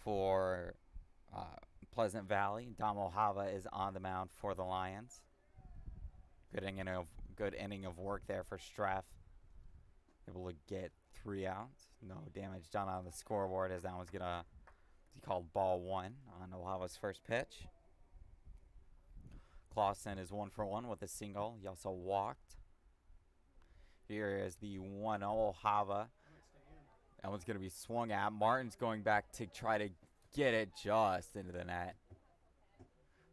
for Pleasant Valley. Dom O'Hava is on the mound for the Lions. Good inning of work there for Straff. Able to get 3 outs. No damage done on the scoreboard, as that one's going to be called ball 1 on O'Hava's first pitch. Clausen is 1 for 1 with a single. He also walked. Here is the 1-0 O'Hava. That one's going to be swung at. Martin's going back to try to get it just into the net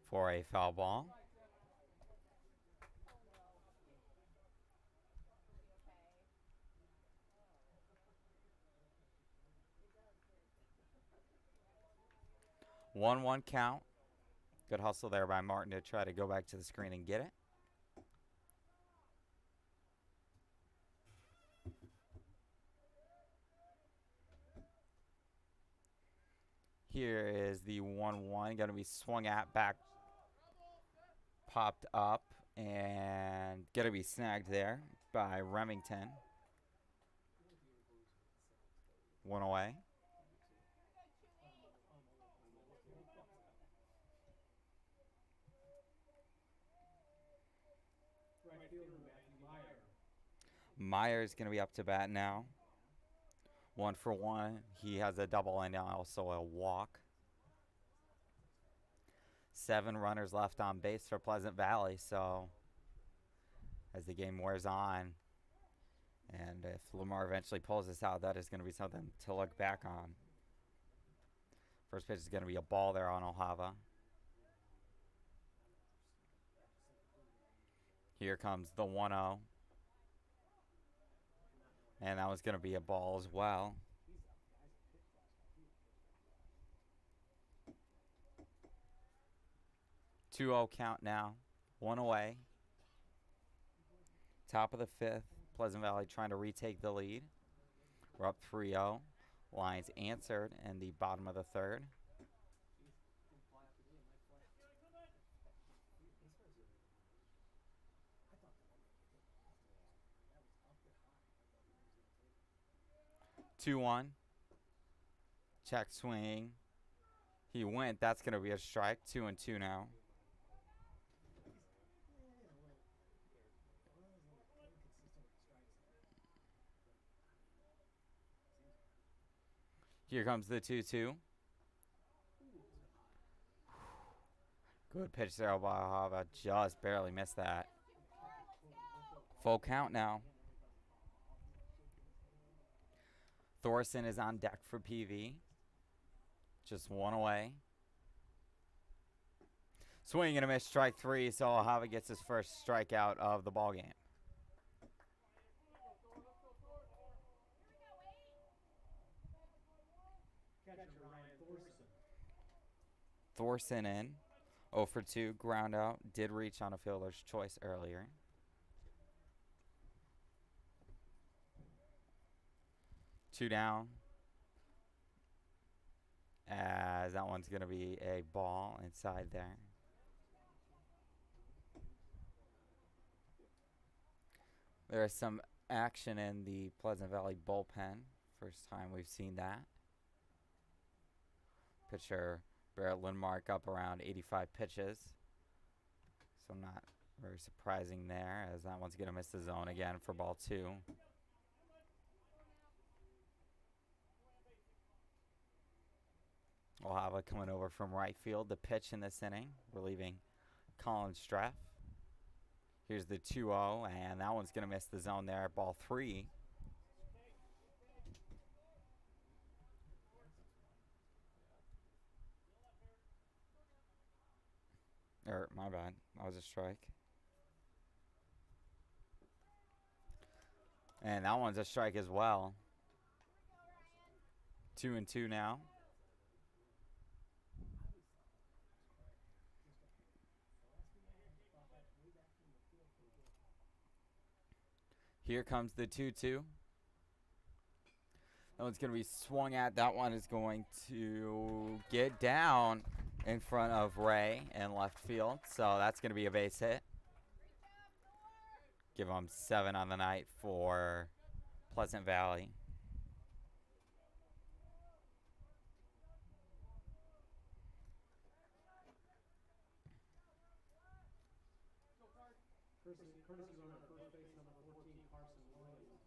for a foul ball. One count. Good hustle there by Martin to try to go back to the screen and get it. Here is the 1-1. Going to be swung at, back, popped up, and going to be snagged there by Remington. 1 away. Meyer's going to be up to bat now. 1 for 1. He has a double and also a walk. 7 runners left on base for Pleasant Valley. So as the game wears on, and if Linn-Mar eventually pulls this out, that is going to be something to look back on. First pitch is going to be a ball there on Ojava. Here comes the 1-0. And that was going to be a ball as well. 2-0 count now. 1 away. Top of the 5th. Pleasant Valley trying to retake the lead. We're up 3-0. Lions answered in the bottom of the 3rd. Two one. Check swing. He went. That's going to be a strike. 2-2 now. Here comes the 2-2. Good pitch there by Ojava. Just barely missed that. Full count now. Thorson is on deck for PV. Just 1 away. Swing and a miss, strike 3. So Ojava gets his first strikeout of the ballgame. Thorson in. 0 for 2. Ground out. Did reach on a fielder's choice earlier. Two down. As that one's going to be a ball inside there. There is some action in the Pleasant Valley bullpen. First time we've seen that. Pitcher Barrett Linn-Mar up around 85 pitches. So not very surprising there, as that one's going to miss the zone again for ball 2. Ojava coming over from right field to pitch in this inning, relieving Colin Streff. Here's the 2-0, and that one's going to miss the zone there. Ball 3. My bad. That was a strike. And that one's a strike as well. 2-2 now. Here comes the 2-2. That one's going to be swung at. That one is going to get down in front of Ray in left field. So that's going to be a base hit. Give him 7 on the night for Pleasant Valley. Courtesy runner, first base number 14, Carson Williams.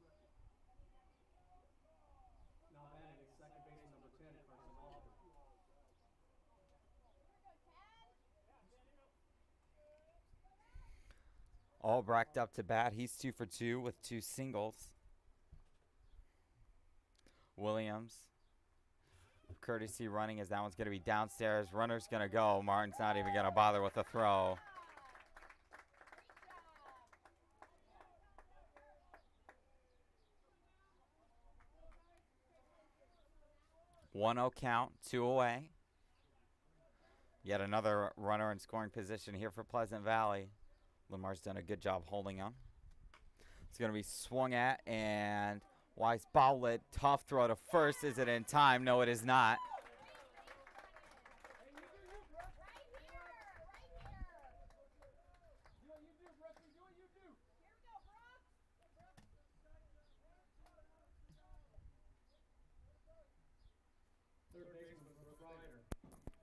Now batting is second base number 10, Carson Alford. Albrecht up to bat. He's 2 for 2 with 2 singles. Williams. Courtesy running as that one's going to be downstairs. Runner's going to go. Martin's not even going to bother with a throw. One 0 count, 2 away. Yet another runner in scoring position here for Pleasant Valley. Linn-Mar's done a good job holding him. It's going to be swung at, and Weiss Bowlet, tough throw to first. Is it in time? No, it is not.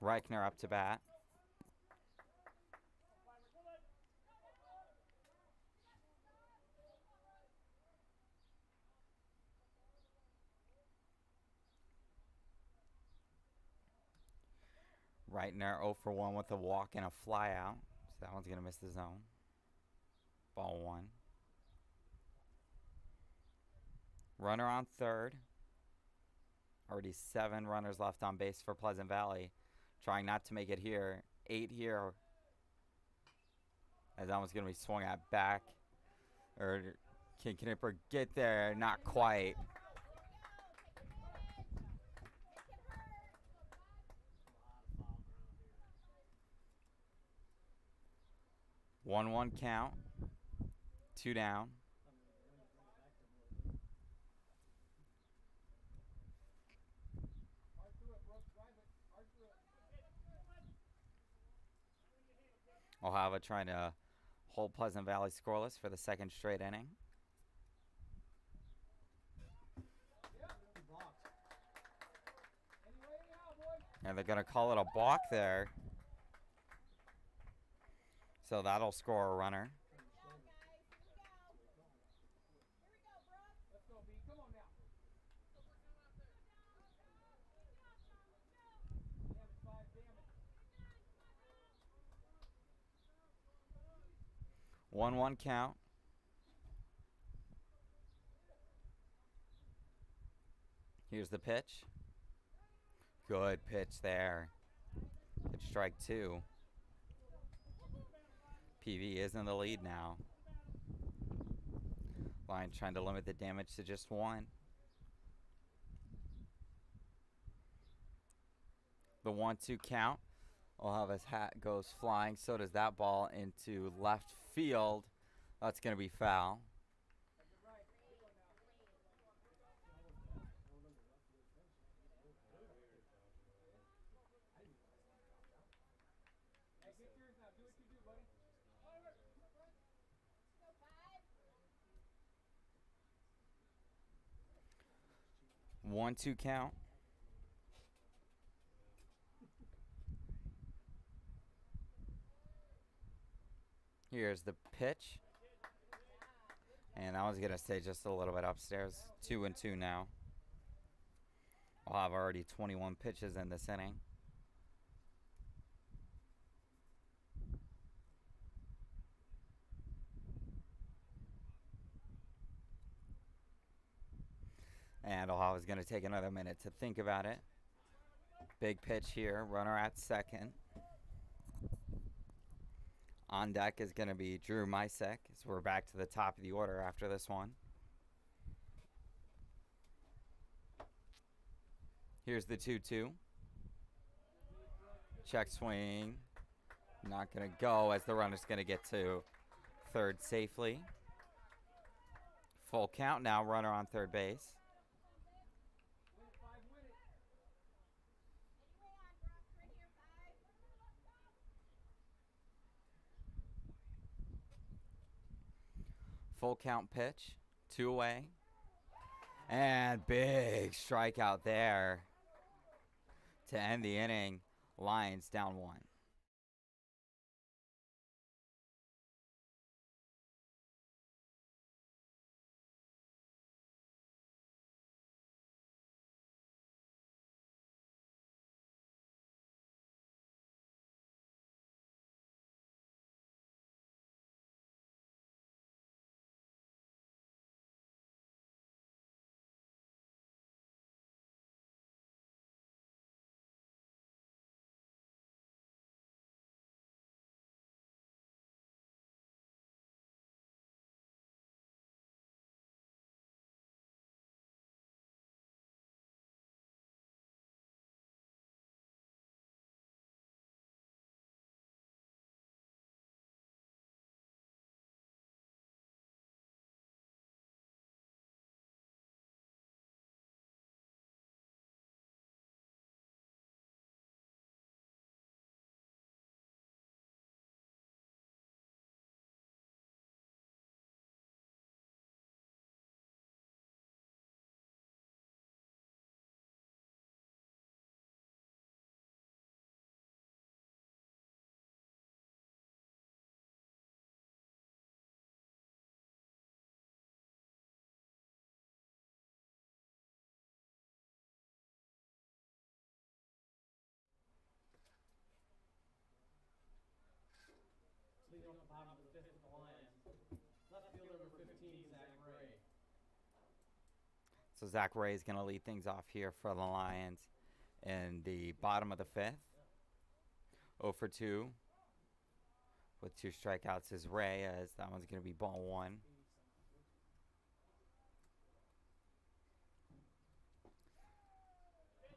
Reichner up to bat. Right in there, 0 for 1 with a walk and a fly out. So that one's going to miss the zone. Ball 1. Runner on third. Already 7 runners left on base for Pleasant Valley. Trying not to make it here. 8 here. As that one's going to be swung at back. Or can Knipper get there? Not quite. 1-1 count. 2 down. Ojava trying to hold Pleasant Valley scoreless for the second straight inning. And they're going to call it a balk there. So that'll score a runner. One count. Here's the pitch. Good pitch there. Pitch strike 2. PV is in the lead now. Lions trying to limit the damage to just 1. The 1-2 count. Ojava's hat goes flying. So does that ball into left field. That's going to be foul. One, 2 count. Here's the pitch. And I was going to stay just a little bit upstairs. 2-2 now. I'll have already 21 pitches in this inning. And Ojava's going to take another minute to think about it. Big pitch here. Runner at second. On deck is going to be Drew Mysek as we're back to the top of the order after this one. Here's the 2-2. Check swing. Not going to go as the runner's going to get to third safely. Full count now. Runner on third base. Full count pitch. 2 away. And big strikeout there to end the inning. Lions down 1. So Zach Ray is going to lead things off here for the Lions in the bottom of the fifth. 0 for 2 with 2 strikeouts is Ray, as that one's going to be ball 1.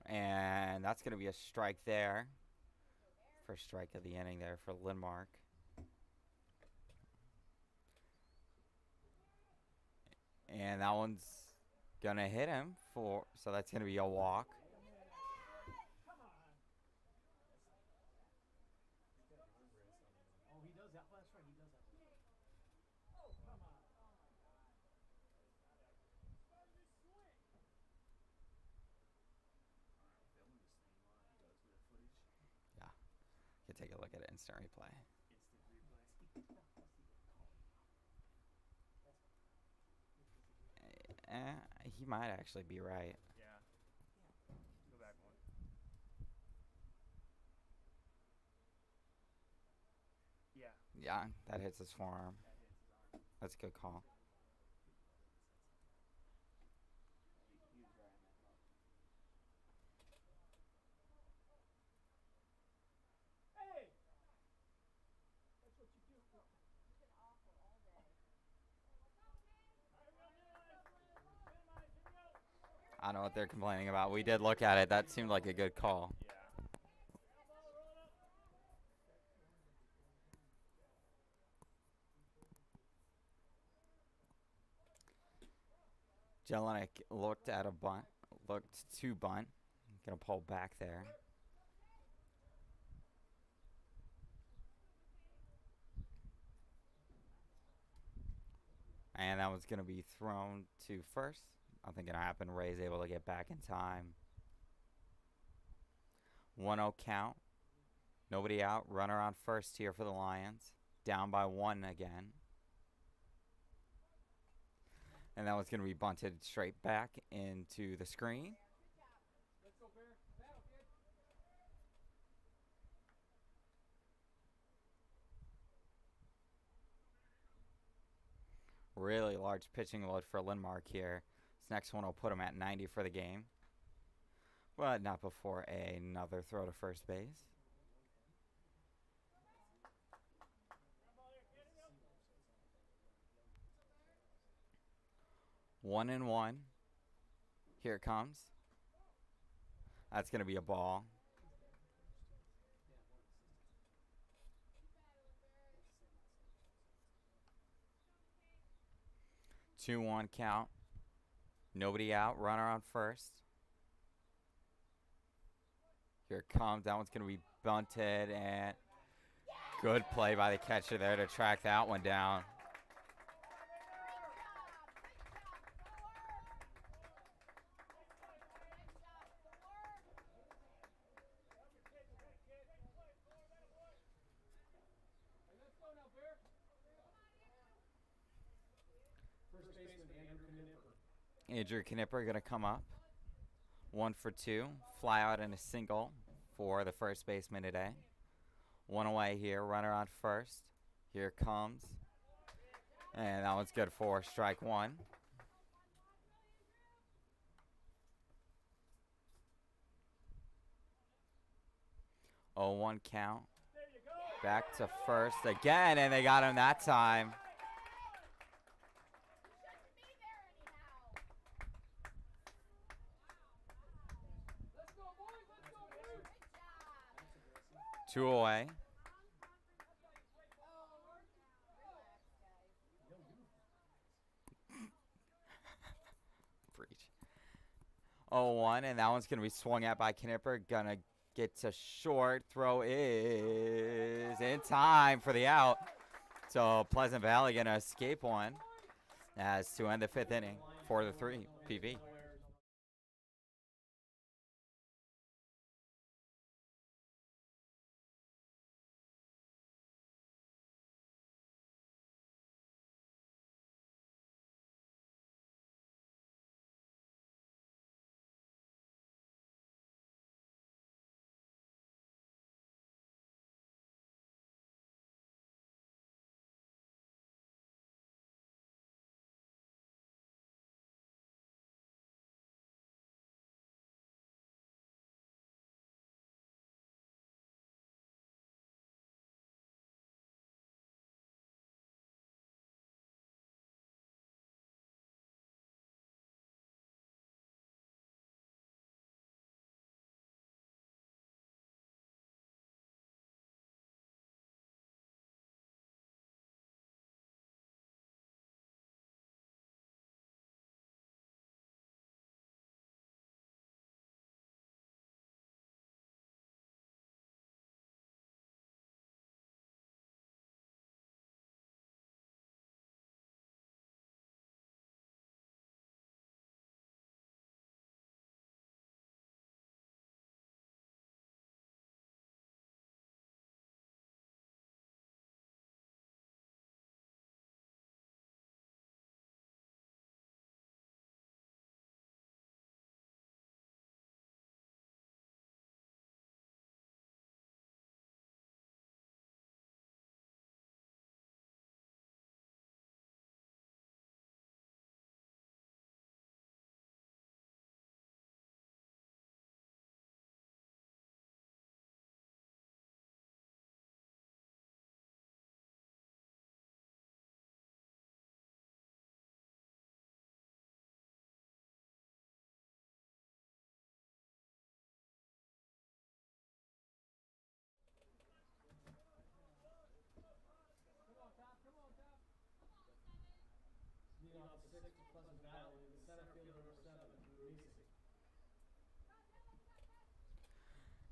And that's going to be a strike there. First strike of the inning there for Linn-Mar. And that one's going to hit him so that's going to be a walk. Oh, he does that. Oh, that's right. He does that. Oh, come on. Yeah. You can take a look at it instant replay. He might actually be right. Yeah. Go back one. Yeah. Yeah, that hits his forearm. That hits his arm. That's a good call. He was right on that call. Hey! That's what you do. I don't know what they're complaining about. We did look at it. That seemed like a good call. Yeah. Jelinek looked at a bunt. Looked to bunt. Gonna pull back there. And that one's going to be thrown to first. Nothing going to happen. Ray's able to get back in time. 1-0 count. Nobody out. Runner on first here for the Lions. Down by 1 again. And that one's going to be bunted straight back into the screen. Let's go, Bear. Battle, kid. Really large pitching load for Linn-Mar here. This next one will put him at 90 for the game. But not before another throw to first base. One and one. Here it comes. That's going to be a ball. 2-1 count. Nobody out. Runner on first. Here it comes. That one's going to be bunted. And good play by the catcher there to track that one down. First baseman Andrew Knipper. Andrew Knipper going to come up. 1 for 2. Fly out and a single for the first baseman today. 1 away here. Runner on first. Here it comes. And that one's good for strike 1. Oh, 1 count. Back to first again, and they got him that time. Two away. Breach. 0-1, and that one's going to be swung at by Knipper. Gonna get to short. Throw is in time for the out. So Pleasant Valley going to escape one as to end the 5th inning. 4-3 PV.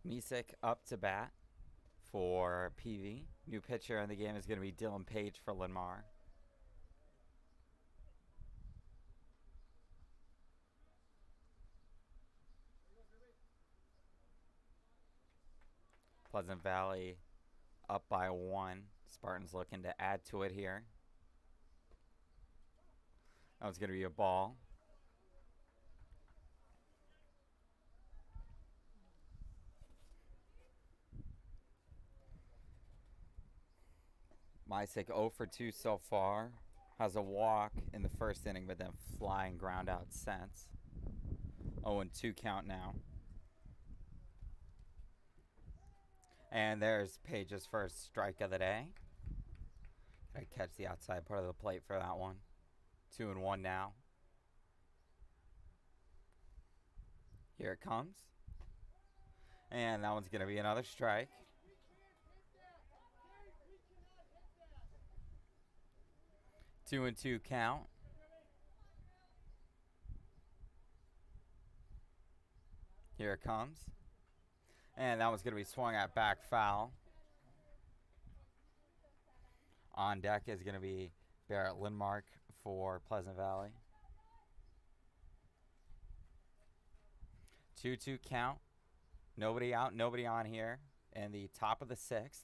Misek up to bat for PV. New pitcher in the game is going to be Dylan Page for Linn-Mar. Pleasant Valley up by 1. Spartans looking to add to it here. That was going to be a ball. Misek 0 for 2 so far. Has a walk in the first inning, but then flying ground out since. 0-2 count now. And there's Page's first strike of the day. Gotta catch the outside part of the plate for that one. 2-1 now. Here it comes. And that one's gonna be another strike. 2-2 count. Here it comes. And that one's going to be swung at back foul. On deck is going to be Barrett Linn-Mar for Pleasant Valley. 2-2 count. Nobody out, nobody on here. And the top of the 6th.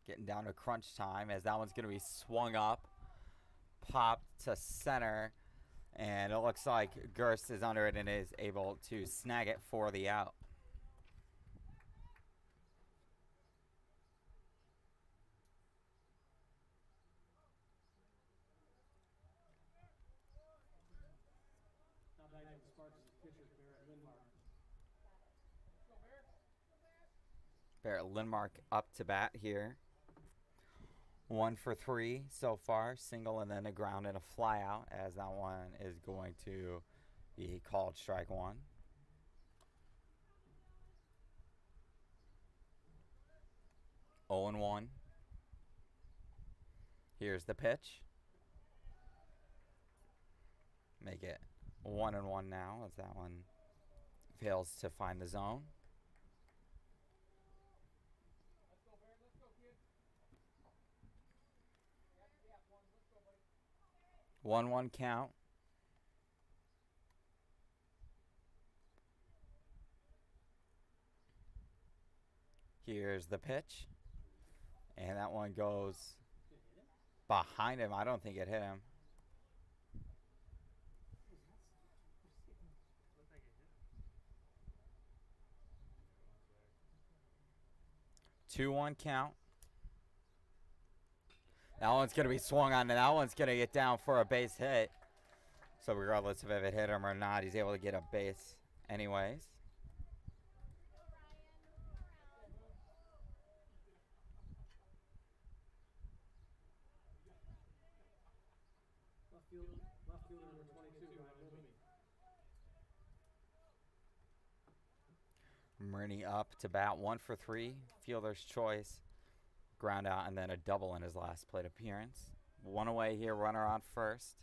Getting down to crunch time as that one's going to be swung up. Popped to center. And it looks like Gerst is under it and is able to snag it for the out. Barrett Linn-Mar up to bat here. 1 for 3 so far. Single and then a ground and a fly out, as that one is going to be called strike 1. Oh and 1. Here's the pitch. Make it 1-1 now as that one fails to find the zone. 1-1 count. Here's the pitch. And that one goes behind him. I don't think it hit him. Looked like it hit him. 2-1 count. That one's going to be swung on, and that one's going to get down for a base hit. So regardless of if it hit him or not, he's able to get a base anyways. Left fielder number 22, Ryan Murney up to bat, 1 for 3. Fielder's choice. Ground out and then a double in his last plate appearance. 1 away here, runner on first.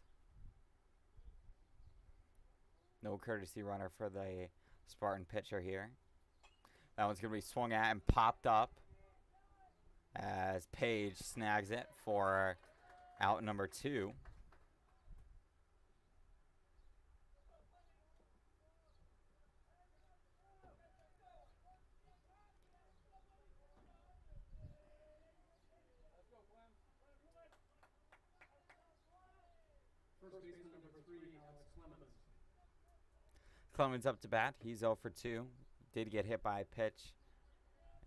No courtesy runner for the Spartan pitcher here. That one's going to be swung at and popped up as Page snags it for out number 2. First baseman number 3, Alex Clemens. Clemens up to bat. He's 0 for 2. Did get hit by a pitch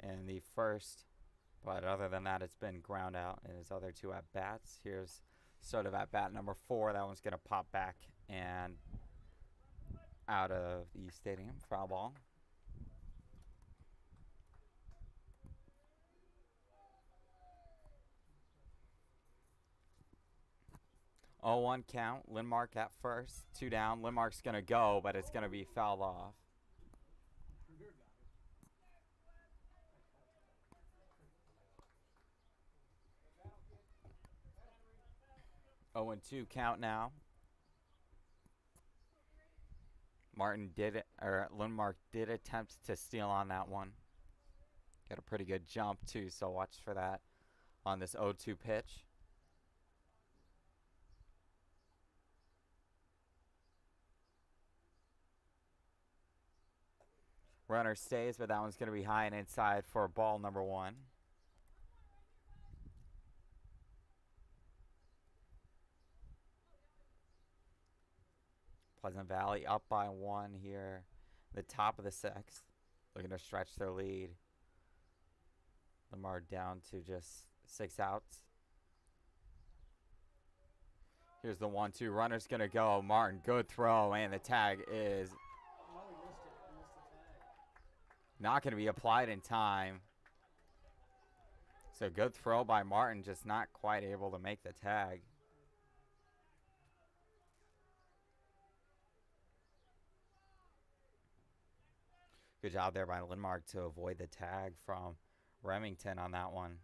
in the first, but other than that, it's been ground out in his other 2 at bats. Here's sort of at bat number 4. That one's going to pop back and out of the stadium. Foul ball. Oh, 1 count. Linn-Mar at first. 2 down. Linn-Mar's going to go, but it's going to be fouled off. 0-2 count now. Linn-Mar did attempt to steal on that one. Got a pretty good jump too, so watch for that on this 0-2 pitch. Runner stays, but that one's going to be high and inside for ball number 1. Pleasant Valley up by 1 here. The top of the 6th. Looking to stretch their lead. Linn-Mar down to just 6 outs. Here's the 1-2. Runner's going to go. Martin, good throw, and the tag is Oh, he missed it. He missed the tag. not going to be applied in time. So good throw by Martin, just not quite able to make the tag. Good job there by Linn-Mar to avoid the tag from Remington on that one.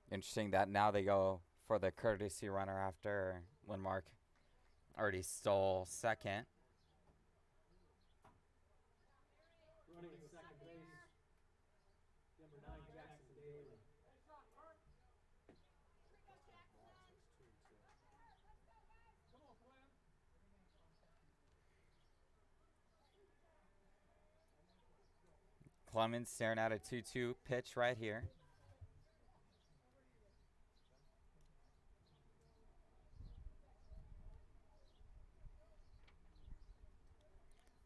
Interesting that now they go for the courtesy runner after Linn-Mar already stole second. Running at second base, number 9, Jackson Daly. Clemens staring at a 2-2 pitch right here.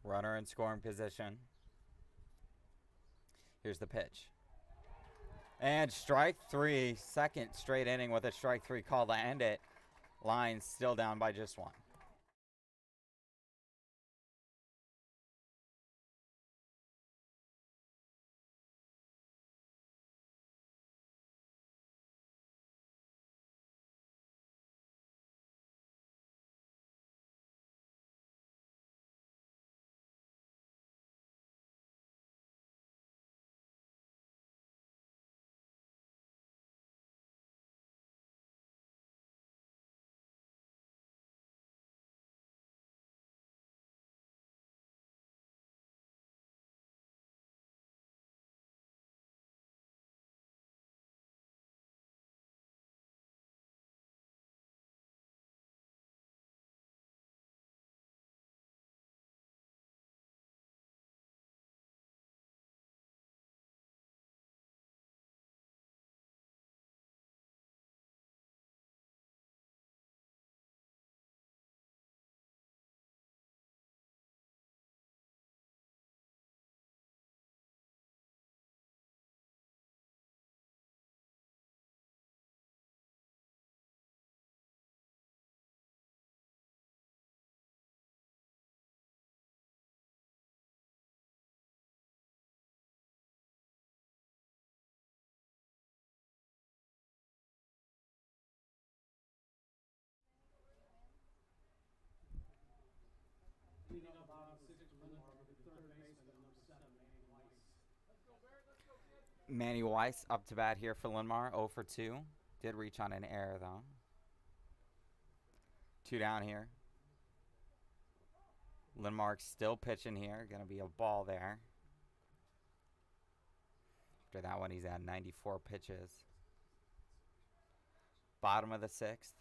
Runner in scoring position. Here's the pitch. And strike 3. Second straight inning with a strike 3 call to end it. Lions still down by just 1. Leading up bottom 6 for Linn-Mar will be the third baseman, number 7, Manny Weiss. Manny Weiss up to bat here for Linn-Mar, 0 for 2. Did reach on an error though. 2 down here. Linn-Mar still pitching here. Going to be a ball there. After that one, he's at 94 pitches. Bottom of the 6th.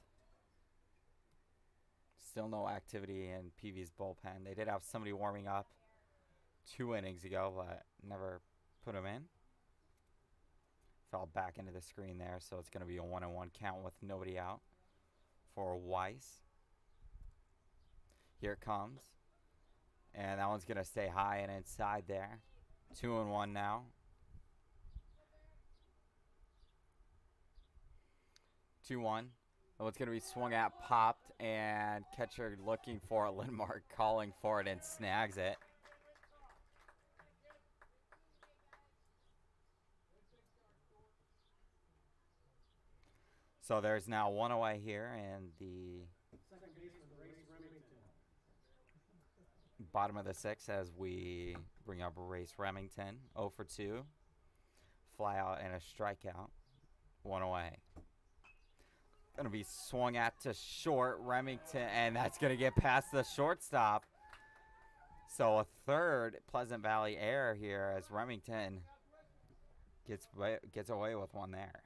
Still no activity in PV's bullpen. They did have somebody warming up 2 innings ago, but never put him in. Fell back into the screen there, so it's going to be a 1-1 count with nobody out for Weiss. Here it comes. And that one's going to stay high and inside there. 2-1 now. 2-1. Oh, it's going to be swung at, popped, and catcher looking for it. Linn-Mar calling for it and snags it. So there's now 1 away here, and the Second baseman, Race Remington. bottom of the 6th as we bring up Race Remington. 0 for 2. Fly out and a strikeout. 1 away. Going to be swung at to short. Remington, and that's going to get past the shortstop. So a third Pleasant Valley error here as Remington gets away with one there.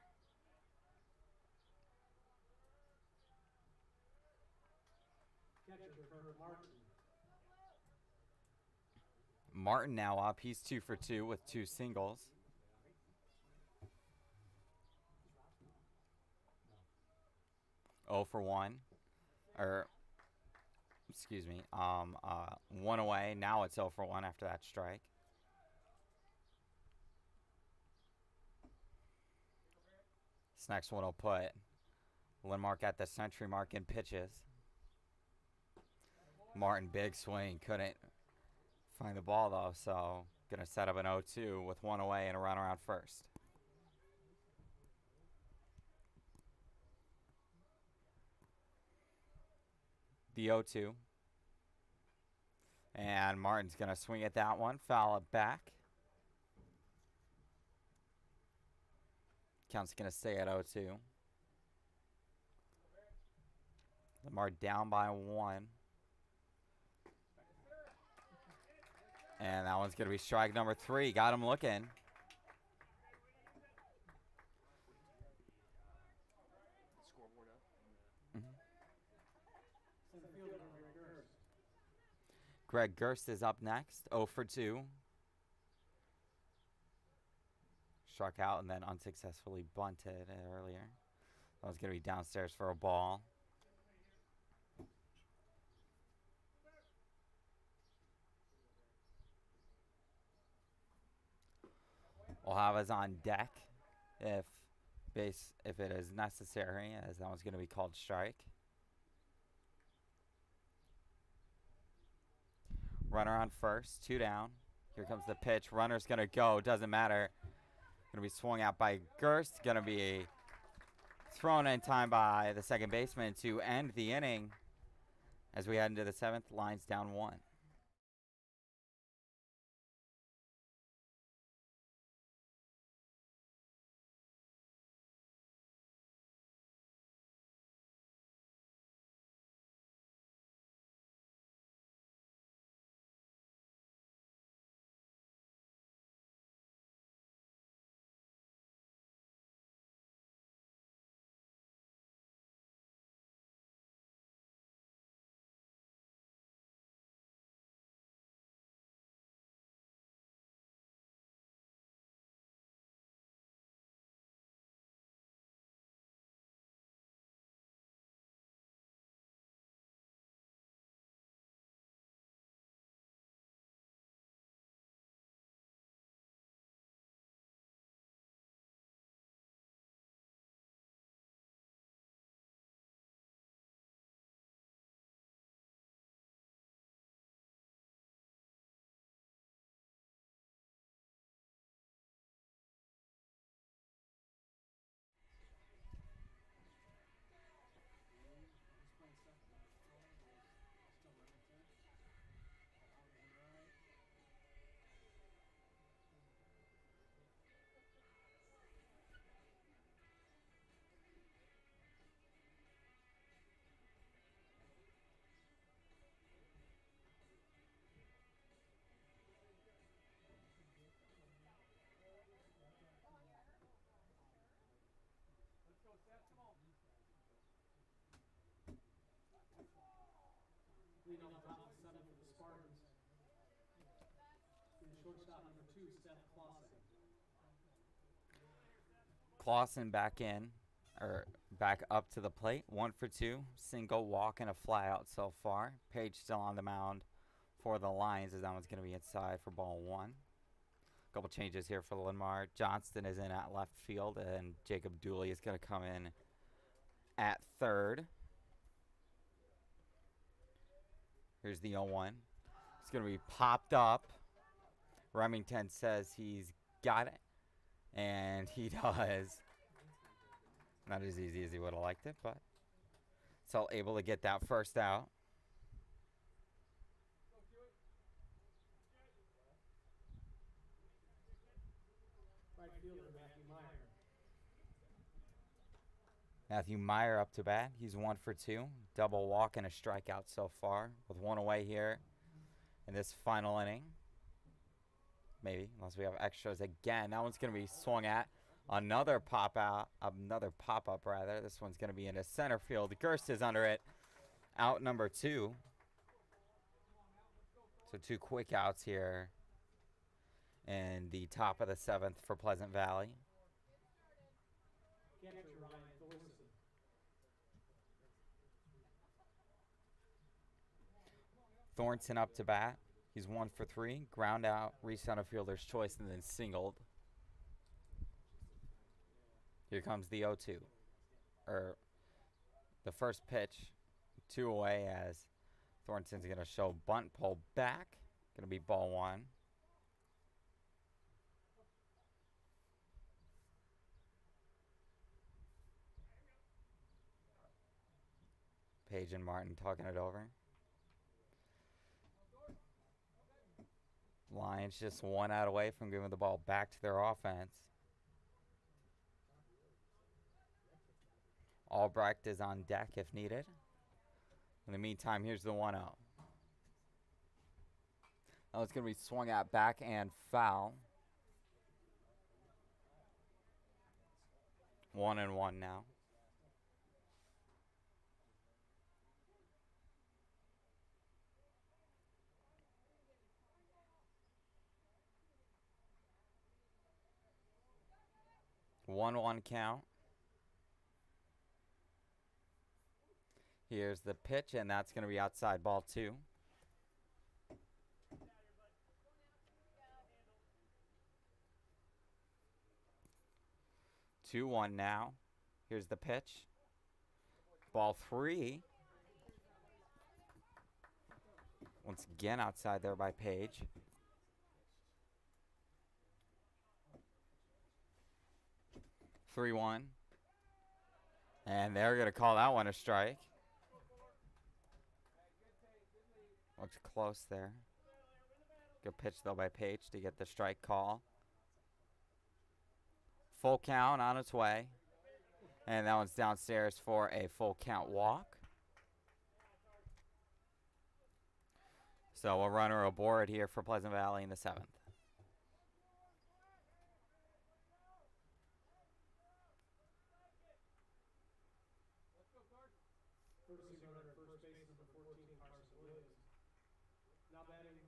Martin now up. He's 2 for 2 with 2 singles. Oh for 1. Or, excuse me. 1 away. Now it's 0 for 1 after that strike. This next one will put Linn-Mar at the century mark in pitches. Martin, big swing. Couldn't find the ball, though, so going to set up an 0-2 with 1 away and a run around first. The 0-2. And Martin's going to swing at that one, foul it back. Count's going to stay at 0-2. Linn-Mar down by 1. And that one's going to be strike number 3. Got him looking. Scoreboard up. Greg Gerst is up next. 0 for 2. Struck out and then unsuccessfully bunted earlier. That was going to be downstairs for a ball. We'll have us on deck if it is necessary, as that one's going to be called strike. Runner on first, 2 down. Here comes the pitch. Runner's going to go. Doesn't matter. Going to be swung out by Gerst. Going to be thrown in time by the second baseman to end the inning. As we head into the 7th, Lions down 1. Leading off the top of the 7th for the Spartans. And shortstop number 2, Seth Clausen. Clausen back in, or back up to the plate. 1 for 2. Single, walk, and a fly out so far. Page still on the mound for the Lions, as that one's going to be inside for ball 1. Couple changes here for Linn-Mar. Johnston is in at left field, and Jacob Dooley is going to come in at third. Here's the 0-1. It's going to be popped up. Remington says he's got it, and he does. Not as easy as he would have liked it, but still able to get that first out. Right fielder Matthew Meyer. Matthew Meyer up to bat. He's 1 for 2. Double walk and a strikeout so far, with one away here in this final inning. Maybe, unless we have extras again. That one's going to be swung at. Another pop-up rather. This one's going to be into center field. Gerst is under it. Out number 2. So 2 quick outs here in the top of the 7th for Pleasant Valley. Thornton up to bat. He's 1 for 3. Ground out, reached center fielder's choice, and then singled. Here comes the 0-2. Or the first pitch, 2 away as Thornton's going to show bunt, pull back. Going to be ball 1. Page and Martin talking it over. Lions just 1 out away from giving the ball back to their offense. Albrecht is on deck if needed. In the meantime, here's the 1-0. That was going to be swung at back and foul. 1-1 now. One count. Here's the pitch, and that's going to be outside, ball 2. Two one now. Here's the pitch. Ball 3. Once again outside there by Page. Three one. And they're going to call that one a strike. Looks close there. Good pitch, though, by Page to get the strike call. Full count on its way. And that one's downstairs for a full count walk. So a runner aboard here for Pleasant Valley in the 7th. Courtesy runner at first base, number 14, Carson Williams. Now batting,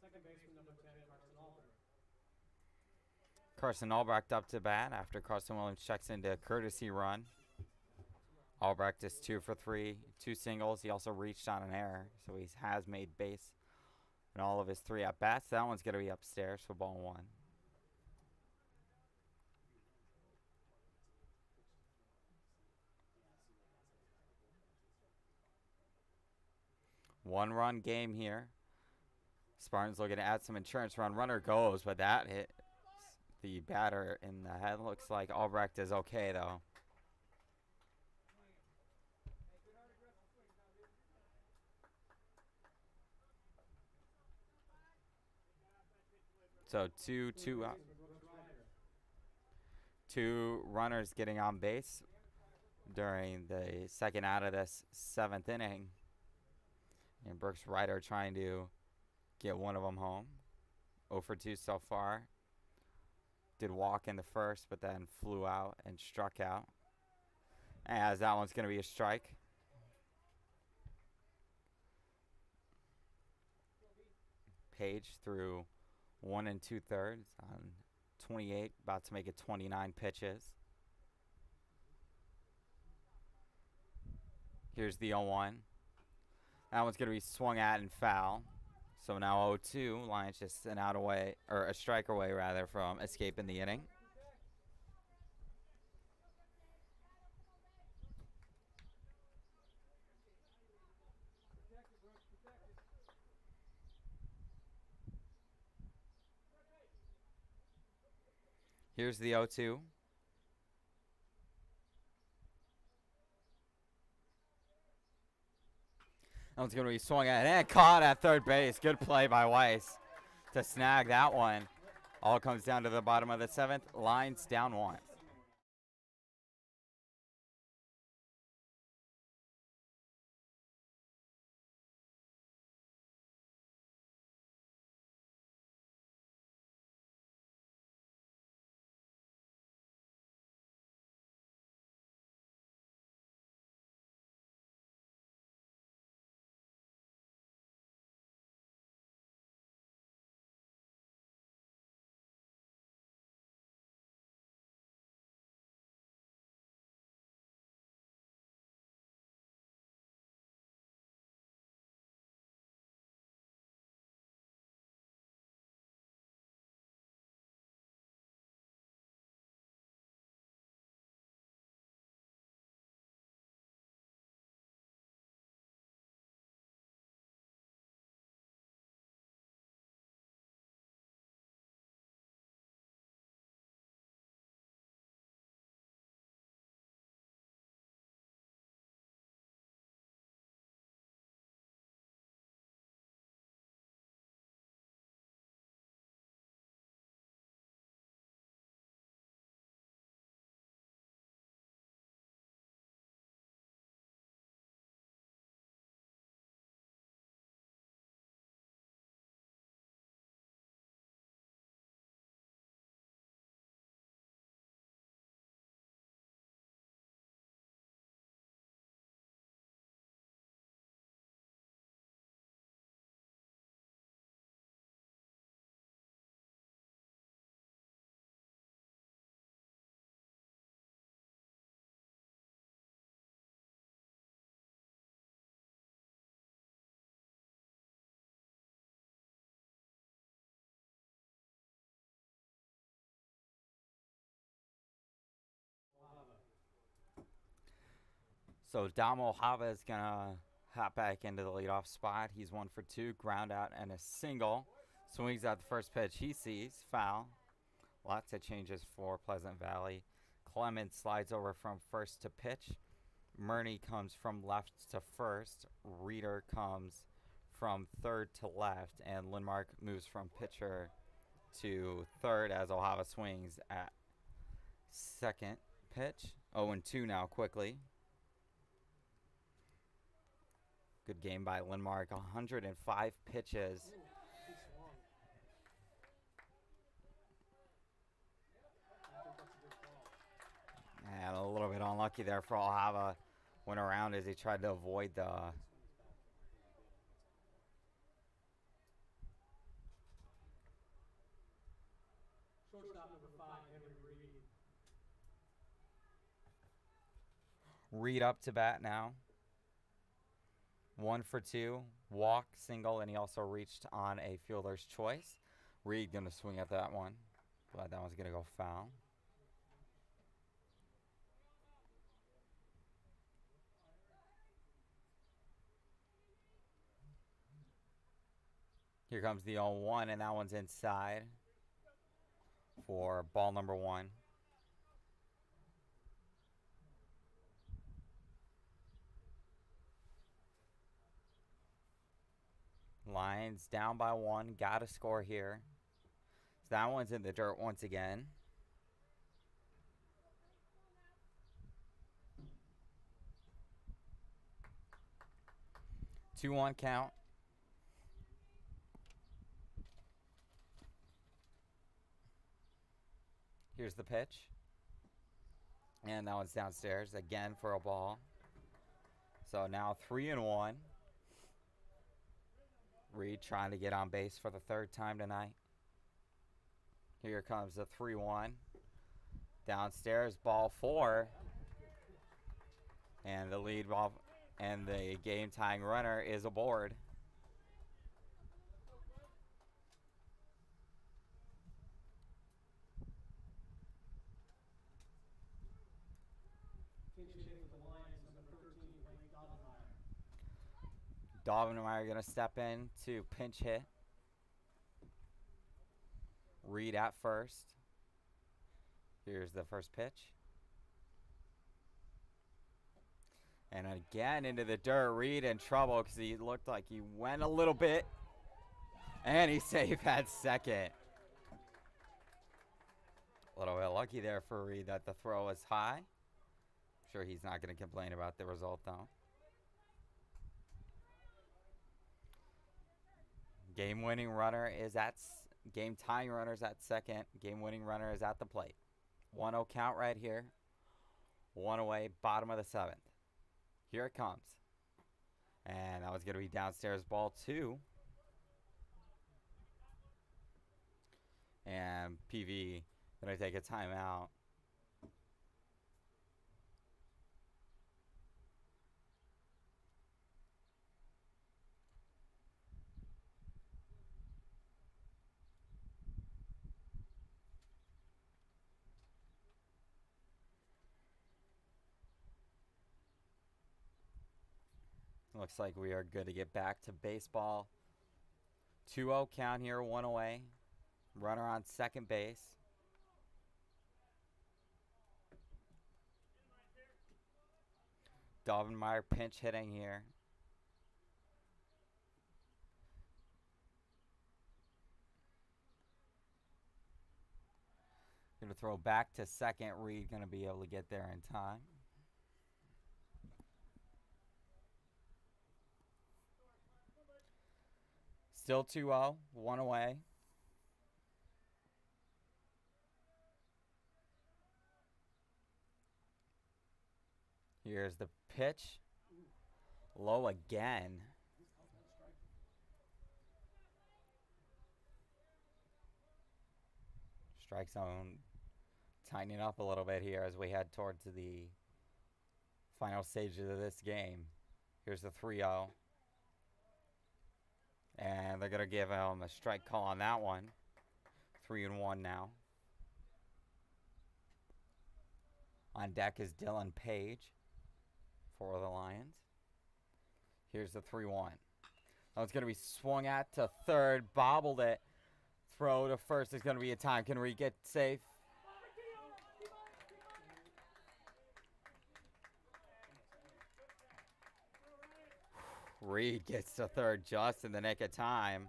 second baseman, number 10, Carson Albrecht. Carson Albrecht up to bat after Carson Williams checks into a courtesy run. Albrecht is 2 for 3, 2 singles. He also reached on an error, so he has made base in all of his 3 at-bats. That one's going to be upstairs for ball 1. One-run game here. Spartans looking to add some insurance run. Runner goes, but that hit the batter in the head. Looks like Albrecht is okay, though. So two runners getting on base during the second out of this 7th inning. And Brooks Ryder trying to get one of them home. 0 for 2 so far. Did walk in the first, but then flew out and struck out. As that one's going to be a strike. Page through 1 2/3 on 28, about to make it 29 pitches. Here's the 0-1. That one's going to be swung at and foul. So now 0-2. Lions just an out away, or a strike away rather, from escaping the inning. Here's the 0-2. That one's going to be swung at and caught at third base. Good play by Weiss to snag that one. All comes down to the bottom of the 7th. Lions down 1. So Damo Hava is going to hop back into the leadoff spot. He's 1 for 2, ground out and a single. Swings out the first pitch he sees, foul. Lots of changes for Pleasant Valley. Clemens slides over from first to pitch. Murney comes from left to first. Reeder comes from third to left. And Linn-Mar moves from pitcher to third as Ojava swings at second pitch. 0-2 now quickly. Good game by Linn-Mar. 105 pitches. He swung. I think that's a good call. And a little bit unlucky there for Ojava. Went around as he tried to avoid the Shortstop number 5, Henry Reed. Reed up to bat now. 1 for 2. Walk, single, and he also reached on a fielder's choice. Reed going to swing at that one. But that one's going to go foul. Here comes the 0-1, and that one's inside for ball number 1. Lions down by 1. Got to score here. So that one's in the dirt once again. Two 1 count. Here's the pitch. And that one's downstairs again for a ball. So now 3-1. Reed trying to get on base for the third time tonight. Here comes the 3-1. Downstairs, ball 4. And the lead ball and the game tying runner is aboard. Pinch hitting for the Lions, number 13, Blake Dovenmeyer. Dovenmeyer going to step in to pinch hit. Reed at first. Here's the first pitch. And again into the dirt. Reed in trouble because he looked like he went a little bit. And he saved at second. A little bit lucky there for Reed that the throw was high. I'm sure he's not going to complain about the result though. Game-winning runner is at game-tying runner's at second. Game-winning runner is at the plate. 1-0 count right here. 1 away, bottom of the 7th. Here it comes. And that was going to be downstairs ball 2. And PV going to take a timeout. Looks like we are good to get back to baseball. 2-0 count here, 1 away. Runner on second base. Dovenmeyer pinch hitting here. Going to throw back to second. Reed going to be able to get there in time. Still 2-0, 1 away. Here's the pitch. Low again. Strike zone tightening up a little bit here as we head towards the final stages of this game. Here's the 3-0. And they're going to give him a strike call on that one. 3-1 now. On deck is Dylan Page for the Lions. Here's the 3-1. That one's going to be swung at to third. Bobbled it. Throw to first is going to be a time. Can Reed get safe? Reed gets to third just in the nick of time.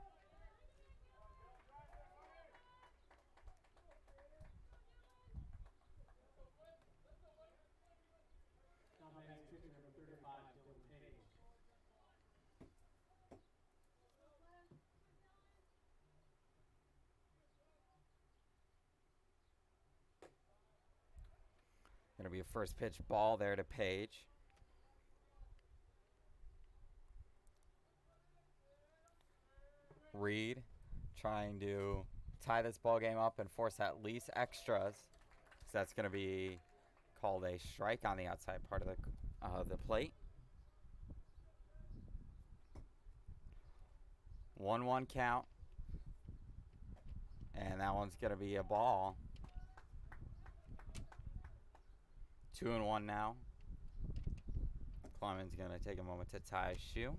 Going to be a first pitch ball there to Page. Reed trying to tie this ball game up and force at least extras. So that's going to be called a strike on the outside part of the plate. 1-1 count. And that one's going to be a ball. 2-1 now. Clement's going to take a moment to tie his shoe.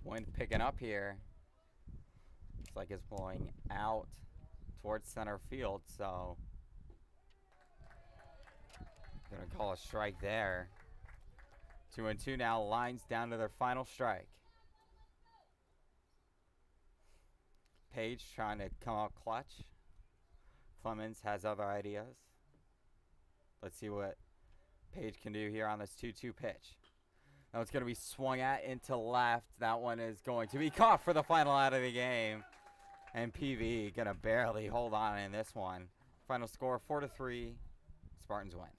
Wind picking up here. Looks like it's blowing out towards center field, so gonna call a strike there. 2-2 now. Lines down to their final strike. Page trying to come out clutch. Clemens has other ideas. Let's see what Page can do here on this 2-2 pitch. Now it's going to be swung at into left. That one is going to be caught for the final out of the game. And PV going to barely hold on in this one. Final score 4-3. Spartans win.